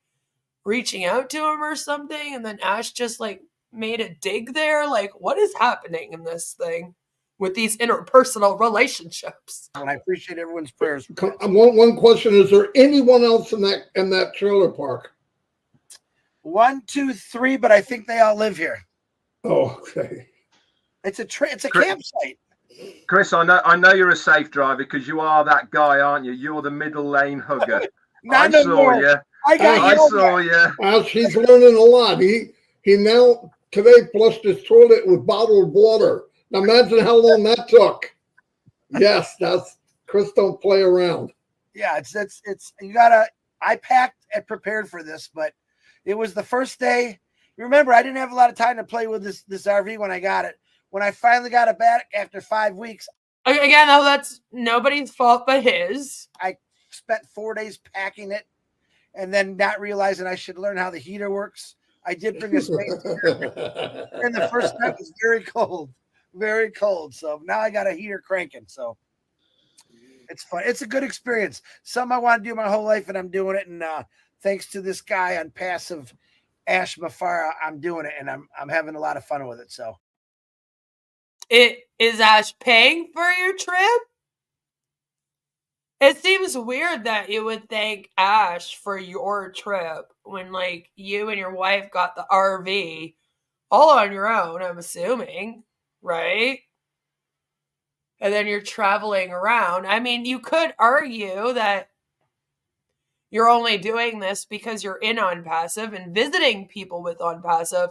reaching out to him or something? And then Ash just like made a dig there? Like, what is happening in this thing with these interpersonal relationships? And I appreciate everyone's prayers. One question: is there anyone else in that trailer park? 1, 2, 3, but I think they all live here. Oh, okay. It's a campsite. Chris, I know you're a safe driver because you are that guy, aren't you? You're the middle lane hugger. I saw you. I saw you. Well, she's learning a lot. He now today flushed his toilet with bottled water. Now imagine how long that took. Yes, that's Chris. Don't play around. Yeah, it's you gotta. I packed and prepared for this, but it was the first day. Remember, I didn't have a lot of time to play with this RV when I got it. When I finally got it back after 5 weeks. Again, though, that's nobody's fault but his. I spent 4 days packing it and then not realizing I should learn how the heater works. I did bring a space heater, and the first night was very cold. Very cold. So now I got a heater cranking. So it's fun. It's a good experience. Something I want to do my whole life, and I'm doing it. And thanks to this guy Onpassive, Ash Mufareh, I'm doing it, and I'm having a lot of fun with it. So Is Ash paying for your trip? It seems weird that you would thank Ash for your trip when, like, you and your wife got the RV all on your own, I'm assuming, right? And then you're traveling around. I mean, you could argue that you're only doing this because you're in Onpassive and visiting people with Onpassive,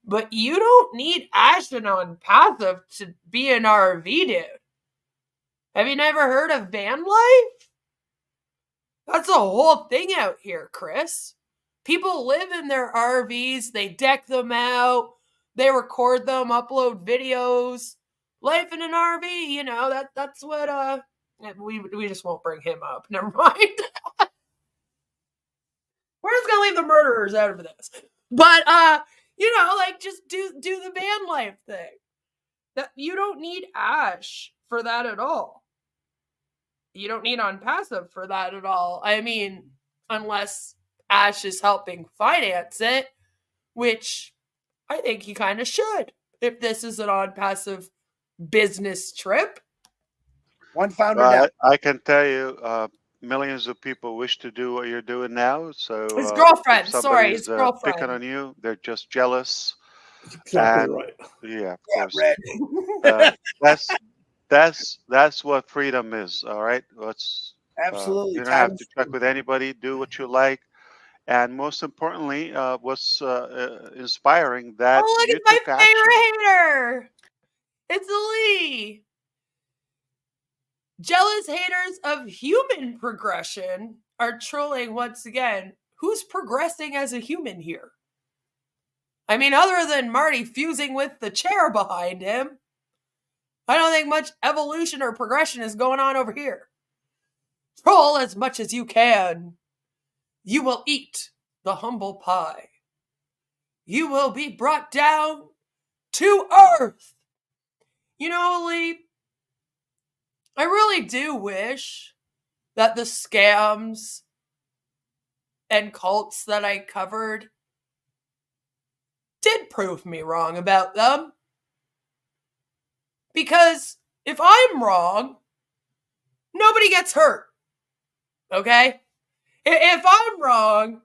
but you don't need Ash and Onpassive to be an RV dude. Have you never heard of van life? That's a whole thing out here, Chris. People live in their RVs, they deck them out, they record them, upload videos. Life in an RV, you know, that's what we just won't bring him up. Never mind. We're just gonna leave the murderers out of this. But you know, like, just do the van life thing. That you don't need Ash for that at all. You don't need Onpassive for that at all. I mean, unless Ash is helping finance it, which I think he kind of should. If this is an Onpassive business trip. One founder down. I can tell you, millions of people wish to do what you're doing now. So his girlfriend, sorry, his girlfriend picking on you. They're just jealous. Exactly right. Yeah, of course. That's what freedom is. All right, absolutely. You don't have to check with anybody. Do what you like, and most importantly, what's inspiring that look, you it's my took favorite hater. It's Lee. Jealous haters of human progression are trolling once again. Who's progressing as a human here? I mean, other than Marty fusing with the chair behind him, I don't think much evolution or progression is going on over here. Troll as much as you can. You will eat the humble pie. You will be brought down to earth. You know, Lee, I really do wish that the scams and cults that I covered did prove me wrong about them. Because if I'm wrong, nobody gets hurt. Okay? If I'm wrong,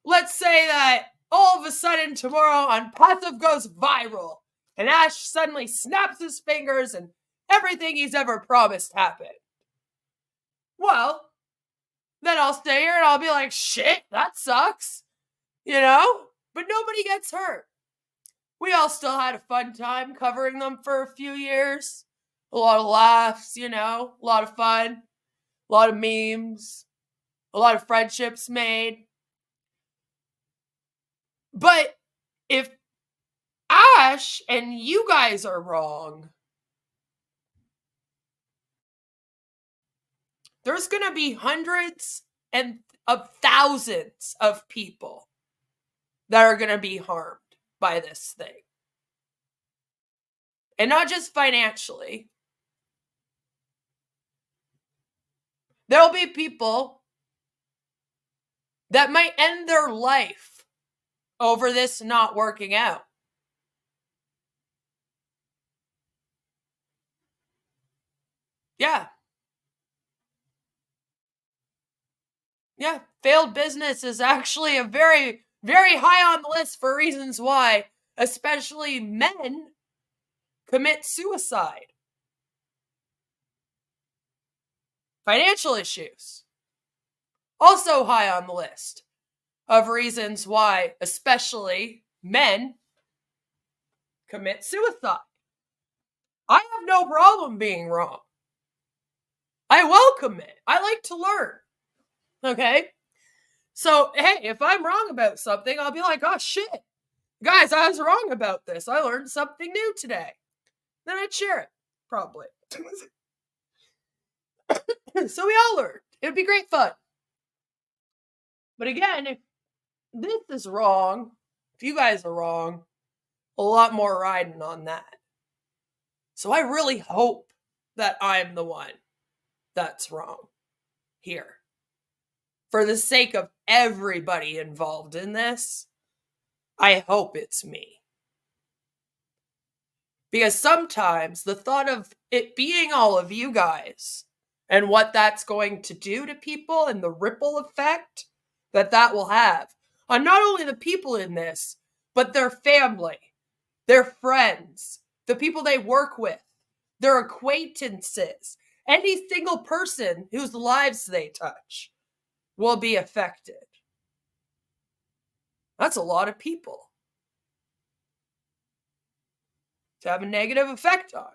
let's say that all of a sudden tomorrow Onpassive goes viral and Ash suddenly snaps his fingers and everything he's ever promised happened. Well, then I'll stay here and I'll be like, shit, that sucks. You know? But nobody gets hurt. We all still had a fun time covering them for a few years. A lot of laughs, you know, a lot of fun, a lot of memes, a lot of friendships made. But if Ash and you guys are wrong, there's going to be hundreds and of thousands of people that are going to be harmed by this thing. And not just financially. There'll be people that might end their life over this not working out. Yeah. Yeah, failed business is actually a very, very high on the list for reasons why, especially men, commit suicide. Financial issues. Also high on the list of reasons why, especially men, commit suicide. I have no problem being wrong. I welcome it. I like to learn. Okay? So, hey, if I'm wrong about something, I'll be like, oh shit. Guys, I was wrong about this. I learned something new today. Then I'd share it, probably. So we all learned. It would be great fun. But again, if this is wrong, if you guys are wrong, a lot more riding on that. So I really hope that I'm the one that's wrong here. For the sake of everybody involved in this, I hope it's me. Because sometimes the thought of it being all of you guys and what that's going to do to people and the ripple effect that will have on not only the people in this, but their family, their friends, the people they work with, their acquaintances, any single person whose lives they touch will be affected. That's a lot of people to have a negative effect on.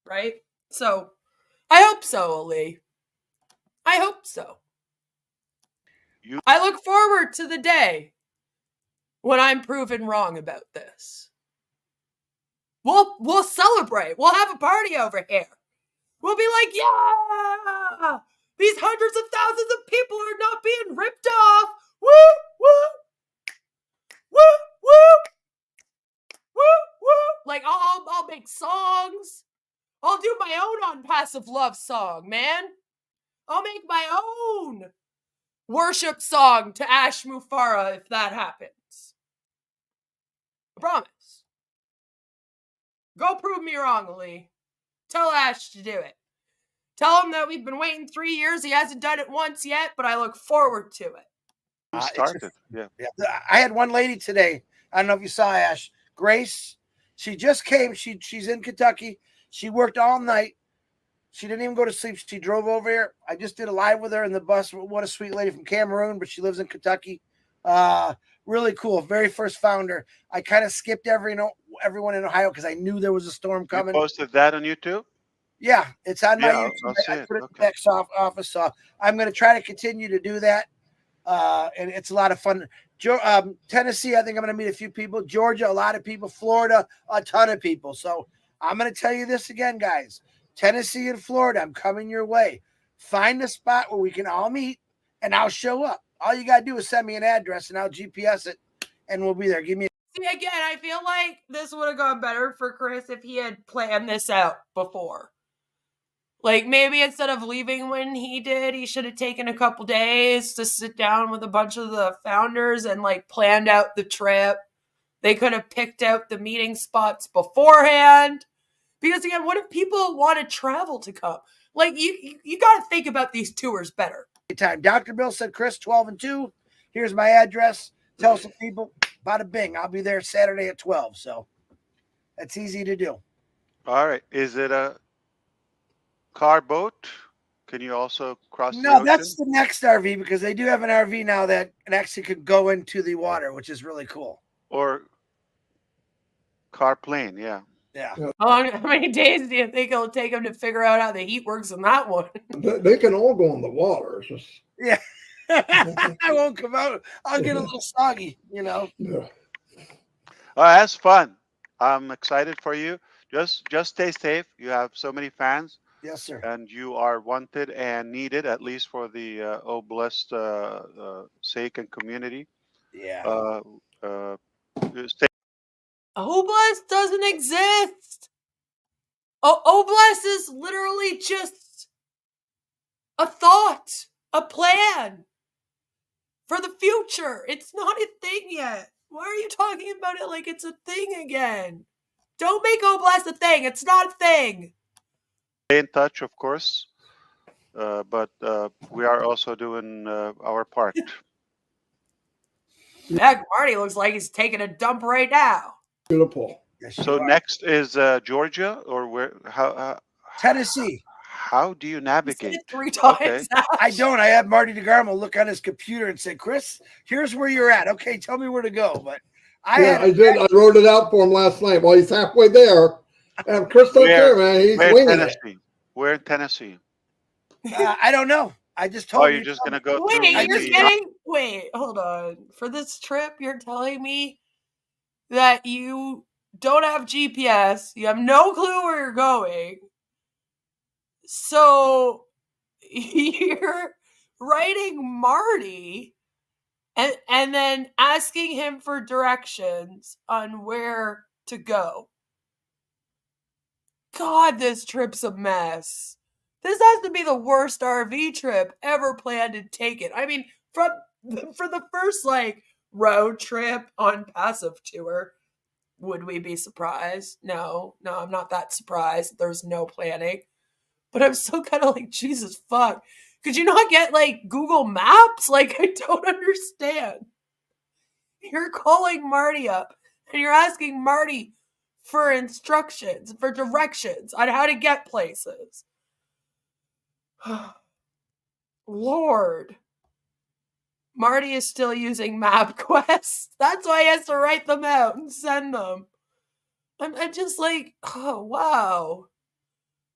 Right? So, I hope so, Ali. I hope so. I look forward to the day when I'm proven wrong about this. We'll celebrate. We'll have a party over here. We'll be like, yeah! These hundreds of thousands of people are not being ripped off. Woo! Woo! Woo! Woo! Woo! Woo! Like, I'll make songs. I'll do my own Onpassive love song, man. I'll make my own worship song to Ash Mufareh if that happens. I promise. Go prove me wrong, Ali. Tell Ash to do it. Tell him that we've been waiting 3 years. He hasn't done it once yet, but I look forward to it. Started. Yeah. I had one lady today. I don't know if you saw Ash. Grace. She just came. She's in Kentucky. She worked all night. She didn't even go to sleep. She drove over here. I just did a live with her in the bus. What a sweet lady from Cameroon, but she lives in Kentucky. Really cool. Very first founder. I kind of skipped everyone in Ohio because I knew there was a storm coming. You posted that on YouTube? Yeah, it's on my Yeah, YouTube. I'll I put it in the back office, so I'm going to try to continue to do that. And it's a lot of fun. Tennessee, I think I'm going to meet a few people. Georgia, a lot of people. Florida, a ton of people. So I'm going to tell you this again, guys. Tennessee and Florida, I'm coming your way. Find a spot where we can all meet, and I'll show up. All you got to do is send me an address, and I'll GPS it, and we'll be there. Give me. See, again, I feel like this would have gone better for Chris if he had planned this out before. Like, maybe instead of leaving when he did, he should have taken a couple days to sit down with a bunch of the founders and, like, planned out the trip. They could have picked out the meeting spots beforehand. Because, again, what if people want to travel to come? Like, you got to think about these tours better. Time. Dr. Bill said, Chris, 12 and 2. Here's my address. Tell some people. Bada bing. I'll be there Saturday at 12. So that's easy to do. All right. Is it a car boat? Can you also cross the No, ocean? that's the next RV because they do have an RV now that it actually could go into the water, which is really cool. Or car plane, yeah. Yeah. How many days do you think it'll take them to figure out how the heat works in that one? They can all go in the water. It's just Yeah. I won't come out. I'll get a little soggy, you know. yeah. That's fun. I'm excited for you. Just stay safe. You have so many fans. Yes, sir. And you are wanted and needed, at least for the Oblast sake and community. Yeah. Stay. Oblast doesn't exist. Oblast is literally just a thought, a plan for the future. It's not a thing yet. Why are you talking about it like it's a thing again? Don't make Oblast a thing. It's not a thing. Stay in touch, of course, but we are also doing our part. Heck, Marty looks like he's taking a dump right now. Beautiful. Yes, So next is Georgia, or where? How? Tennessee. How do you He said navigate? it 3 times. Okay. I don't. I have Marty DeGarmo look on his computer and say, Chris, here's where you're at. Okay, tell me where to go. But I did. I wrote it out for him last night. Well, he's halfway there. And Chris don't care, man. He's Where in winging it. Tennessee? Where in Tennessee? I don't know. I just told Oh, you. you're just gonna go Wait, through. you're the- getting. Wait, hold on. For this trip, you're telling me that you don't have GPS, you have no clue where you're going. So you're writing Marty and then asking him for directions on where to go. God, this trip's a mess. This has to be the worst RV trip ever planned and taken. I mean, for the first like road trip Onpassive tour, would we be surprised? No, I'm not that surprised. There's no planning. But I'm still kind of like, Jesus fuck. Could you not get like Google Maps? Like, I don't understand. You're calling Marty up and you're asking Marty for instructions, for directions on how to get places. Lord. Marty is still using MapQuest. That's why he has to write them out and send them. I'm just like, oh, wow.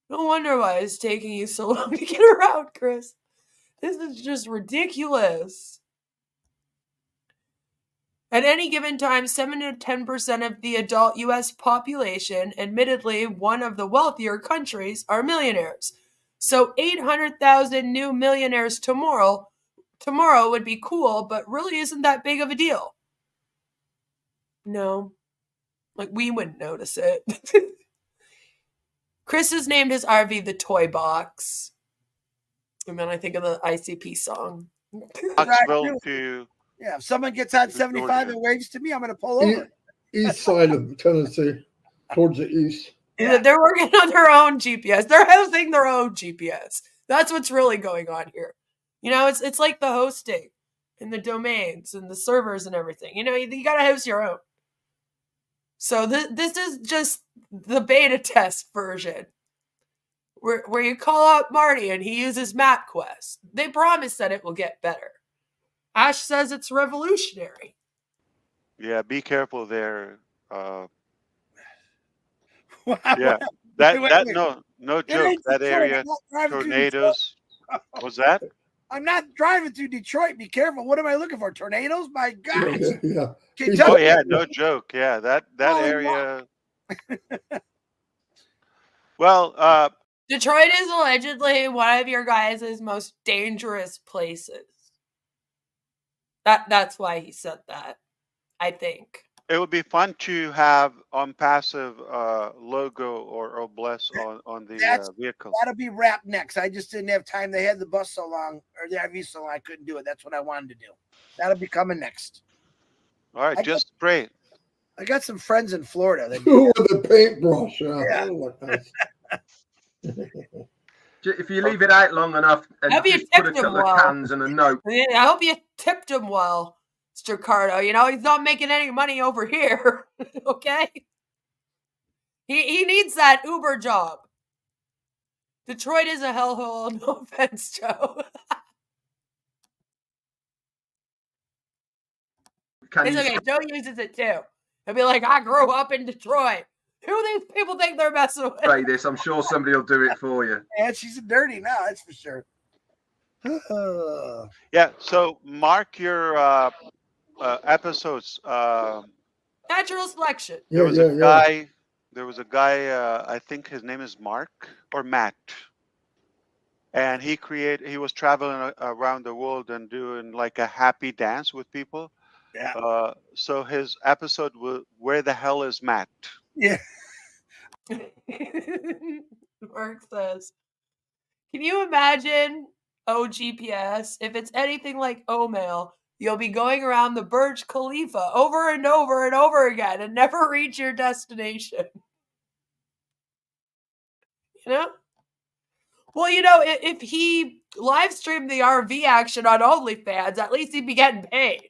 No wonder why it's taking you so long to get around, Chris. This is just ridiculous. At any given time, 7 to 10% of the adult U.S. population, admittedly one of the wealthier countries, are millionaires. So 800,000 new millionaires tomorrow would be cool, but really isn't that big of a deal. No. Like, we wouldn't notice it. Chris has named his RV the Toy Box. And then I think of the ICP song. Knoxville to. Yeah, if someone gets on 75 and waves to me, I'm going to pull over. East side of Tennessee, towards the east. Yeah. They're working on their own GPS. They're hosting their own GPS. That's what's really going on here. You know, it's like the hosting and the domains and the servers and everything. You know, you got to host your own. So this is just the beta test version where you call out Marty and he uses MapQuest. They promise that it will get better. Ash says it's revolutionary. Yeah, be careful there. Yeah, Wait. no joke. That area, tornadoes. What's that? I'm not driving through Detroit. Be careful. What am I looking for? Tornadoes? My God. Yeah. Oh yeah, no joke. Yeah, that area. Well, Detroit is allegedly one of your guys' most dangerous places. That's why he said that, I think. It would be fun to have Onpassive logo or bless on the vehicle. That'll be wrapped next. I just didn't have time. They had the bus so long, or the RV so long, I couldn't do it. That's what I wanted to do. That'll be coming next. All right, just spray it. I got some friends in Florida. That With a paintbrush. Yeah. Oh, look nice. If you leave it out long enough and Hope you just put a tipped him couple of well. cans and a note. I hope you tipped him well, Mr. Cardo. You know, he's not making any money over here. Okay? He needs that Uber job. Detroit is a hellhole. No offense, Joe. It's okay. Joe uses it too. He'll be like, I grew up in Detroit. Who these people think they're messing with? Say this. I'm sure somebody will do it for you. Yeah, she's dirty now. That's for sure. Yeah. So mark your episodes. Natural selection. There was a guy. There was a guy. I think his name is Mark or Matt, and he was traveling around the world and doing like a happy dance with people. Yeah. So his episode was "Where the Hell is Matt?" Yeah. Mark says, can you imagine OGPS? If it's anything like O-Mail, you'll be going around the Burj Khalifa over and over and over again and never reach your destination. You know? Well, you know, if he live streamed the RV action on OnlyFans, at least he'd be getting paid.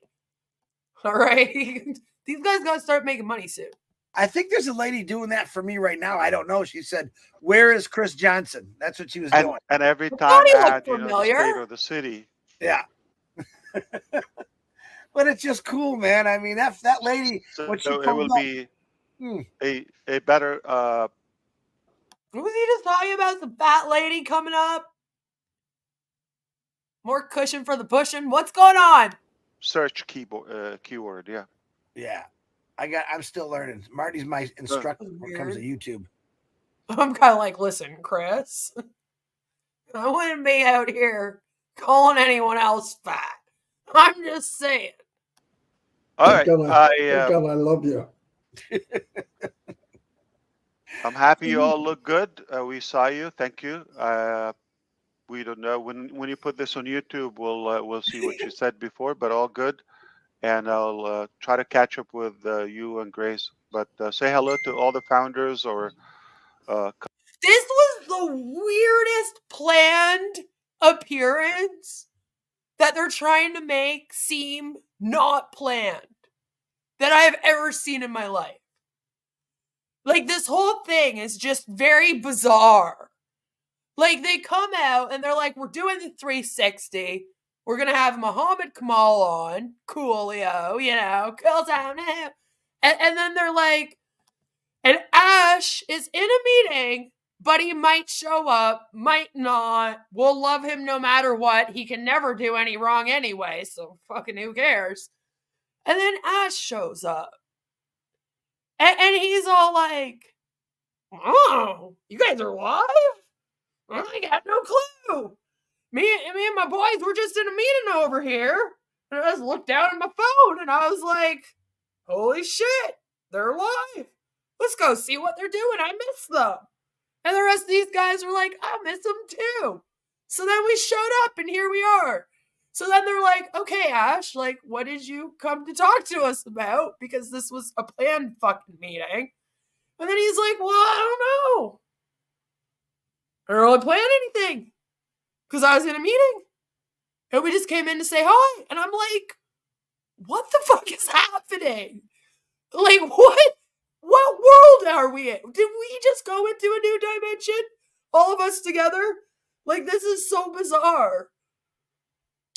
All right? These guys got to start making money soon. I think there's a lady doing that for me right now. I don't know. She said, "Where is Chris Johnson?" That's what she was doing. And every time he looked add, the state or the city. Yeah. But it's just cool, man. I mean, that lady. So when she it will be a better. Was he just talking about the fat lady coming up? More cushion for the pushing? What's going on? Search keyword, yeah. Yeah. I'm still learning. Marty's my instructor when it comes to YouTube. I'm kind of like, listen, Chris, I wouldn't be out here calling anyone else fat. I'm just saying. All right. I love you. I'm happy you all look good. We saw you. Thank you. We don't know when you put this on YouTube. We'll see what you said before, but all good. And I'll try to catch up with you and Grace. But say hello to all the founders or. This was the weirdest planned appearance that they're trying to make seem not planned that I have ever seen in my life. Like, this whole thing is just very bizarre. Like, they come out and they're like, we're doing the 360. We're going to have Muhammad Kamal on. Coolio, you know, cool time now. And then they're like, and Ash is in a meeting, but he might show up, might not. We'll love him no matter what. He can never do any wrong anyway, so fucking who cares? And then Ash shows up. And he's all like, oh, you guys are live? I got no clue. Me and my boys were just in a meeting over here. And I just looked down at my phone and I was like, holy shit, they're live. Let's go see what they're doing. I miss them. And the rest of these guys were like, I miss them too. So then we showed up and here we are. So then they're like, okay, Ash, like, what did you come to talk to us about? Because this was a planned fucking meeting. And then he's like, well, I don't know. I don't really plan anything. Because I was in a meeting. And we just came in to say hi. And I'm like, what the fuck is happening? Like, what world are we in? Did we just go into a new dimension? All of us together? Like, this is so bizarre.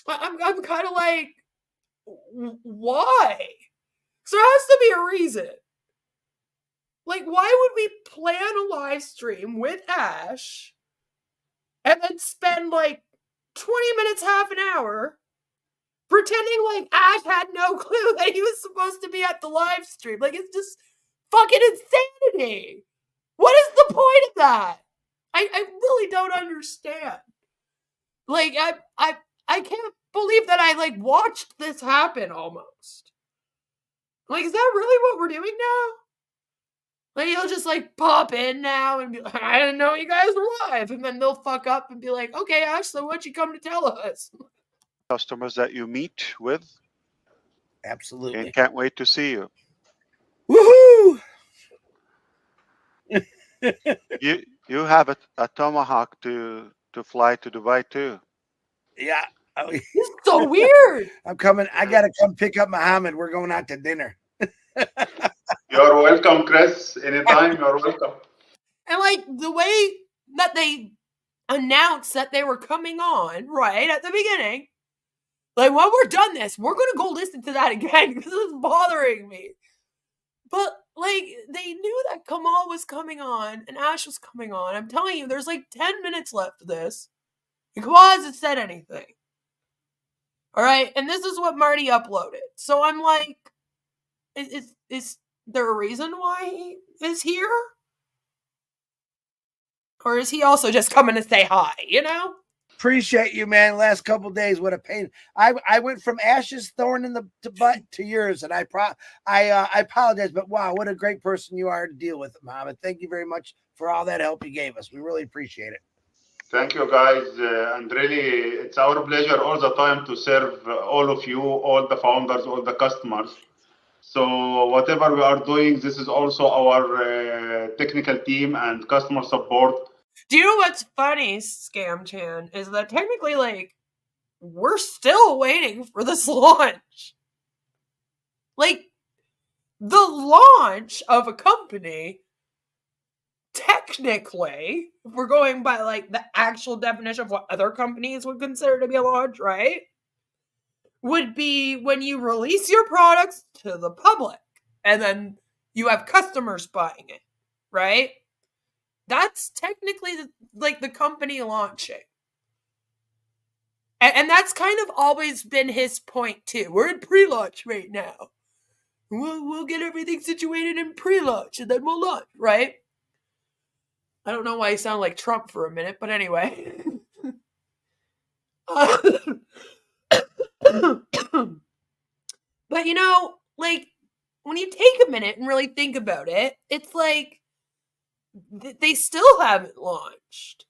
I'm kind of like, why? So there has to be a reason. Like, why would we plan a live stream with Ash and then spend like 20 minutes, half an hour pretending like Ash had no clue that he was supposed to be at the live stream? Like, it's just fucking insanity. What is the point of that? I really don't understand. Like, I can't believe that I like watched this happen almost. Like, is that really what we're doing now? Like, he'll just like pop in now and be like, I didn't know you guys were live. And then they'll fuck up and be like, okay, Ash, so what'd you come to tell us? Customers that you meet with, Absolutely. and can't wait to see you. Woohoo! You have a tomahawk to fly to Dubai too. Yeah. Oh, It's so weird. I'm coming. I got to come pick up Muhammad. We're going out to dinner. You're welcome, Chris. Anytime, you're welcome. And like the way that they announced that they were coming on right at the beginning, like when we're done this, we're gonna go listen to that again because it's bothering me. But like they knew that Kamal was coming on and Ash was coming on. I'm telling you, there's like 10 minutes left of this. And Kamal hasn't said anything. All right, and this is what Marty uploaded. So I'm like, is there a reason why he is here? Or is he also just coming to say hi, you know? Appreciate you, man. Last couple days, what a pain. I went from Ash's thorn in the butt to yours, and I apologize, but wow, what a great person you are to deal with, Muhammad. Thank you very much for all that help you gave us. We really appreciate it. Thank you, guys. And really, it's our pleasure all the time to serve all of you, all the founders, all the customers. So whatever we are doing, this is also our technical team and customer support. Do you know what's funny, Scam Chan, is that technically, like, we're still waiting for this launch. Like, the launch of a company, technically, if we're going by, like, the actual definition of what other companies would consider to be a launch, right? Would be when you release your products to the public and then you have customers buying it, right? That's technically the company launching. And that's kind of always been his point too. We're in pre-launch right now. We'll get everything situated in pre-launch and then we'll launch, right? I don't know why I sound like Trump for a minute, but anyway. But you know, like, when you take a minute and really think about it, it's like they still haven't launched.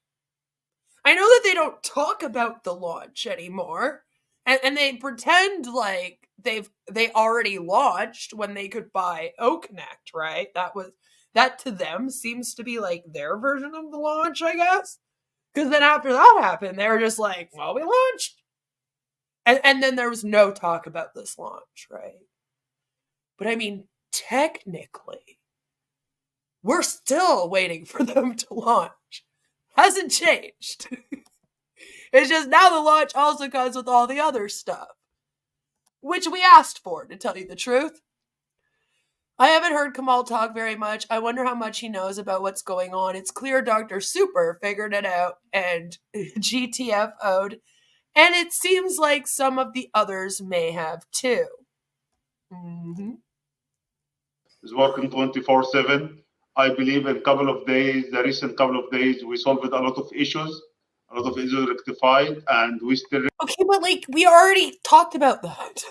I know that they don't talk about the launch anymore, and they pretend like they already launched when they could buy OConnect, right? That to them seems to be like their version of the launch, I guess. Because then after that happened, they were just like, well, we launched. And then there was no talk about this launch, right? But I mean, technically, we're still waiting for them to launch. Hasn't changed. It's just now the launch also comes with all the other stuff, which we asked for, to tell you the truth. I haven't heard Kamal talk very much. I wonder how much he knows about what's going on. It's clear Dr. Super figured it out and GTFO'd. And it seems like some of the others may have too. Mm-hmm. It's working 24/7. I believe in the recent couple of days, we solved a lot of issues. A lot of issues rectified, and we still... Okay, but like, we already talked about that.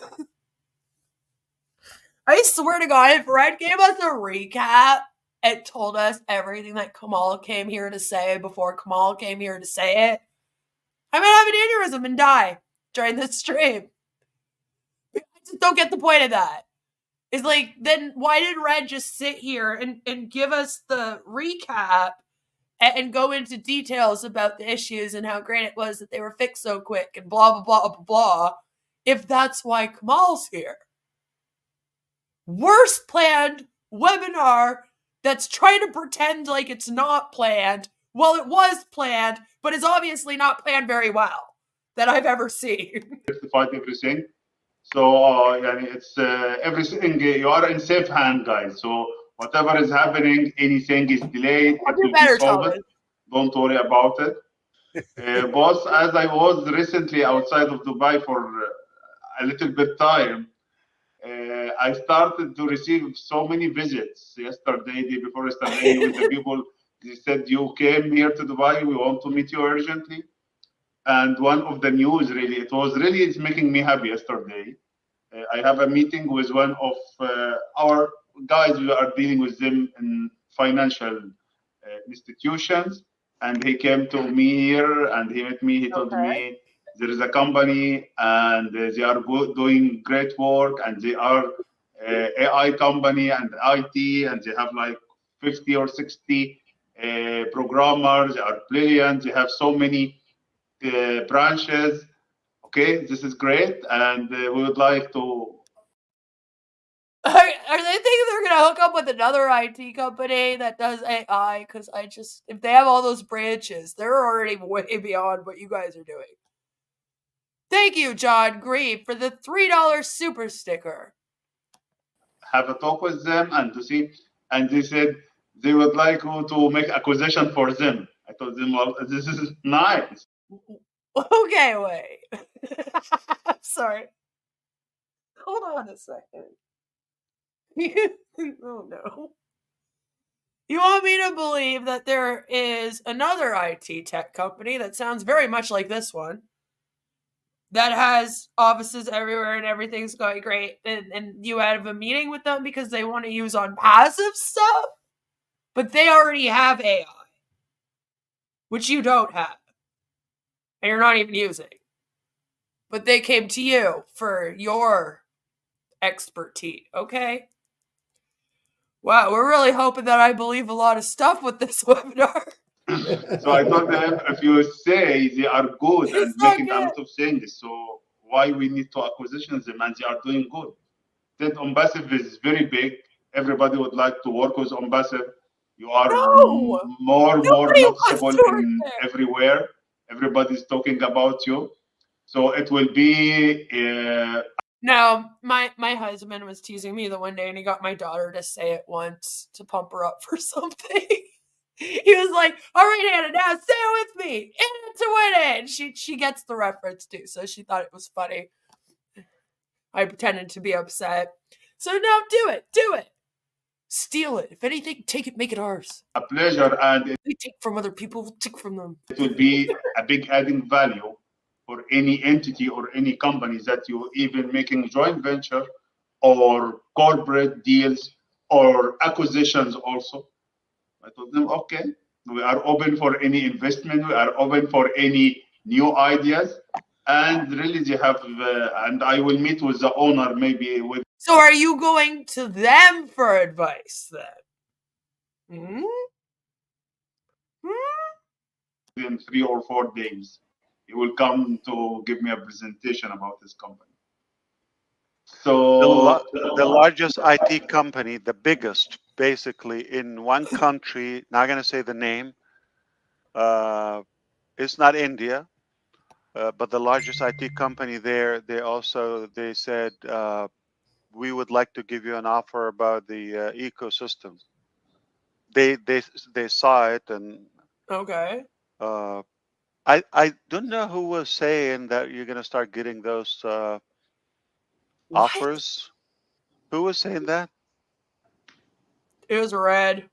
I swear to God, if Red gave us a recap and told us everything that Kamal came here to say before Kamal came here to say it, I might have an aneurysm and die during this stream. I just don't get the point of that. It's like, then why did Red just sit here and give us the recap and go into details about the issues and how great it was that they were fixed so quick and blah, blah, blah, blah, blah, if that's why Kamal's here? Worst planned webinar that's trying to pretend like it's not planned. Well, it was planned, but is obviously not planned very well that I've ever seen. Rectified everything. So it's everything. You are in safe hand, guys. So whatever is happening, anything is delayed, it will be solved. Don't worry about it. Boss, as I was recently outside of Dubai for a little bit time, I started to receive so many visits yesterday, day before yesterday, with the people. They said, you came here to Dubai, we want to meet you urgently. And one of the news, it's making me happy yesterday. I have a meeting with one of our guys. We are dealing with them in financial institutions, and he came to me here and he met me. He told me there is a company and they are doing great work, and they are AI company and IT, and they have like 50 or 60 programmers. They are brilliant. They have so many branches. Okay, this is great, and we would like to. Are they thinking they're gonna hook up with another IT company that does AI? Because if they have all those branches, they're already way beyond what you guys are doing. Thank you, John Grieve, for the $3 super sticker. Have a talk with them and to see, and they said they would like you to make acquisition for them. I told them, well, this is nice. Okay, wait. I'm sorry. Hold on a second. Oh no. You want me to believe that there is another IT tech company that sounds very much like this one, that has offices everywhere and everything's going great, and you have a meeting with them because they want to use Onpassive stuff, but they already have AI, which you don't have, and you're not even using. But they came to you for your expertise, okay? Wow, we're really hoping that I believe a lot of stuff with this webinar. So I told them, if you say they are good and making a lot of things, so why we need to acquisition them, and they are doing good. Then Onpassive is very big. Everybody would like to work with Onpassive. You are more noticeable in everywhere. Everybody's talking about you. So it will be. No, my husband was teasing me the one day, and he got my daughter to say it once to pump her up for something. He was like, "All right, Hannah, now say it with me. In it to win it." And she gets the reference too, so she thought it was funny. I pretended to be upset. So now do it. Steal it. If anything, take it, make it ours. A pleasure, and we take from other people, we'll take from them. It will be a big adding value for any entity or any company that you even making joint venture or corporate deals or acquisitions also. I told them, okay, we are open for any investment. We are open for any new ideas. And really they have, and I will meet with the owner maybe with. So are you going to them for advice then? In 3 or 4 days, he will come to give me a presentation about his company. So the largest IT company, the biggest, basically in one country, not going to say the name, it's not India, but the largest IT company there, they said, we would like to give you an offer about the ecosystem. They saw it, and okay. I don't know who was saying that you're going to start getting those offers. Who was saying that? It was Red.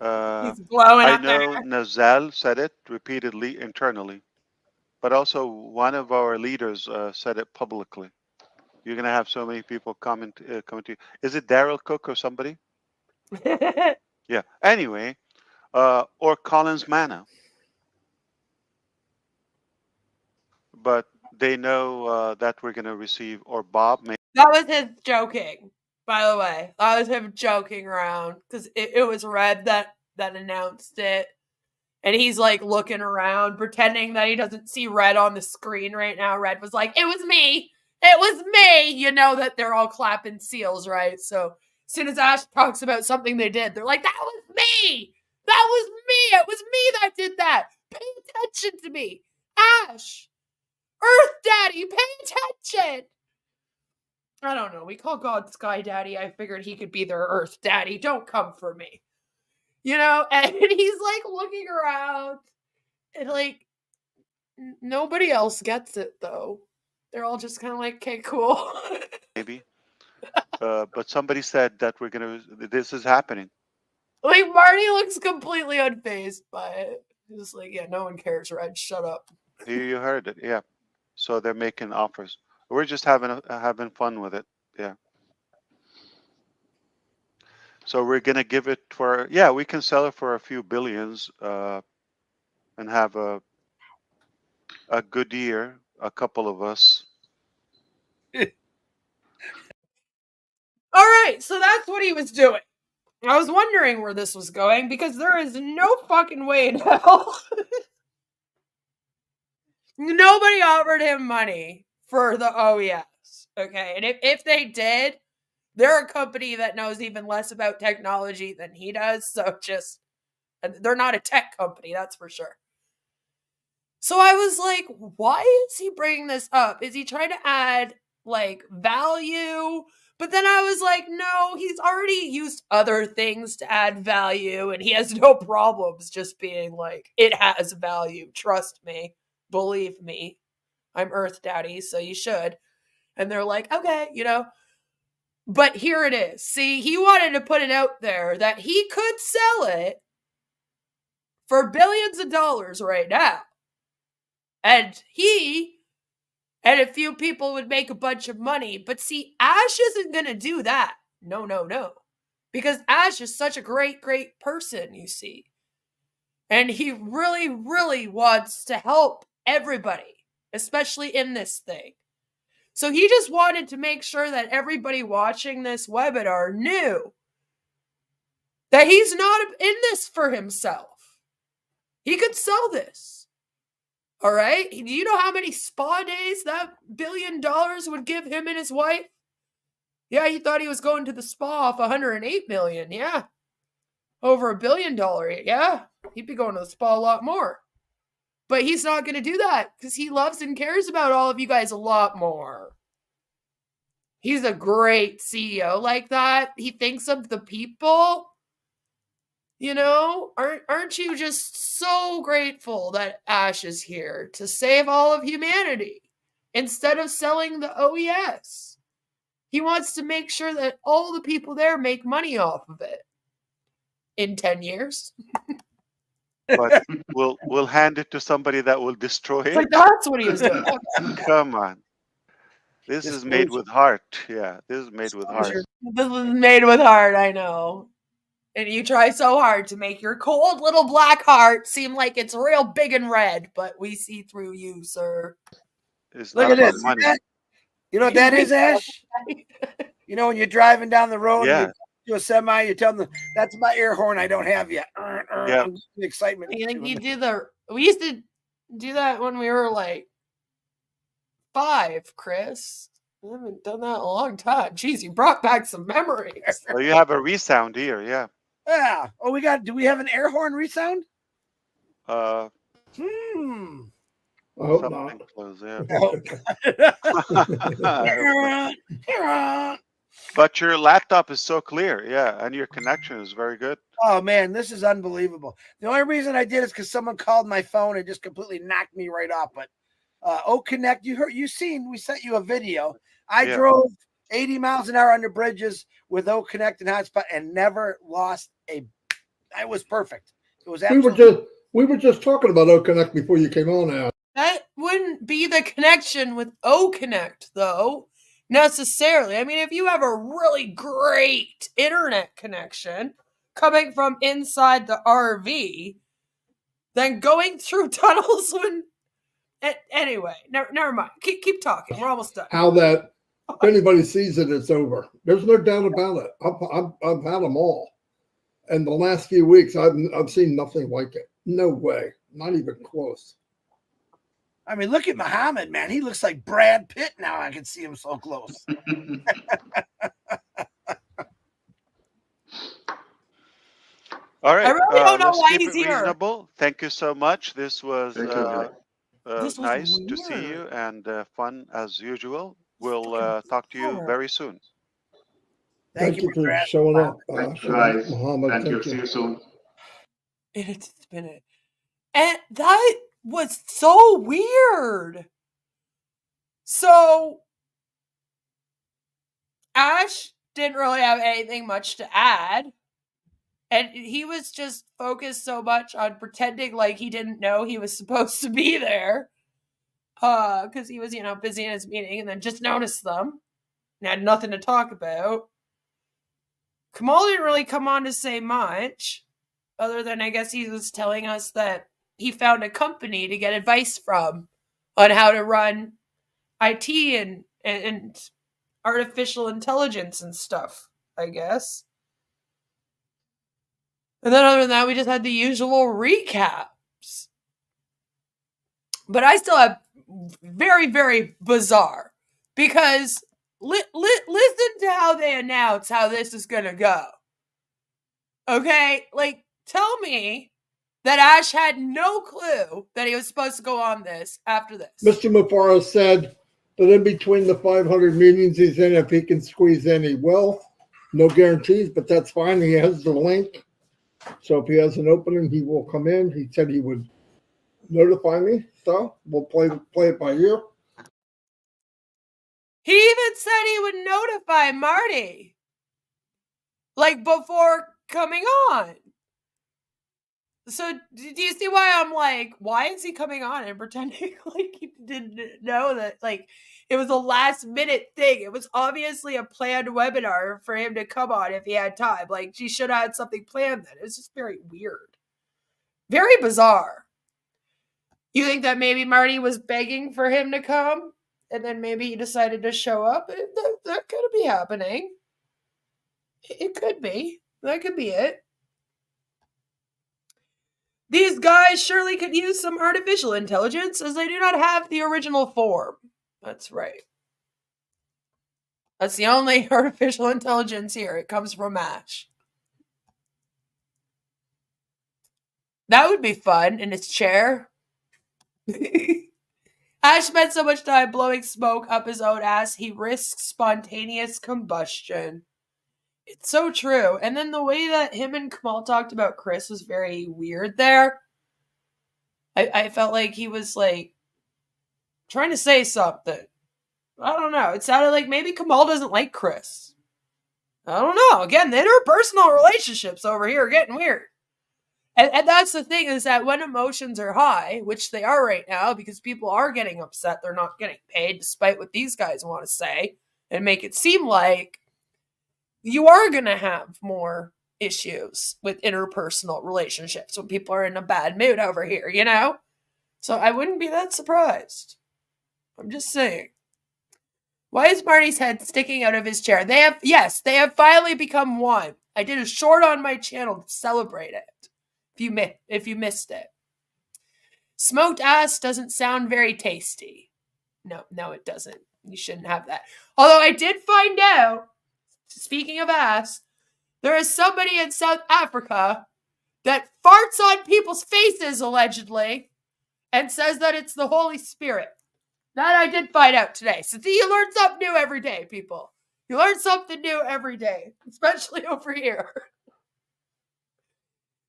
He's blowing I up know there. Nazal said it repeatedly internally, but also one of our leaders said it publicly. You're going to have so many people coming to you. Is it Daryl Cook or somebody? Yeah. Anyway, or Collins Manna. But they know that we're going to receive, or Bob may. That was his joking, by the way. That was him joking around, because it was Red that announced it. And he's like looking around, pretending that he doesn't see Red on the screen right now. Red was like, "It was me. It was me." You know that they're all clapping seals, right? So as soon as Ash talks about something they did, they're like, "That was me. That was me. It was me that did that. Pay attention to me. Ash. Earth Daddy, pay attention." I don't know. We call God Sky Daddy. I figured he could be their Earth Daddy. Don't come for me. You know? And he's like looking around. And like, nobody else gets it though. They're all just kind of like, "Okay, cool." Maybe. But somebody said that this is happening. Like, Marty looks completely unfazed by it. He's just like, "Yeah, no one cares, Red. Shut up." You heard it. Yeah. So they're making offers. We're just having fun with it. Yeah. So we're gonna give it for we can sell it for a few billions and have a good year, a couple of us. All right, so that's what he was doing. I was wondering where this was going because there is no fucking way in hell. Nobody offered him money for the OES. Okay, and if they did, they're a company that knows even less about technology than he does. So they're not a tech company, that's for sure. So I was like, why is he bringing this up? Is he trying to add like value? But then I was like, no, he's already used other things to add value and he has no problems just being like, it has value. Trust me. Believe me. I'm Earth Daddy, so you should. And they're like, okay, But here it is. See, he wanted to put it out there that he could sell it for billions of dollars right now. And he and a few people would make a bunch of money. But see, Ash isn't going to do that. No. Because Ash is such a great, great person, you see. And he really, really wants to help everybody, especially in this thing. So he just wanted to make sure that everybody watching this webinar knew that he's not in this for himself. He could sell this. All right? Do you know how many spa days that $1 billion would give him and his wife? Yeah, he thought he was going to the spa off $108 million. Yeah. Over $1 billion. Yeah. He'd be going to the spa a lot more. But he's not going to do that because he loves and cares about all of you guys a lot more. He's a great CEO like that. He thinks of the people. Aren't you just so grateful that Ash is here to save all of humanity instead of selling the OES? He wants to make sure that all the people there make money off of it in 10 years. But we'll hand it to somebody that will destroy it. Like that's what he was doing. Come on. This is made with heart. Yeah, this is made with heart. This was made with heart, I know. And you try so hard to make your cold little black heart seem like it's real big and red, but we see through you, sir. It's Look not at about this. money. You know what that is, Ash? When you're driving down the road and you do a semi, you tell them, that's my air horn I don't have yet. Yeah. Excitement. I think we used to do that when we were like 5, Chris. I haven't done that in a long time. Jeez, you brought back some memories. Oh, you have a resound here, yeah. Yeah. Oh, do we have an air horn resound? I hope Something not. close, yeah. But your laptop is so clear, yeah, and your connection is very good. Oh man, this is unbelievable. The only reason I did is because someone called my phone and just completely knocked me right off. But Connect, we sent you a video. I drove 80 miles an hour under bridges with Connect and hotspot and never lost it was perfect. It was absolutely. We were just talking about Connect before you came on now. That wouldn't be the connection with Connect, though, necessarily. I mean, if you have a really great internet connection coming from inside the RV, then going through tunnels wouldn't. Anyway, never mind. Keep talking. We're almost done. How that, if anybody sees it, it's over. There's no doubt about it. I've had them all. And the last few weeks, I've seen nothing like it. No way. Not even close. I mean, look at Muhammad, man. He looks like Brad Pitt now. I can see him so close. All right. I really don't know why he's here. here. Reasonable. Thank you so much. This was This was nice weird. to see you and fun as usual. We'll talk to you very soon. Thank you for showing up. Thank you, guys. Muhammad, Thank you. See you soon. It's been it. And that was so weird. So Ash didn't really have anything much to add. And he was just focused so much on pretending like he didn't know he was supposed to be there. because he was, busy in his meeting and then just noticed them and had nothing to talk about. Kamal didn't really come on to say much, other than I guess he was telling us that he found a company to get advice from on how to run IT and artificial intelligence and stuff, I guess. And then other than that, we just had the usual recaps. But I still have very, very bizarre, because listen to how they announce how this is going to go. Okay? Like, tell me that Ash had no clue that he was supposed to go on this after this. Mr. Mufareh said that in between the 500 meetings he's in, if he can squeeze in, he will. No guarantees, but that's fine. He has the link. So if he has an opening, he will come in. He said he would notify me. So we'll play it by ear. He even said he would notify Marty, like, before coming on. So do you see why I'm like, why is he coming on and pretending like he didn't know that, like, it was a last minute thing? It was obviously a planned webinar for him to come on if he had time. Like, she should have had something planned then. It was just very weird. Very bizarre. You think that maybe Marty was begging for him to come, and then maybe he decided to show up? That could be happening. It could be. That could be it. These guys surely could use some artificial intelligence, as they do not have the original form. That's right. That's the only artificial intelligence here. It comes from Ash. That would be fun in his chair. Ash spent so much time blowing smoke up his own ass, he risks spontaneous combustion. It's so true. And then the way that him and Kamal talked about Chris was very weird there. I felt like he was, like, trying to say something. I don't know. It sounded like maybe Kamal doesn't like Chris. I don't know. Again, the interpersonal relationships over here are getting weird. And that's the thing, is that when emotions are high, which they are right now, because people are getting upset they're not getting paid, despite what these guys want to say and make it seem like, you are going to have more issues with interpersonal relationships when people are in a bad mood over here, you know? So I wouldn't be that surprised. I'm just saying. Why is Marty's head sticking out of his chair? They have finally become one. I did a short on my channel to celebrate it. If you missed it. Smoked ass doesn't sound very tasty. No, it doesn't. You shouldn't have that. Although I did find out, speaking of ass, there is somebody in South Africa that farts on people's faces, allegedly, and says that it's the Holy Spirit. That I did find out today. So see, you learn something new every day, people. You learn something new every day, especially over here.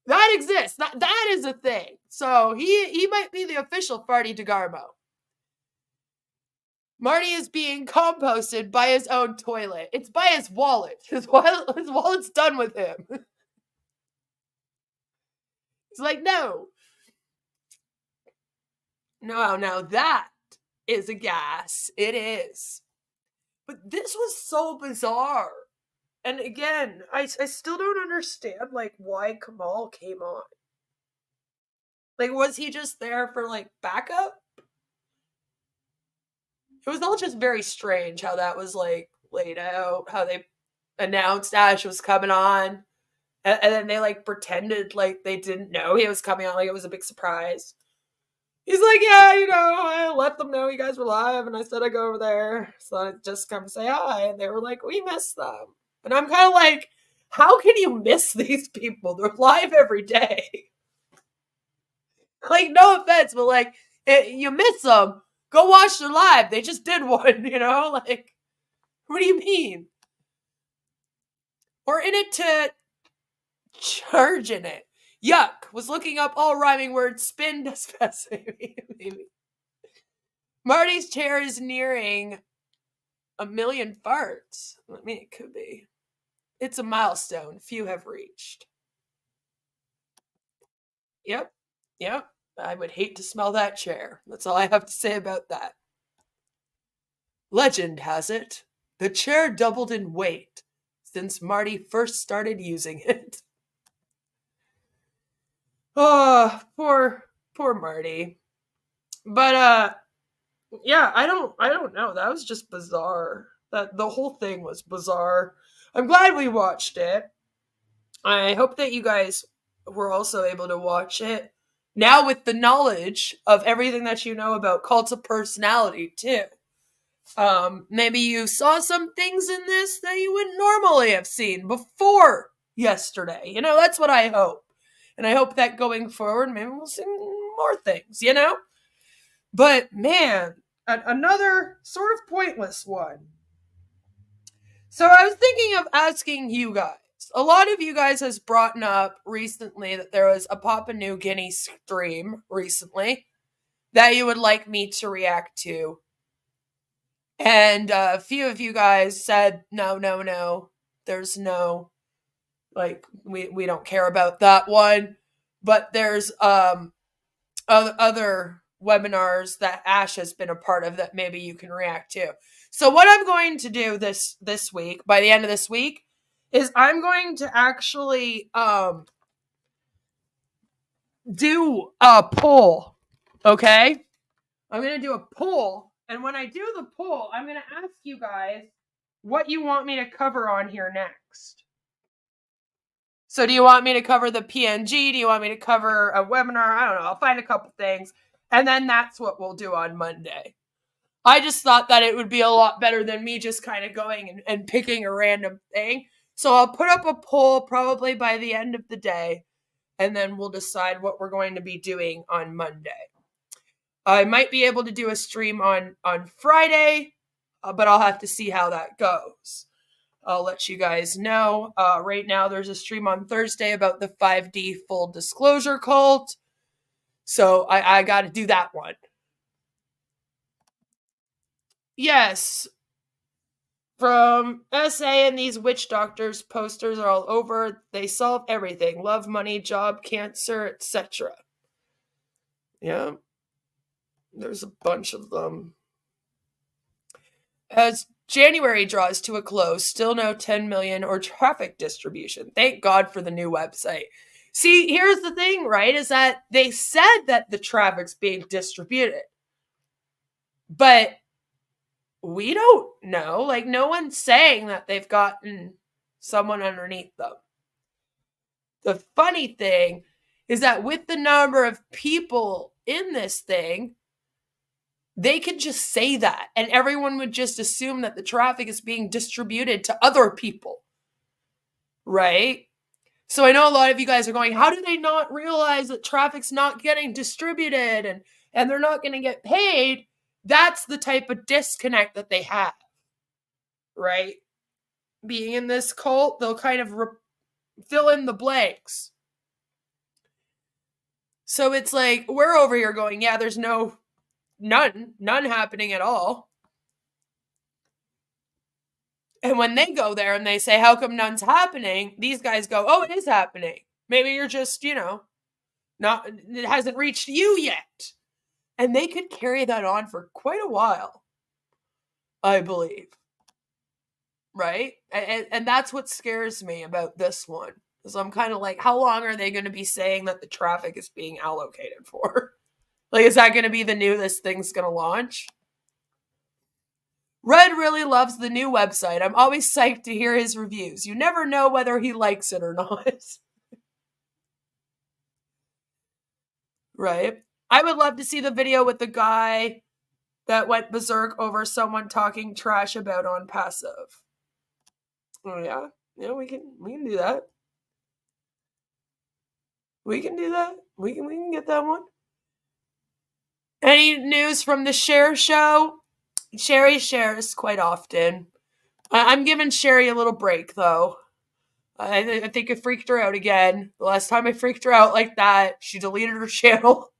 That exists. That is a thing. So he might be the official Marty DeGarmo. Marty is being composted by his own toilet. It's by his wallet. His wallet's done with him. It's like, no. No, that is a gas. It is. But this was so bizarre. And again, I still don't understand, like, why Kamal came on. Like, was he just there for, like, backup? It was all just very strange how that was, like, laid out, how they announced Ash was coming on, and then they, like, pretended like they didn't know he was coming on, like it was a big surprise. He's like, yeah, I let them know you guys were live, and I said I'd go over there, so I'd just come say hi, and they were like, we missed them. And I'm kind of like, how can you miss these people? They're live every day. Like, no offense, but, like, you miss them. Go watch their live. They just did one, Like, what do you mean? We're in it to charge in it. Yuck. Was looking up all rhyming words. Spin does best, maybe. Marty's chair is nearing 1 million farts. I mean, it could be. It's a milestone few have reached. Yep. I would hate to smell that chair. That's all I have to say about that. Legend has it, the chair doubled in weight since Marty first started using it. Oh, poor Marty. But yeah, I don't know. That was just bizarre. That the whole thing was bizarre. I'm glad we watched it. I hope that you guys were also able to watch it. Now with the knowledge of everything that you know about cults of personality too. Maybe you saw some things in this that you wouldn't normally have seen before yesterday. You know, that's what I hope. And I hope that going forward, maybe we'll see more things, you know? But man, another sort of pointless one. So I was thinking of asking you guys. A lot of you guys has brought up recently that there was a Papua New Guinea stream recently that you would like me to react to. And a few of you guys said, no, there's no, like, we don't care about that one. But there's other webinars that Ash has been a part of that maybe you can react to. So what I'm going to do this week, by the end of this week, is I'm going to actually do a poll, okay? I'm going to do a poll, and when I do the poll, I'm going to ask you guys what you want me to cover on here next. So do you want me to cover the PNG? Do you want me to cover a webinar? I don't know. I'll find a couple things, and then that's what we'll do on Monday. I just thought that it would be a lot better than me just kind of going and picking a random thing. So I'll put up a poll probably by the end of the day, and then we'll decide what we're going to be doing on Monday. I might be able to do a stream on Friday, but I'll have to see how that goes. I'll let you guys know. Right now, there's a stream on Thursday about the 5D full disclosure cult. So I got to do that one. Yes. From S.E.C. and these witch doctors, posters are all over. They solve everything. Love, money, job, cancer, etc. Yeah. There's a bunch of them. As January draws to a close, still no 10 million or traffic distribution. Thank God for the new website. See, here's the thing, right? Is that they said that the traffic's being distributed. But we don't know. Like, no one's saying that they've gotten someone underneath them. The funny thing is that with the number of people in this thing, they could just say that, and everyone would just assume that the traffic is being distributed to other people, right? So I know a lot of you guys are going, how do they not realize that traffic's not getting distributed and they're not going to get paid? That's the type of disconnect that they have, right? Being in this cult, they'll kind of fill in the blanks. So it's like, we're over here going, yeah, there's none happening at all. And when they go there and they say, how come none's happening? These guys go, oh, it is happening. Maybe you're just, it hasn't reached you yet. And they could carry that on for quite a while, I believe. Right? And that's what scares me about this one. Because I'm kind of like, how long are they going to be saying that the traffic is being allocated for? Like, is that going to be the new this thing's going to launch? Red really loves the new website. I'm always psyched to hear his reviews. You never know whether he likes it or not. Right? I would love to see the video with the guy that went berserk over someone talking trash about Onpassive. Oh yeah? Yeah, we can do that. We can do that. We can get that one. Any news from the Cher show? Sherry shares quite often. I'm giving Sherry a little break, though. I think I freaked her out again. The last time I freaked her out like that, she deleted her channel.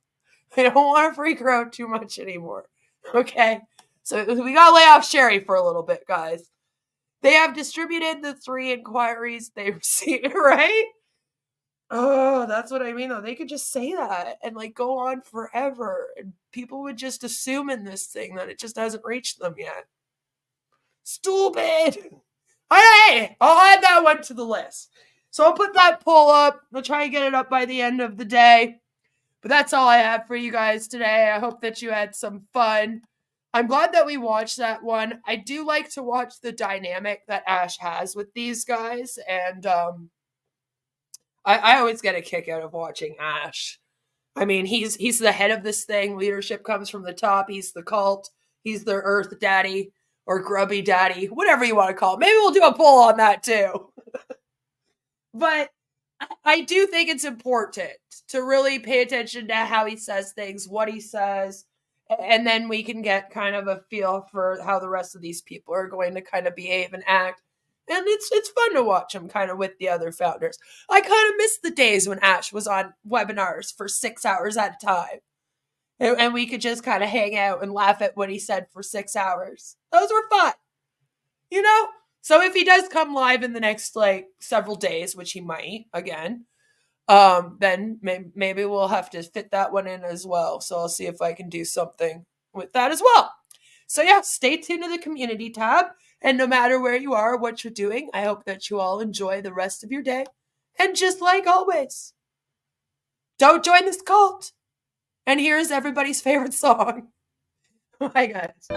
I don't want to freak her out too much anymore. Okay? So we got to lay off Sherry for a little bit, guys. They have distributed the 3 inquiries they received, right? Oh, that's what I mean, though. They could just say that and like go on forever, and people would just assume in this thing that it just hasn't reached them yet. Stupid. Hey, I'll add that one to the list. So I'll put that poll up. I'll try and get it up by the end of the day. But that's all I have for you guys today. I hope that you had some fun. I'm glad that we watched that one. I do like to watch the dynamic that Ash has with these guys, and I always get a kick out of watching Ash. I mean, he's the head of this thing. Leadership comes from the top. He's the cult. He's the Earth Daddy or Grubby Daddy, whatever you want to call it. Maybe we'll do a poll on that too. But I do think it's important to really pay attention to how he says things, what he says, and then we can get kind of a feel for how the rest of these people are going to kind of behave and act. And it's fun to watch him kind of with the other founders. I kind of miss the days when Ash was on webinars for 6 hours at a time. And we could just kind of hang out and laugh at what he said for 6 hours. Those were fun. You know? So if he does come live in the next like several days, which he might again, then maybe we'll have to fit that one in as well. So I'll see if I can do something with that as well. So yeah, stay tuned to the community tab. And no matter where you are, what you're doing, I hope that you all enjoy the rest of your day. And just like always, don't join this cult. And here's everybody's favorite song. Bye, guys.